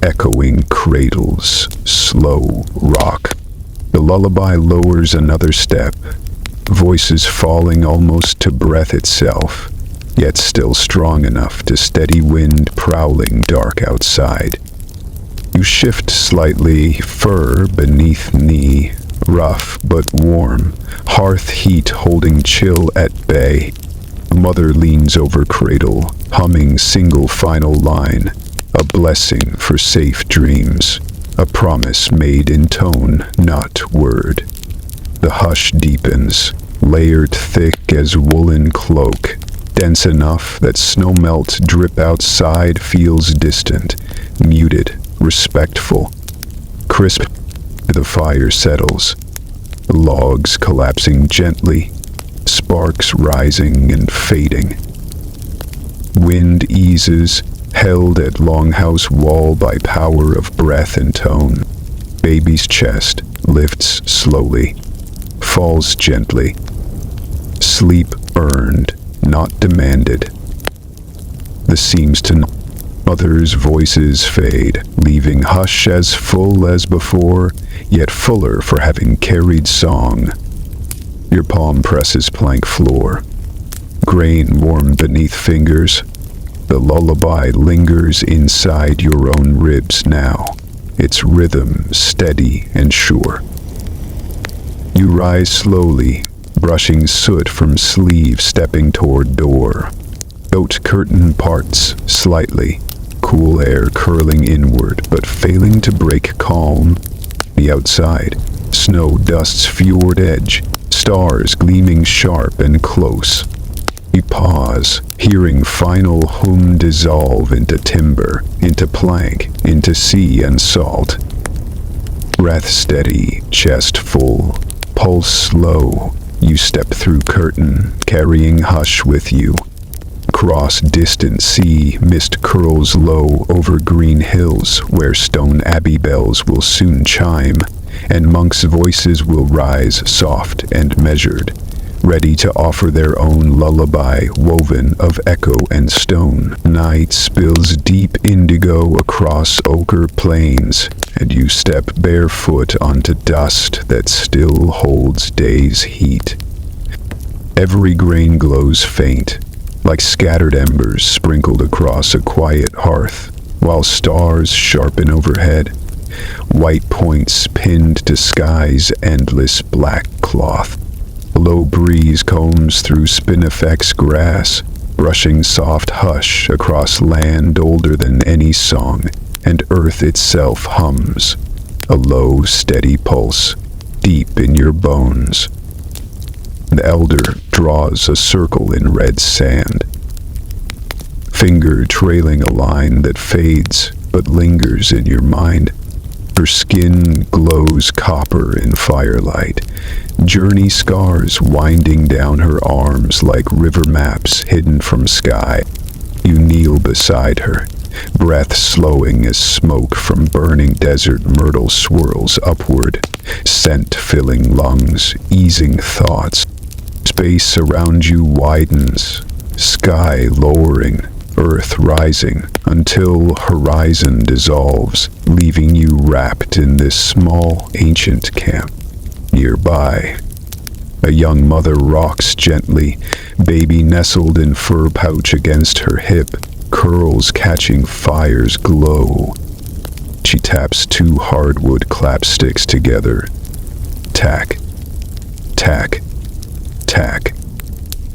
Echoing cradles, slow rock. The lullaby lowers another step, voices falling almost to breath itself, yet still strong enough to steady wind prowling dark outside. You shift slightly, fur beneath knee, rough but warm, hearth heat holding chill at bay. Mother leans over cradle, humming single final line. A blessing for safe dreams, a promise made in tone, not word. The hush deepens, layered thick as woolen cloak, dense enough that snowmelt drip outside feels distant, muted, respectful. Crisp, the fire settles, logs collapsing gently, sparks rising and fading. Wind eases, held at longhouse wall by power of breath and tone. Baby's chest lifts slowly, falls gently. Sleep earned, not demanded. The seams to mother's voices fade, leaving hush as full as before, yet fuller for having carried song. Your palm presses plank floor, grain warm beneath fingers. The lullaby lingers inside your own ribs now, its rhythm steady and sure. You rise slowly, brushing soot from sleeve, stepping toward door. Goat curtain parts slightly, cool air curling inward but failing to break calm. The outside, snow dusts fjord edge, stars gleaming sharp and close. You pause, hearing final hum dissolve into timber, into plank, into sea and salt. Breath steady, chest full, pulse slow. You step through curtain, carrying hush with you. Across distant sea, mist curls low over green hills where stone abbey bells will soon chime, and monks' voices will rise soft and measured, ready to offer their own lullaby woven of echo and stone. Night spills deep indigo across ochre plains, and you step barefoot onto dust that still holds day's heat. Every grain glows faint, like scattered embers sprinkled across a quiet hearth, while stars sharpen overhead, white points pinned to sky's endless black cloth. A low breeze combs through spinifex grass, brushing soft hush across land older than any song, and earth itself hums, a low, steady pulse, deep in your bones. The elder draws a circle in red sand, finger trailing a line that fades but lingers in your mind. Her skin glows copper in firelight, journey scars winding down her arms like river maps hidden from sky. You kneel beside her, breath slowing as smoke from burning desert myrtle swirls upward, scent filling lungs, easing thoughts. Space around you widens, sky lowering, earth rising, until horizon dissolves, leaving you wrapped in this small, ancient camp. Nearby, a young mother rocks gently, baby nestled in fur pouch against her hip, curls catching fire's glow. She taps two hardwood clapsticks together. Tack, tack, tack,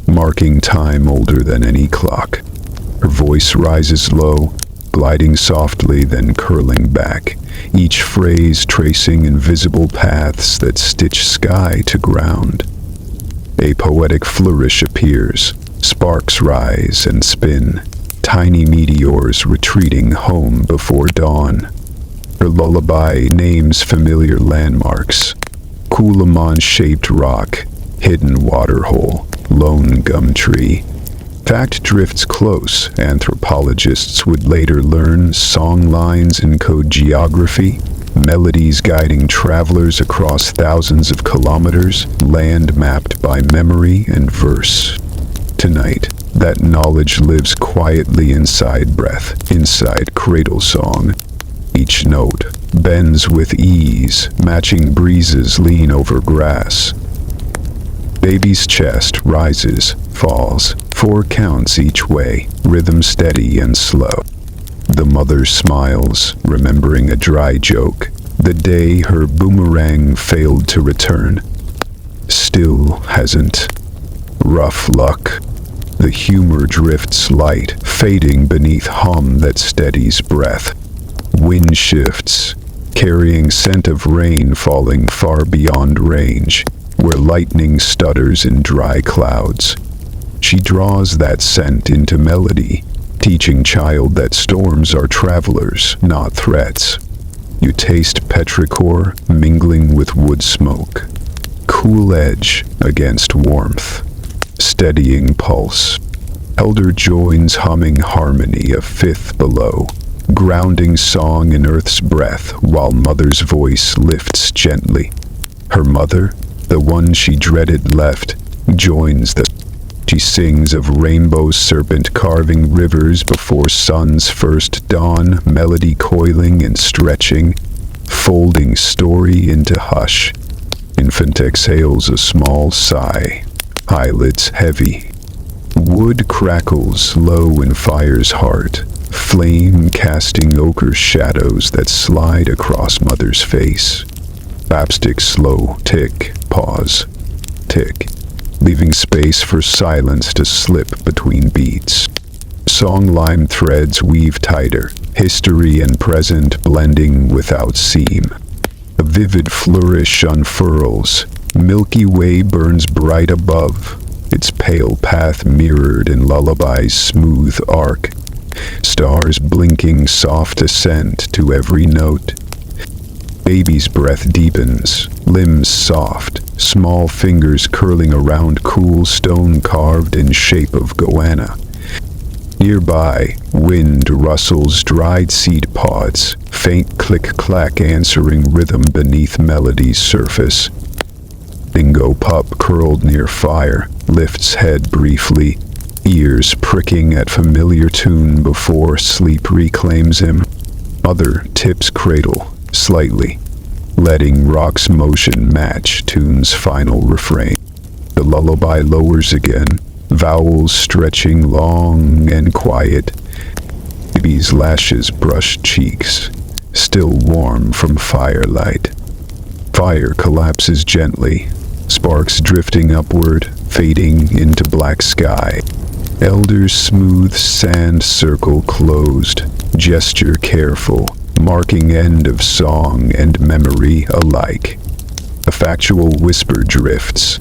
marking time older than any clock. Her voice rises low, gliding softly, then curling back, each phrase tracing invisible paths that stitch sky to ground. A poetic flourish appears, sparks rise and spin, tiny meteors retreating home before dawn. Her lullaby names familiar landmarks: Kulamon-shaped rock, hidden waterhole, lone gum tree. Fact drifts close. Anthropologists would later learn song lines encode geography, melodies guiding travelers across thousands of kilometers, land mapped by memory and verse. Tonight, that knowledge lives quietly inside breath, inside cradle song. Each note bends with ease, matching breezes lean over grass. Baby's chest rises, falls, 4 counts each way, rhythm steady and slow. The mother smiles, remembering a dry joke, the day her boomerang failed to return. Still hasn't. Rough luck. The humor drifts light, fading beneath hum that steadies breath. Wind shifts, carrying scent of rain falling far beyond range, where lightning stutters in dry clouds. She draws that scent into melody, teaching child that storms are travelers, not threats. You taste petrichor mingling with wood smoke, cool edge against warmth, steadying pulse. Elder joins humming harmony a fifth below, grounding song in earth's breath while mother's voice lifts gently. Her mother, the one she dreaded, left, joins the. She sings of rainbow serpent carving rivers before sun's first dawn, melody coiling and stretching, folding story into hush. Infant exhales a small sigh, eyelids heavy. Wood crackles low in fire's heart, flame casting ochre shadows that slide across mother's face. Chapstick slow, tick, pause, tick, leaving space for silence to slip between beats. Song lime threads weave tighter, history and present blending without seam. A vivid flourish unfurls, Milky Way burns bright above, its pale path mirrored in lullaby's smooth arc. Stars blinking soft ascent to every note. Baby's breath deepens, limbs soft, small fingers curling around cool stone carved in shape of goanna. Nearby, wind rustles dried seed pods, faint click-clack answering rhythm beneath melody's surface. Dingo pup curled near fire, lifts head briefly, ears pricking at familiar tune before sleep reclaims him. Mother tips cradle, slightly, letting rock's motion match tune's final refrain. The lullaby lowers again, vowels stretching long and quiet. Baby's lashes brush cheeks, still warm from firelight. Fire collapses gently, sparks drifting upward, fading into black sky. Elder's smooth sand circle closed, gesture careful, marking end of song and memory alike. A factual whisper drifts.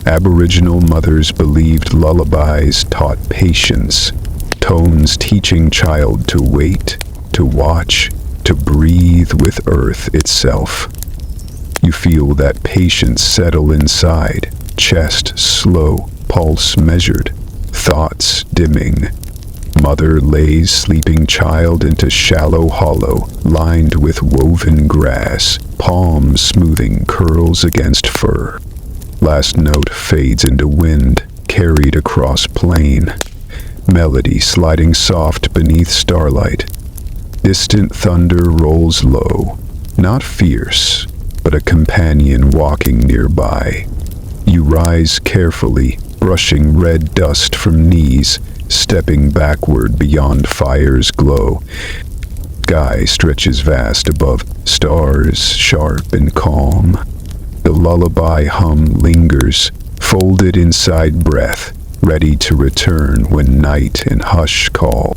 Aboriginal mothers believed lullabies taught patience, tones teaching child to wait, to watch, to breathe with earth itself. You feel that patience settle inside, chest slow, pulse measured, thoughts dimming. Mother lays sleeping child into shallow hollow, lined with woven grass, palms smoothing curls against fur. Last note fades into wind, carried across plain. Melody sliding soft beneath starlight. Distant thunder rolls low, not fierce, but a companion walking nearby. You rise carefully, brushing red dust from knees, stepping backward beyond fire's glow. Sky stretches vast above, stars sharp and calm. The lullaby hum lingers, folded inside breath, ready to return when night and hush call.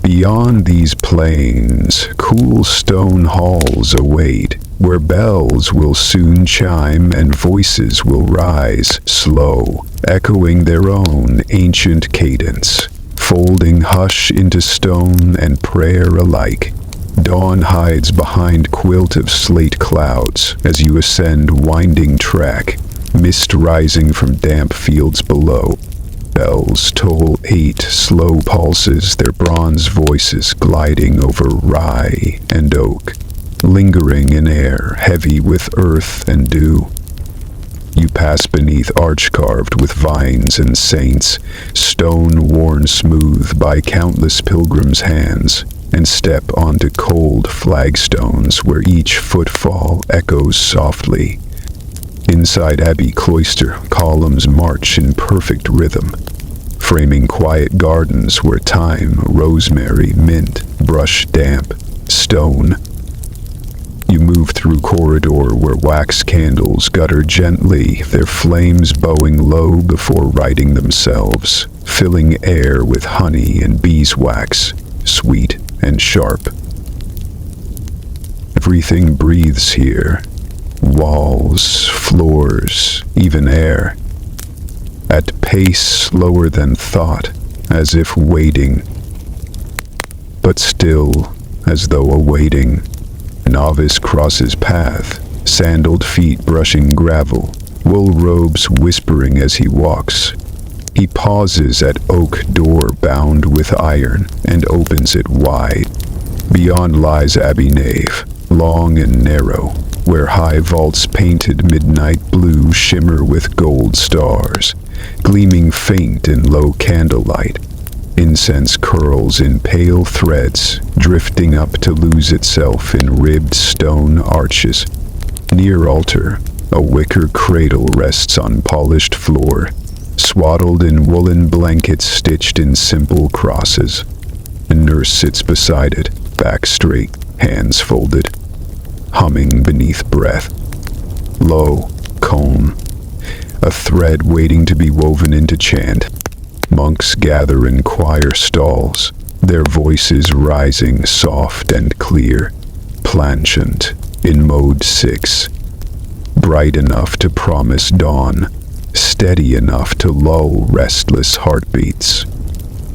Beyond these plains, cool stone halls await, where bells will soon chime and voices will rise, slow, echoing their own ancient cadence, folding hush into stone and prayer alike. Dawn hides behind quilt of slate clouds as you ascend winding track, mist rising from damp fields below. Bells toll 8 slow pulses, their bronze voices gliding over rye and oak, lingering in air heavy with earth and dew. You pass beneath arch carved with vines and saints, stone worn smooth by countless pilgrims' hands, and step onto cold flagstones where each footfall echoes softly. Inside Abbey Cloister, columns march in perfect rhythm, framing quiet gardens where thyme, rosemary, mint brush damp stone. You move through corridor where wax candles gutter gently, their flames bowing low before righting themselves, filling air with honey and beeswax, sweet and sharp. Everything breathes here. Walls, floors, even air. At pace slower than thought, as if waiting, but still as though awaiting. A novice crosses path, sandaled feet brushing gravel, wool robes whispering as he walks. He pauses at oak door bound with iron and opens it wide. Beyond lies Abbey nave, long and narrow, where high vaults painted midnight blue shimmer with gold stars, gleaming faint in low candlelight. Incense curls in pale threads, drifting up to lose itself in ribbed stone arches. Near altar, a wicker cradle rests on polished floor, swaddled in woolen blankets stitched in simple crosses. A nurse sits beside it, back straight, hands folded, humming beneath breath. Low, calm, a thread waiting to be woven into chant. Monks gather in choir stalls, their voices rising soft and clear, plainchant in mode 6, bright enough to promise dawn, steady enough to lull restless heartbeats.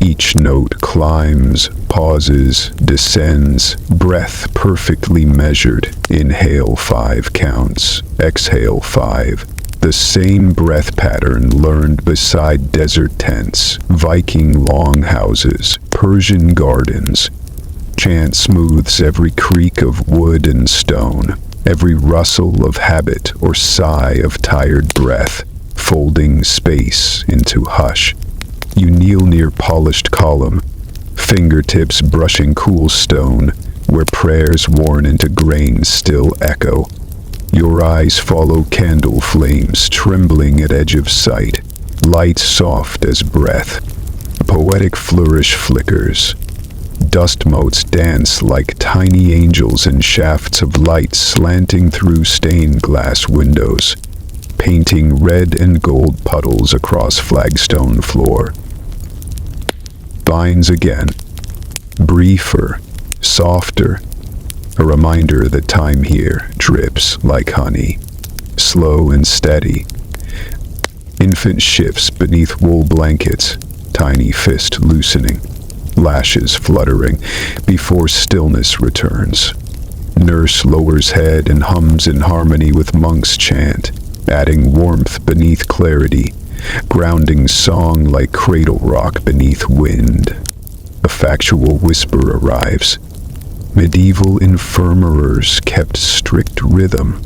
Each note climbs, pauses, descends, breath perfectly measured. Inhale 5 counts, exhale 5. The same breath pattern learned beside desert tents, Viking longhouses, Persian gardens. Chant smooths every creak of wood and stone, every rustle of habit or sigh of tired breath, folding space into hush. You kneel near polished column, fingertips brushing cool stone, where prayers worn into grain still echo. Your eyes follow candle flames trembling at edge of sight, light soft as breath. A poetic flourish flickers. Dust motes dance like tiny angels in shafts of light slanting through stained glass windows, painting red and gold puddles across flagstone floor. Vines again, briefer, softer, a reminder that time here drips like honey, slow and steady. Infant shifts beneath wool blankets, tiny fist loosening, lashes fluttering before stillness returns. Nurse lowers head and hums in harmony with monk's chant, adding warmth beneath clarity, grounding song like cradle rock beneath wind. A counterfactual whisper arrives. Medieval infirmerers kept strict rhythm,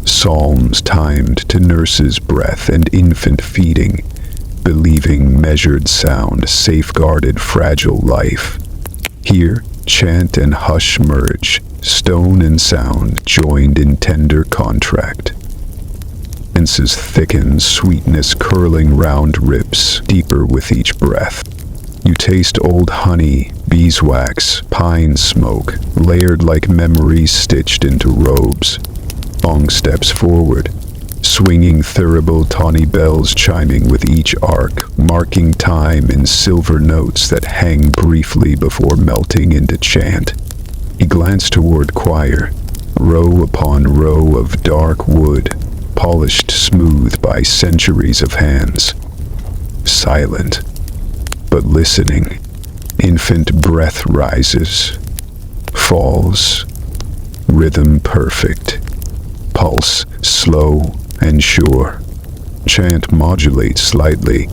psalms timed to nurse's breath and infant feeding, believing measured sound safeguarded fragile life. Here, chant and hush merge, stone and sound joined in tender contract. Senses thicken, sweetness curling round ribs, deeper with each breath. You taste old honey, beeswax, pine smoke, layered like memories stitched into robes. Long steps forward, swinging thurible tawny bells chiming with each arc, marking time in silver notes that hang briefly before melting into chant. He glanced toward choir, row upon row of dark wood, polished smooth by centuries of hands. Silent, but listening. Infant breath rises, falls, rhythm perfect, pulse slow and sure. Chant modulates slightly,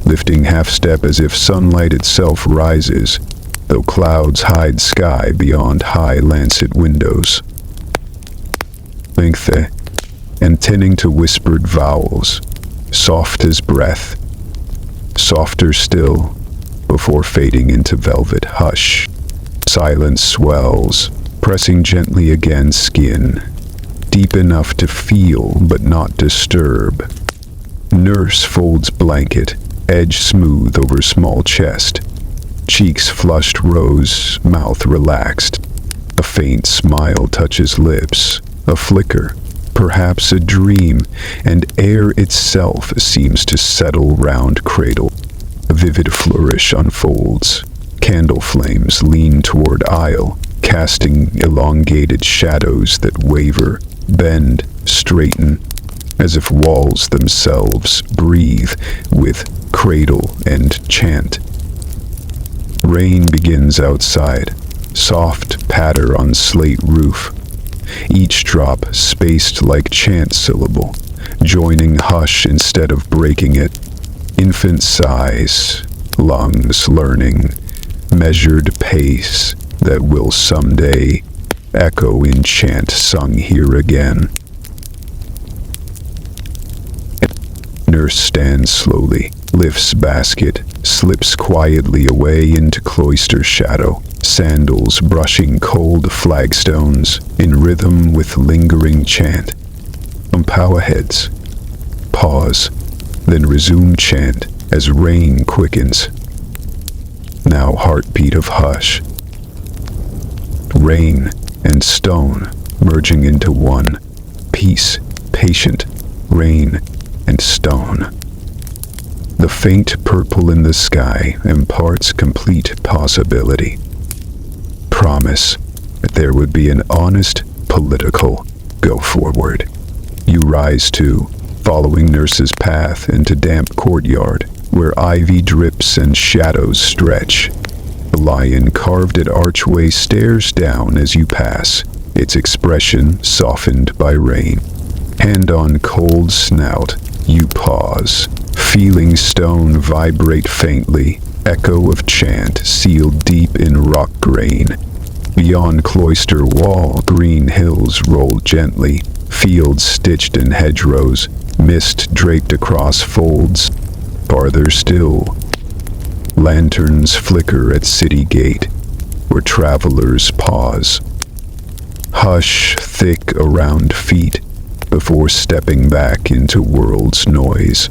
lifting half-step as if sunlight itself rises, though clouds hide sky beyond high lancet windows. Lengthy, and tending to whispered vowels, soft as breath, softer still, before fading into velvet hush. Silence swells, pressing gently against skin, deep enough to feel but not disturb. Nurse folds blanket, edge smooth over small chest, cheeks flushed rose, mouth relaxed. A faint smile touches lips, a flicker, perhaps a dream, and air itself seems to settle round cradle. A vivid flourish unfolds. Candle flames lean toward aisle, casting elongated shadows that waver, bend, straighten, as if walls themselves breathe with cradle and chant. Rain begins outside, soft patter on slate roof, each drop spaced like chant syllable, joining hush instead of breaking it. Infant sighs, lungs learning, measured pace that will someday echo in chant sung here again. Nurse stands slowly, lifts basket, slips quietly away into cloister shadow, sandals brushing cold flagstones in rhythm with lingering chant. Umpawa heads, pause, then resume chant as rain quickens. Now heartbeat of hush. Rain and stone merging into one. Peace, patient, rain and stone. The faint purple in the sky imparts complete possibility. Promise that there would be an honest political go forward. You rise too, following nurse's path into damp courtyard where ivy drips and shadows stretch. The lion carved at archway stares down as you pass, its expression softened by rain. Hand on cold snout, you pause, feeling stone vibrate faintly, echo of chant sealed deep in rock grain. Beyond cloister wall, green hills roll gently, fields stitched in hedgerows, mist draped across folds. Farther still, lanterns flicker at city gate, where travelers pause. Hush thick around feet before stepping back into world's noise.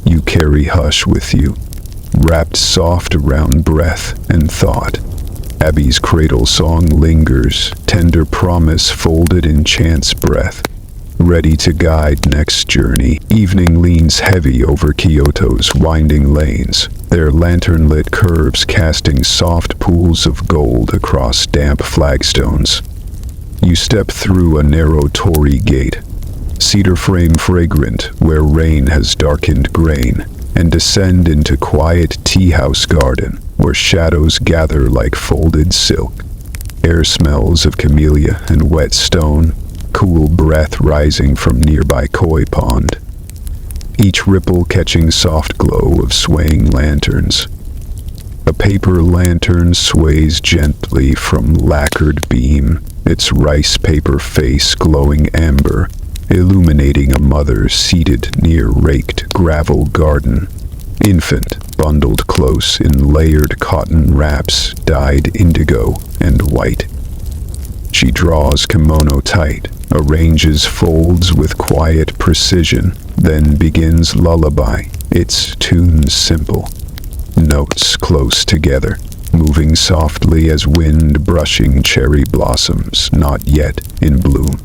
You carry hush with you, wrapped soft around breath and thought. Abby's cradle song lingers, tender promise folded in chant's breath. Ready to guide next journey, evening leans heavy over Kyoto's winding lanes, their lantern-lit curves casting soft pools of gold across damp flagstones. You step through a narrow torii gate, cedar frame fragrant where rain has darkened grain, and descend into quiet tea-house garden where shadows gather like folded silk. Air smells of camellia and wet stone, cool breath rising from nearby koi pond, each ripple catching soft glow of swaying lanterns. A paper lantern sways gently from lacquered beam, its rice paper face glowing amber, illuminating a mother seated near raked gravel garden. Infant bundled close in layered cotton wraps dyed indigo and white. She draws kimono tight, arranges folds with quiet precision, then begins lullaby, its tune simple. Notes close together, moving softly as wind brushing cherry blossoms not yet in bloom.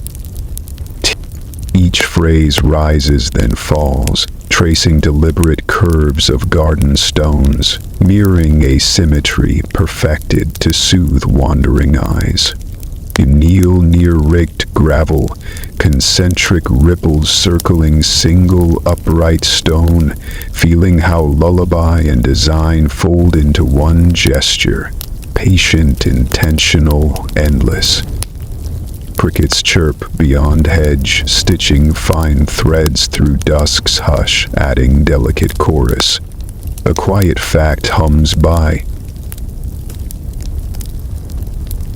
Each phrase rises then falls, tracing deliberate curves of garden stones, mirroring a symmetry perfected to soothe wandering eyes. You kneel near raked gravel, concentric ripples circling single upright stone, feeling how lullaby and design fold into one gesture, patient, intentional, endless. Crickets chirp beyond hedge, stitching fine threads through dusk's hush, adding delicate chorus. A quiet fact hums by.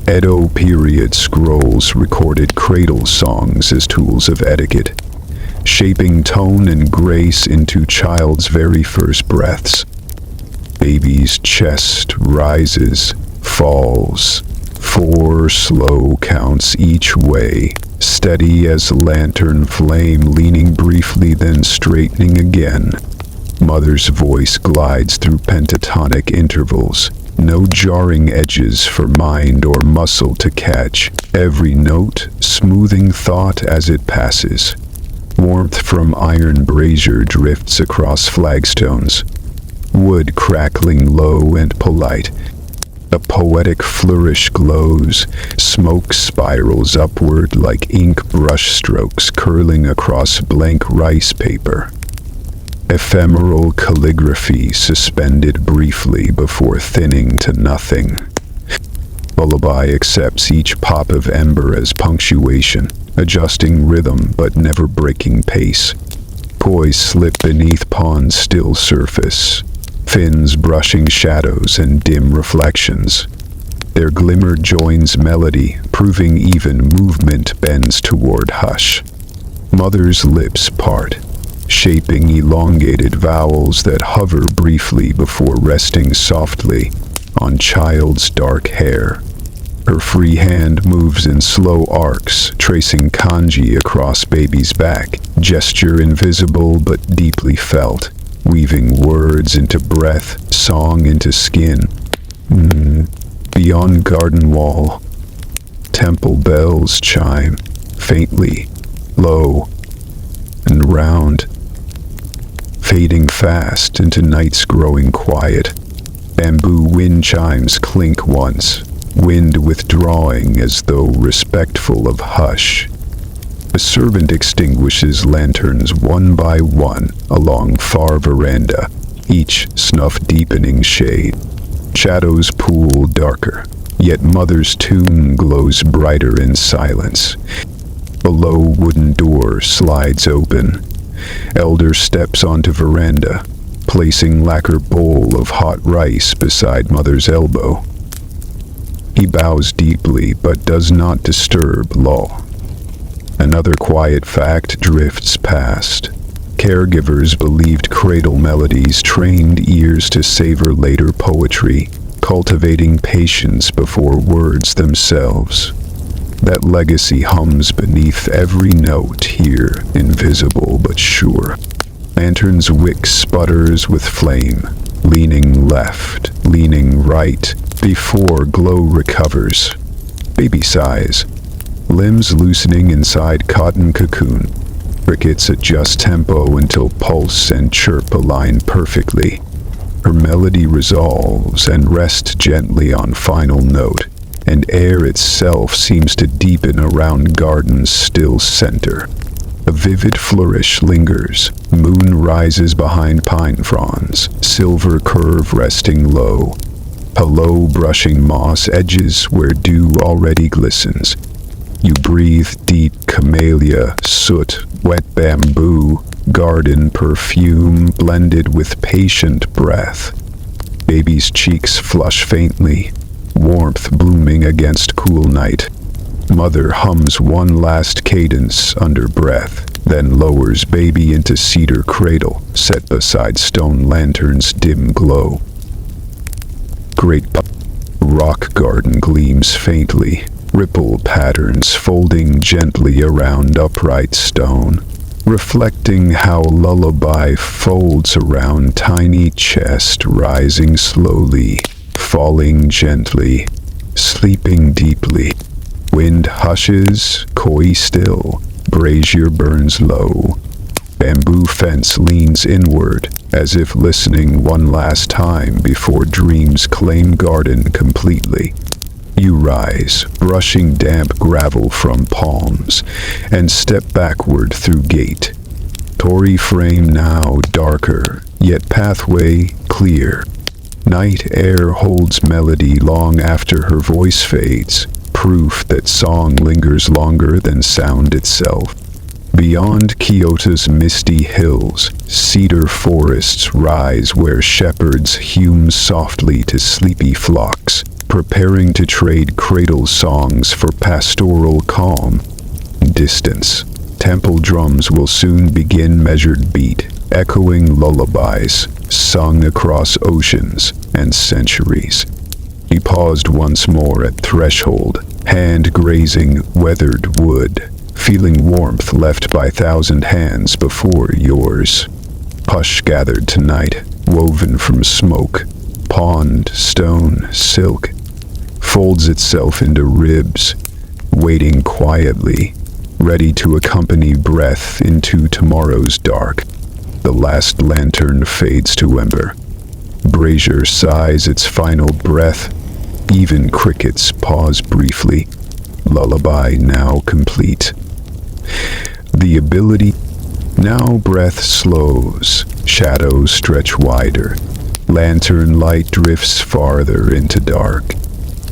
Edo period scrolls recorded cradle songs as tools of etiquette, shaping tone and grace into child's very first breaths. Baby's chest rises, falls, 4 slow counts each way, steady as lantern flame, leaning briefly then straightening again. Mother's voice glides through pentatonic intervals, no jarring edges for mind or muscle to catch, every note smoothing thought as it passes. Warmth from iron brazier drifts across flagstones, wood crackling low and polite. A poetic flourish glows, smoke spirals upward like ink brush strokes curling across blank rice paper. Ephemeral calligraphy suspended briefly before thinning to nothing. Lullaby accepts each pop of ember as punctuation, adjusting rhythm but never breaking pace. Koi slip beneath pond's still surface, fins brushing shadows and dim reflections. Their glimmer joins melody, proving even movement bends toward hush. Mother's lips part, shaping elongated vowels that hover briefly before resting softly on child's dark hair. Her free hand moves in slow arcs, tracing kanji across baby's back, gesture invisible but deeply felt, weaving words into breath, song into skin. Beyond garden wall, temple bells chime, faintly, low, and round, fading fast into nights growing quiet. Bamboo wind chimes clink once, wind withdrawing as though respectful of hush. A servant extinguishes lanterns one by one along far veranda, each snuff deepening shade. Shadows pool darker, yet mother's tune glows brighter in silence. A low wooden door slides open. Elder steps onto veranda, placing lacquer bowl of hot rice beside mother's elbow. He bows deeply but does not disturb lull. Another quiet fact drifts past. Caregivers believed cradle melodies trained ears to savor later poetry, cultivating patience before words themselves. That legacy hums beneath every note here, invisible but sure. Lantern's wick sputters with flame, leaning left, leaning right, before glow recovers. Baby sighs, limbs loosening inside cotton cocoon. Crickets adjust tempo until pulse and chirp align perfectly. Her melody resolves and rests gently on final note, and air itself seems to deepen around garden's still center. A vivid flourish lingers, moon rises behind pine fronds, silver curve resting low. Hello brushing moss edges where dew already glistens. You breathe deep camellia, soot, wet bamboo, garden perfume blended with patient breath. Baby's cheeks flush faintly, warmth blooming against cool night. Mother hums one last cadence under breath, then lowers baby into cedar cradle set beside stone lantern's dim glow. Great rock garden gleams faintly, ripple patterns folding gently around upright stone, reflecting how lullaby folds around tiny chest, rising slowly, falling gently, sleeping deeply. Wind hushes, coy still, brazier burns low. Bamboo fence leans inward, as if listening one last time before dreams claim garden completely. You rise, brushing damp gravel from palms, and step backward through gate. Torii frame now darker, yet pathway clear. Night air holds melody long after her voice fades, proof that song lingers longer than sound itself. Beyond Kyoto's misty hills, cedar forests rise where shepherds hum softly to sleepy flocks, preparing to trade cradle songs for pastoral calm. Distance. Temple drums will soon begin measured beat, echoing lullabies, sung across oceans and centuries. He paused once more at threshold, hand grazing weathered wood, feeling warmth left by 1,000 hands before yours. Hush gathered tonight, woven from smoke, pond, stone, silk, folds itself into ribs, waiting quietly, ready to accompany breath into tomorrow's dark. The last lantern fades to ember. Brazier sighs its final breath. Even crickets pause briefly. Lullaby now complete. The ability. Now breath slows. Shadows stretch wider. Lantern light drifts farther into dark.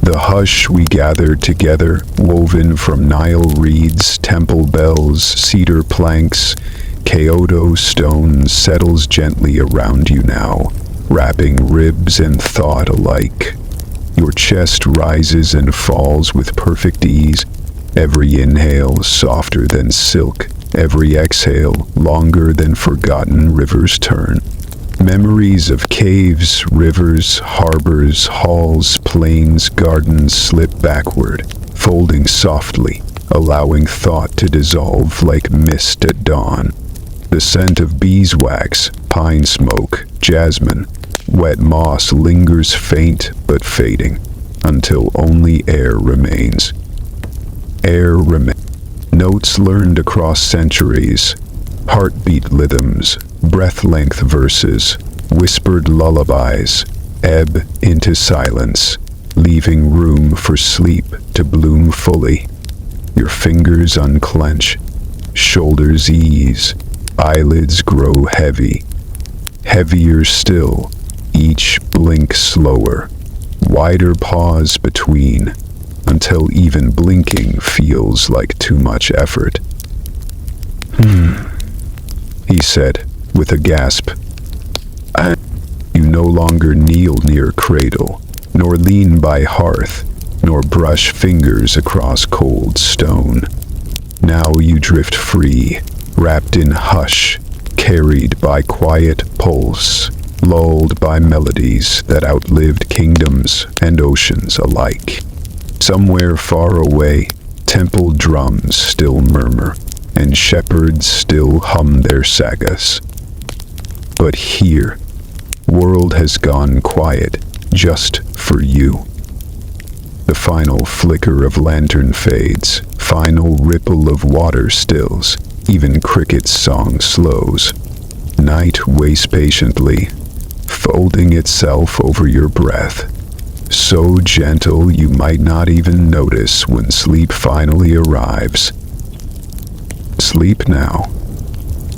The hush we gathered together, woven from Nile reeds, temple bells, cedar planks, Kyoto stone, settles gently around you now, wrapping ribs and thought alike. Your chest rises and falls with perfect ease, every inhale softer than silk, every exhale longer than forgotten rivers turn. Memories of caves, rivers, harbors, halls, plains, gardens slip backward, folding softly, allowing thought to dissolve like mist at dawn. The scent of beeswax, pine smoke, jasmine, wet moss lingers faint but fading, until only air remains. Notes learned across centuries, heartbeat rhythms, breath-length verses, whispered lullabies, ebb into silence, leaving room for sleep to bloom fully. Your fingers unclench, shoulders ease, eyelids grow heavy. Heavier still, each blink slower, wider pause between, until even blinking feels like too much effort. He said, with a gasp. You no longer kneel near cradle, nor lean by hearth, nor brush fingers across cold stone. Now you drift free, wrapped in hush, carried by quiet pulse, lulled by melodies that outlived kingdoms and oceans alike. Somewhere far away, temple drums still murmur, and shepherds still hum their sagas. But here, world has gone quiet just for you. The final flicker of lantern fades, final ripple of water stills, even cricket's song slows. Night waits patiently, folding itself over your breath, so gentle you might not even notice when sleep finally arrives. Sleep now,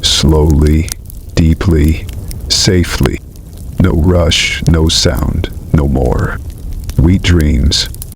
slowly, deeply, safely. No rush, no sound, no more. Sweet dreams.